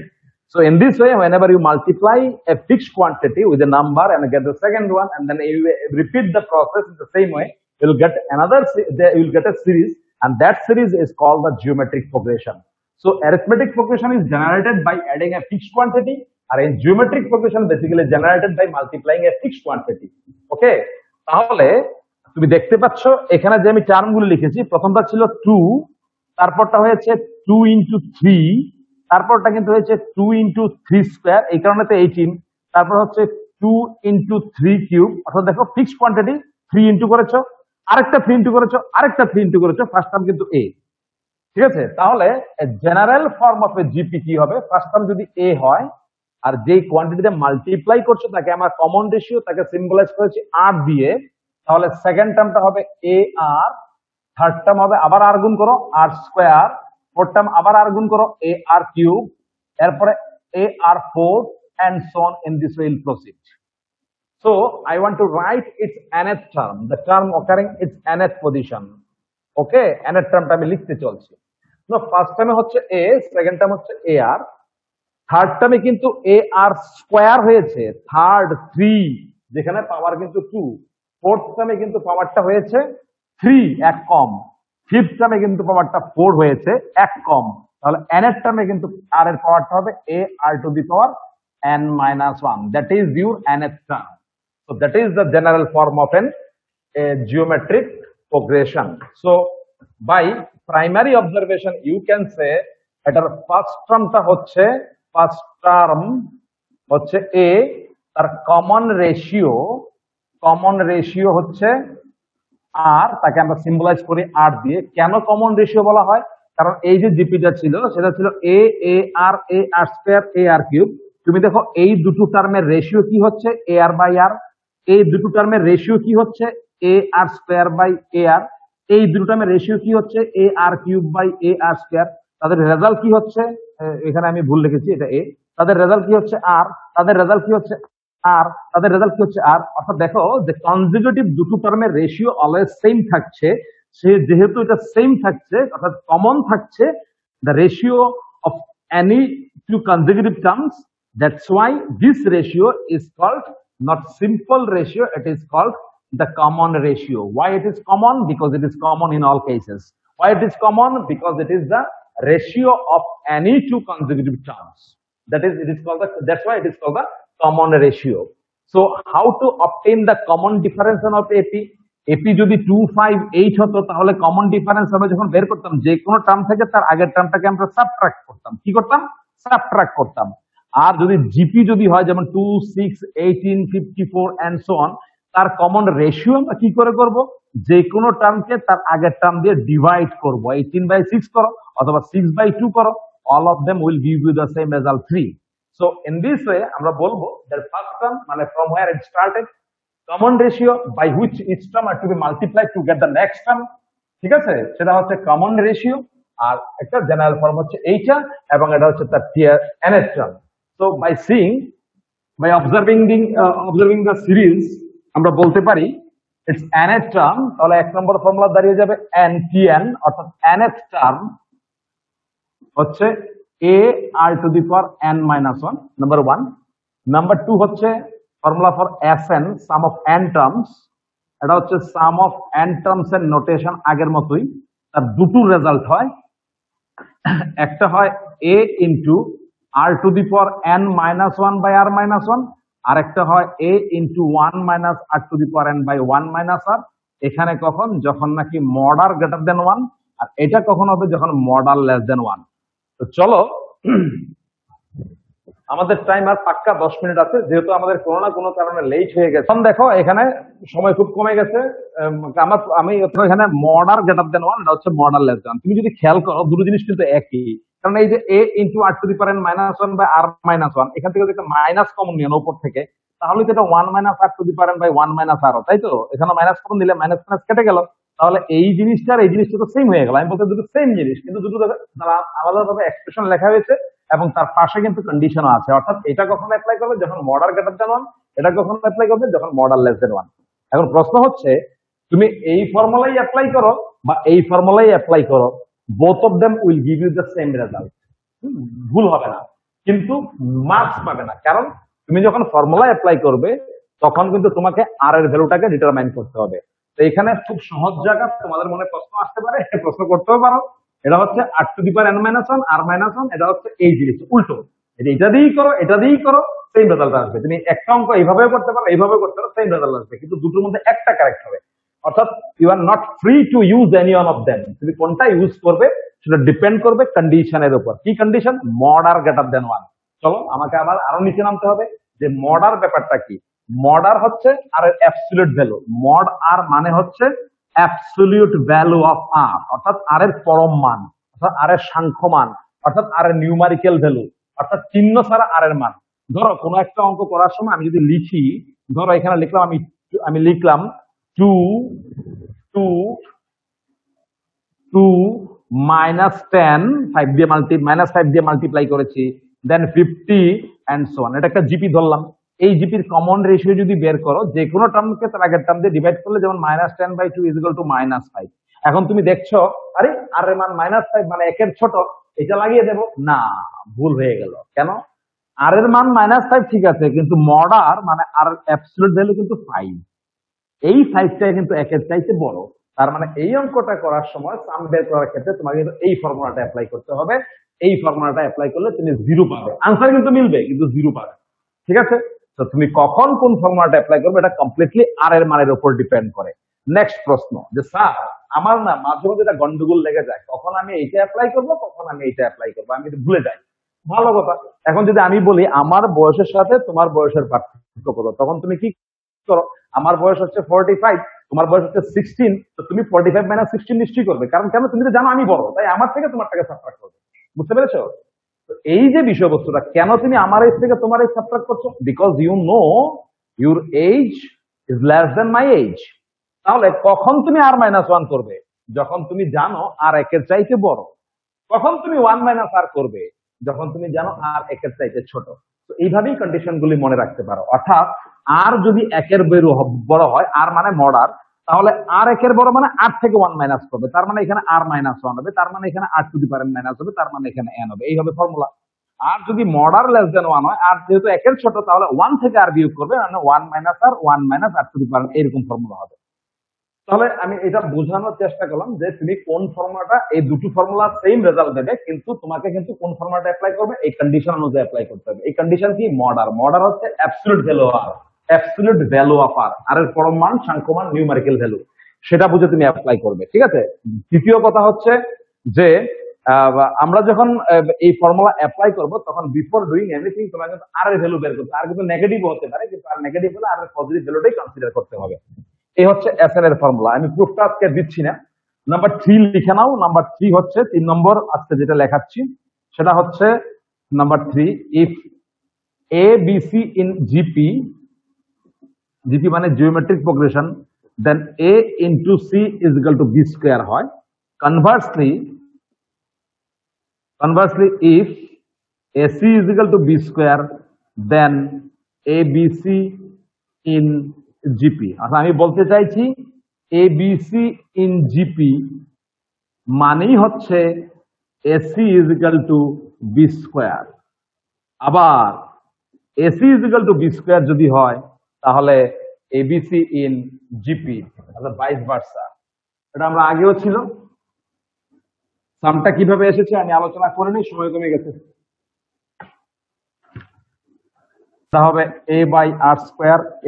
So in this way, whenever you multiply a fixed quantity with a number and get the second one, and then you repeat the process in the same way, you will get you will get a series, and that series is called the geometric progression. So arithmetic progression is generated by adding a fixed quantity, or in geometric progression basically generated by multiplying a fixed quantity. Okay? তাহলে তুমি দেখতে পাচ্ছ এখানে যে আমি টার্মগুলো লিখেছি, প্রথমটা ছিল 2, তারপরটা হয়েছে 2 into 3, তারপরটা কিন্তু হয়েছে 2 into 3 স্কয়ার, এই কারণে তো 18, তারপর হচ্ছে 2 into 3 কিউব। অর্থাৎ দেখো ফিক্সড কোয়ান্টিটি 3 ইনটু করেছো, আরেকটা 3 ইন্টু করেছো, আরেকটা 3 ইন্টু করেছো, ফার্স্ট টার্ম কিন্তু এ। ঠিক আছে, তাহলে general form of A GP কি হবে? ফার্স্ট টার্ম যদি এ হয়, আর যেই কোয়ান্টিটিতে মাল্টিপ্লাই করছো তাকে আমরা কমন রেশিও, তাকে সিম্বলাইজ করেছি আর দিয়ে, তাহলে সেকেন্ড টার্মটা হবে এ আর, থার্ড টার্ম হবে আবার আর গুণ করো আর স্কোয়ার, ফোর্থ টার্ম আবার আর গুণ করো এ আর কিউব, এরপরে এ আর four, and so on. In this way will proceed. So I want to write its nth term, the term occurring its nth position. Okay, nth termটা আমি লিখতে চলছি। তো ফার্স্ট টার্মে হচ্ছে a, সেকেন্ড টার্ম হচ্ছে a r, third টার্মে কিন্তু a r square হয়েছে, থার্ড 3 যেখানে পাওয়ার কিন্তু 2, ফোর্থ টার্মে কিন্তু পাওয়ারটা হয়েছে 3 এক কম, ফিফথ টার্মে কিন্তু পাওয়ারটা 4 হয়েছে এক কম, তাহলে nth টার্মে কিন্তু r এর পাওয়ারটা হবে a r to the power n minus 1. That is your nth term. So that is the general form of a geometric progression. So by primary observation you can say এটার first টার্মটা হচ্ছে, first term হচ্ছে a, তার common ratio হচ্ছে আর, তাকে আমরা symbolise করি আর দিয়ে। কেন কমন রেশিও বলা হয়? কারণ এই যে জিপিটা ছিল সেটা ছিল এ আর স্কয়ার এ আর কিউব। তুমি দেখো এই দুটো টার্মের রেশিও কি হচ্ছে এ আর বাই আর, এই দুটো টার্মের রেশিও কি হচ্ছে a r square by a আর, এই দুটো টার্মের রেশিও কি হচ্ছে a r cube by a r square. তাদের রেজাল্ট কি হচ্ছে, এখানে আমি ভুল লিখেছি, এটা এ, তাদের রেজাল্ট কি হচ্ছে আর, তাদের রেজাল্ট কি হচ্ছে আর, তাদের রেজাল্ট কি হচ্ছে আর। অর্থাৎ দেখো যে কনজিকিউটিভ দুটো টার্মের রেশিও অলওয়েজ সেম থাকছে, সে যেহেতু এটা সেম থাকছে অর্থাৎ কমন থাকছে, the ratio of any two consecutive terms, that's why this ratio is called not simple ratio, it is called the common ratio. Why it is common? Because it is common in all cases. Why it is common? Because it is the ratio of any two consecutive terms. That is, it is called the, that's why it is called the common ratio. So how to obtain the common difference of AP? AP যদি 2, 5, 8 হতো তাহলে common difference আমরা যখন বের করতাম যে কোনো term থেকে তার আগের টার্মটাকে আমরা সাবট্রাক্ট করতাম। কি করতাম? সাবট্রাক্ট করতাম। আর যদি জিপি যদি হয় যেমন 2, 6, 18, 54 and so on, তার কমন রেশিও আমরা কি করে করব? যে কোনো টার্মকে তার আগের টার্ম দিয়ে ডিভাইড করব, 18/6 করো অথবা 6/2 করো, all of them will give you the same result 3. So in this way আমরা বলবো that first term মানে from where it started, common ratio by which each term are to be multiplied to get the next term, ঠিক আছে, সেটা হচ্ছে common ratio। আর একটা general form হচ্ছে এইটা, এবং এটা হচ্ছে তার nth term। So by seeing, by observing the series আমরা বলতে পারি its nth term, তাহলে এক নম্বর ফর্মুলা দাঁড়িয়ে যাবে ntn, অর্থাৎ nth term হচ্ছে a r to the power n minus 1, number 1. Number 2 হচ্ছে formula for sn, sum of n terms, এটা হচ্ছে sum of n terms এর নোটেশন আগের মতোই। তার দুটো রেজাল্ট হয়, একটা হয় a into r to the power n minus 1 by r minus 1, আর একটা হয় a into 1 minus r to the power n by 1 minus r। এখানে কখন? যখন নাকি mod r greater than 1, আর এটা কখন হবে? যখন mod r less than 1। তো চলো, আমাদের টাইম আর পাক্কা 10 মিনিট আছে, যেহেতু আমাদের কোনো না কোনো কারণে লেট হয়ে গেছে। এখন দেখো এখানে সময় খুব কমে গেছে, আমি এখানে মডার গ্রেটার দেন 1, এটা হচ্ছে মডার লেস দেন। তুমি যদি খেয়াল করো দুটো জিনিস কিন্তু একই, কারণ এই যে a into r to the power n minus 1 by r minus 1, এখান থেকে যদি একটা মাইনাস কমন নিয়ে উপর থেকে, তাহলে তো এটা 1 minus r to the power n by 1 minus r, তাই তো? এখানে মাইনাস কমন দিলে মাইনাস মাইনাস কেটে গেল, তাহলে এই জিনিসটা আর এই জিনিসটা তো সেম হয়ে গেল। আমি বলতে দুটো সেম জিনিস, কিন্তু দুটো আলাদাভাবে এক্সপ্রেশন লেখা হয়েছে এবং তার পাশে কিন্তু কন্ডিশনও আছে। অর্থাৎ এটা কখন অ্যাপ্লাই করবে? যখন মডার গ্রেটার দেন 1, এটা কখন অ্যাপ্লাই করবে? যখন মডার লেস দেন 1। এখন প্রশ্ন হচ্ছে তুমি এই ফর্মুলাই অ্যাপ্লাই করো বা এই ফর্মুলাই অ্যাপ্লাই করো, both of them will give you the same result. ভুল হবে না, কিন্তু মার্কস পাবে না। কারণ তুমি যখন ফর্মুলা অ্যাপ্লাই করবে তখন কিন্তু তোমাকে আর এর ভ্যালুটাকে ডিটারমাইন করতে হবে। তো এখানে খুব সহজ জায়গা, তোমাদের মনে প্রশ্ন আসতে পারে, প্রশ্ন করতেও পারো। এটা হচ্ছে r to the power n minus 1 r minus 1, এটা হচ্ছে এই জিনিস উল্টো, এটা দিয়েই করো এটা দিয়েই করো, সেম রেজাল্ট আসবে। তুমি একটা অঙ্ক এইভাবেও করতে পারো, এইভাবে করতে পারো, সেম রেজাল্ট আসবে, কিন্তু দুটোর মধ্যে একটা কারেক্ট হবে। অর্থাৎ you are not free to use any one of them. তুমি কোনটা ইউজ করবে সেটা ডিপেন্ড করবে কন্ডিশনের উপর। কি কন্ডিশন? মড আর গ্রেটার দেন 1। চলো আমাকে আরো নিচে নামতে হবে যে মড আর ব্যাপারটা কি। মড আর হচ্ছে আর এর অ্যাবসলিউট ভ্যালু। মড আর মানে হচ্ছে অ্যাবসলিউট ভ্যালু অফ আর, অর্থাৎ আর এর পরম মান, অর্থাৎ আর এর সাংখ্য মান, অর্থাৎ আর এর নিউমারিক্যাল ভ্যালু, অর্থাৎ চিহ্ন ছাড়া আর এর মান। ধরো কোনো একটা অঙ্ক করার সময় আমি যদি লিখি, ধরো এখানে লিখলাম আমি লিখলাম 2 2 2 -10 5 দিয়ে মাল্টিপ্লাই করেছি, দেন 50 এন্ড সো অন। এটা একটা জিপি ধরলাম। এই জিপির কমন রেশিও যদি বের করো, যে কোনো টার্মকে তার আগের টার্ম দিয়ে ডিভাইড করলে, যেমন -10/2 = -5। এখন তুমি দেখছো আরে আর এর মান -5 মানে একের ছোট, এটা লাগিয়ে দেবো না, ভুল হয়ে গেল। কেন? আর এর মান -5 ঠিক আছে, কিন্তু মড আর মানে আর অ্যাবসলিউট ভ্যালু কিন্তু 5। এই 5টা কিন্তু একের চাইতে বড়। তার মানে এই অঙ্কটা করার সময় সাম বের করার ক্ষেত্রে তোমাকে কিন্তু এই ফর্মুলাটা অ্যাপ্লাই করতে হবে। এই ফর্মুলাটা অ্যাপ্লাই করলে তুমি 0 পাবে, আনসার কিন্তু মিলবে কিন্তু 0 পাবে। ঠিক আছে? তো তুমি কখন কোন ফর্মুলাটা অ্যাপ্লাই করবে এটা কমপ্লিটলি আর এর মানের উপর ডিপেন্ড করে। নেক্সট প্রশ্ন, যে স্যার আমার না মাঝে মধ্যে এটা গন্ডগোল লেগে যায়, কখন আমি এইটা অ্যাপ্লাই করব, কখন আমি এইটা অ্যাপ্লাই করব, আমি কিন্তু ভুলে যাই। ভালো কথা। এখন যদি আমি বলি আমার বয়সের সাথে তোমার বয়সের পার্থক্য কত, তখন তুমি কি করো? আমার বয়স হচ্ছে 45, তোমার বয়স হচ্ছে 16, তো তুমি 45 - 16 নিশ্চয়ই করবে। কারণ কেন? তুমি তো জানো আমি বড়, তাই আমার থেকে তোমারটাকে সাবট্রাক্ট করবে। বুঝতে পেরেছো? তো এই যে বিষয়বস্তুটা, কেন তুমি আমার এজ থেকে তোমার এজ সাবট্রাক্ট করছো? Because you know your age is less than my age. তাহলে কখন তুমি আর -1 করবে? যখন তুমি জানো আর একের চাইতে বড়। কখন তুমি 1 - আর করবে? যখন তুমি জানো আর একের চাইতে ছোট। তো এইভাবেই কন্ডিশন গুলি মনে রাখতে পারো। অর্থাৎ আর যদি একের বড় হয়, আর মানে মডার, তাহলে আর একের বড় মানে আর থেকে 1 - করবে, তার মানে এখানে আর -1 হবে, তার মানে এখানে r to the power n হবে, তার মানে এখানে n হবে। এই হবে ফর্মুলা। আর যদি মডার লেস দেন 1 হয়, আর যেহেতু একের ছোট, তাহলে 1 থেকে আর বিয়োগ করবে, মানে 1 - আর 1 - r টু দি পাওয়ার, এরকম ফর্মুলা হবে। তাহলে আমি এটা বোঝানোর চেষ্টা করলাম যে তুমি কোন ফর্মুলাটা, এই দুটো ফর্মুলা সেম রেজাল্ট দেবে, কিন্তু তোমাকে কিন্তু কোন ফর্মুলাটা অ্যাপ্লাই করবে এই কন্ডিশন অনুযায়ী অ্যাপ্লাই করতে হবে। এই কন্ডিশন কি? মডার হচ্ছে absolute value r, absolute value of r এর পরম মান, সাংখ্য মান, নিউমেরিক্যাল ভ্যালু, সেটা বুঝে তুমি অ্যাপ্লাই করবে। ঠিক আছে? দ্বিতীয় কথা হচ্ছে যে আমরা যখন এই ফর্মুলা অ্যাপ্লাই করব, তখন বিফোর ডুইং এনিথিং তোমাকে কিন্তু আর এর ভ্যালু বের করতে, আর কিন্তু নেগেটিভ হতে পারে, কিন্তু আর নেগেটিভ হলে আর পজিটিভ ভ্যালুটাই কনসিডার করতে হবে। এই হচ্ছে এসএন এর ফর্মুলা। আমি প্রুফটা আজকে দিচ্ছি না। নাম্বার 3 লিখে নাও। নাম্বার 3 হচ্ছে 3 নম্বর আজকে যেটা লেখাচ্ছি, সেটা হচ্ছে number 3, if a b c in GP, GP মানে geometric progression, then a into c is equal to b square হয়। Conversely if AC is equal to B square, then ABC in GP। আচ্ছা, আমি বলতে চাইছি ABC in GP মানেই হচ্ছে AC is equal to B square। আবার AC is equal to B square যদি হয়, তাহলে ABC in GP, অর্থাৎ ভাইস ভার্সা। এটা আমরা আগেও ছিল। সামটা কিভাবে এসেছে আমি আলোচনা করে নিই, সময় কমে গেছে। এটা হবে a/r²,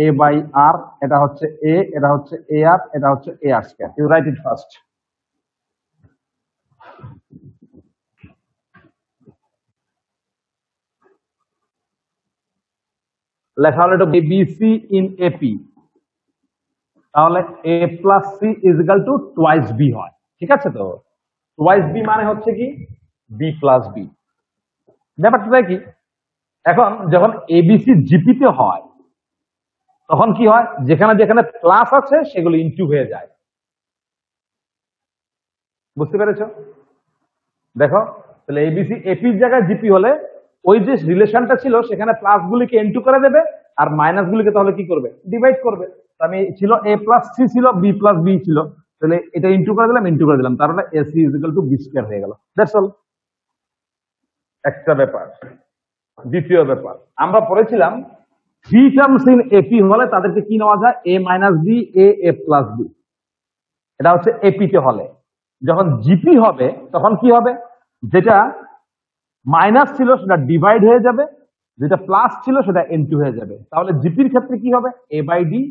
a/r, এটা হচ্ছে a, এটা হচ্ছে ar, এটা হচ্ছে ar²। You write it first. লেখা হলো এটা abc ইন ap, তাহলে a plus c is equal to twice b হয়। ঠিক আছে? তো টুয়াইস b মানে হচ্ছে কি b প্লাস b। ব্যাপারটা কি? এখন যখন এবিসি জিপিতে হয়, তখন কি হয়? যেখানে যেখানে প্লাস আছে সেগুলো ইনটু হয়ে যায়। বুঝতে পেরেছো? দেখো, তাহলে এবিসি এপির জায়গায় জিপি হলে ওই যে রিলেশনটা ছিল সেখানে প্লাস গুলিকে ইনটু করে দেবে, আর মাইনাস গুলিকে তাহলে কি করবে? ডিভাইড করবে। আমি ছিল a প্লাস সি ছিল, b প্লাস বি ছিল, তাহলে এটা ইনটু করে দিলাম, তার মানে a c is equal to b square হয়ে গেল। That's all. একটা ব্যাপার। দ্বিতীয় ব্যাপার, আমরা পড়েছিলাম 3 টার্মস ইন এপি হলে তাদেরকে কি নেওয়া যায়? a minus b, a plus b. এটা হচ্ছে এপিতে হলে। যখন জিপি হবে তখন কি হবে? যেটা মাইনাস ছিল সেটা ডিভাইড হয়ে যাবে, যেটা প্লাস ছিল সেটা ইনটু হয়ে যাবে। তাহলে জিপির ক্ষেত্রে কি হবে? a by d,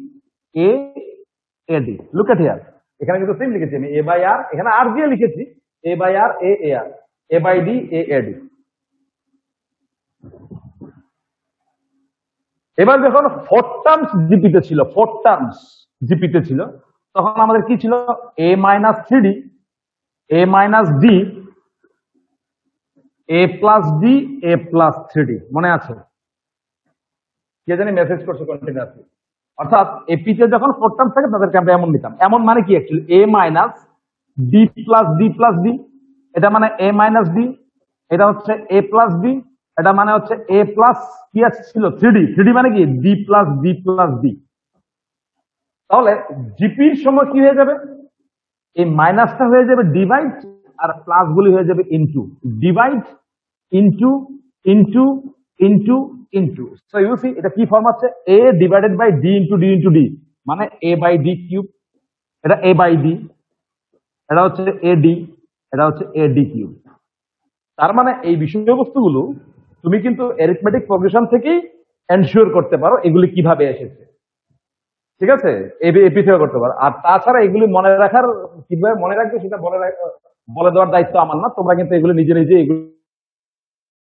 a d. Look at here, এখানে কিন্তু সেম লিখেছি আমি, a বাই আর, এখানে আর দিয়ে লিখেছি a by r, a r, a by d, a d. এবার যখন 4 টার্মস জিপিতে ছিল, 4 টার্মস জিপিতে ছিল, তখন আমাদের কি ছিল a minus 3d a minus d a plus d a plus 3d মনে আছে? কে জানি মেসেজ করছে কন্টিনিউয়াসলি। অর্থাৎ এপিতে যখন 4 টার্ম থাকে তাদেরকে আমরা এমন নিতাম। এমন মানে কি actually a minus d plus d plus d, এটা মানে a মাইনাস d, এটা হচ্ছে a প্লাস d, এটা মানে হচ্ছে a প্লাস কি ছিল 3d, 3d মানে কি d plus d plus d। তাহলে জিপির সময় কি হয়ে যাবে, এই মাইনাসটা হয়ে যাবে ডিভাইড আর প্লাস গুলি হয়ে যাবে into, divide into into into into. So you see এটা কি ফর্ম আছে, a divided by d into d into d, মানে a বাই d কিউব, এটা a বাই d, এটা হচ্ছে ad, এটা হচ্ছে ad কিউব। তার মানে এই বিষয়বস্তুগুলো তুমি কিন্তু অ্যারিথমেটিক প্রোগ্রেশন থেকেই এনশিওর করতে পারো এগুলি কিভাবে এসেছে, ঠিক আছে? এপি থেকে করতে পারো। আর তাছাড়া এগুলি মনে রাখার, কিভাবে মনে রাখবে সেটা বলে দেওয়ার দায়িত্ব আমার না, তোমরা কিন্তু এগুলো নিজে নিজে এগুলো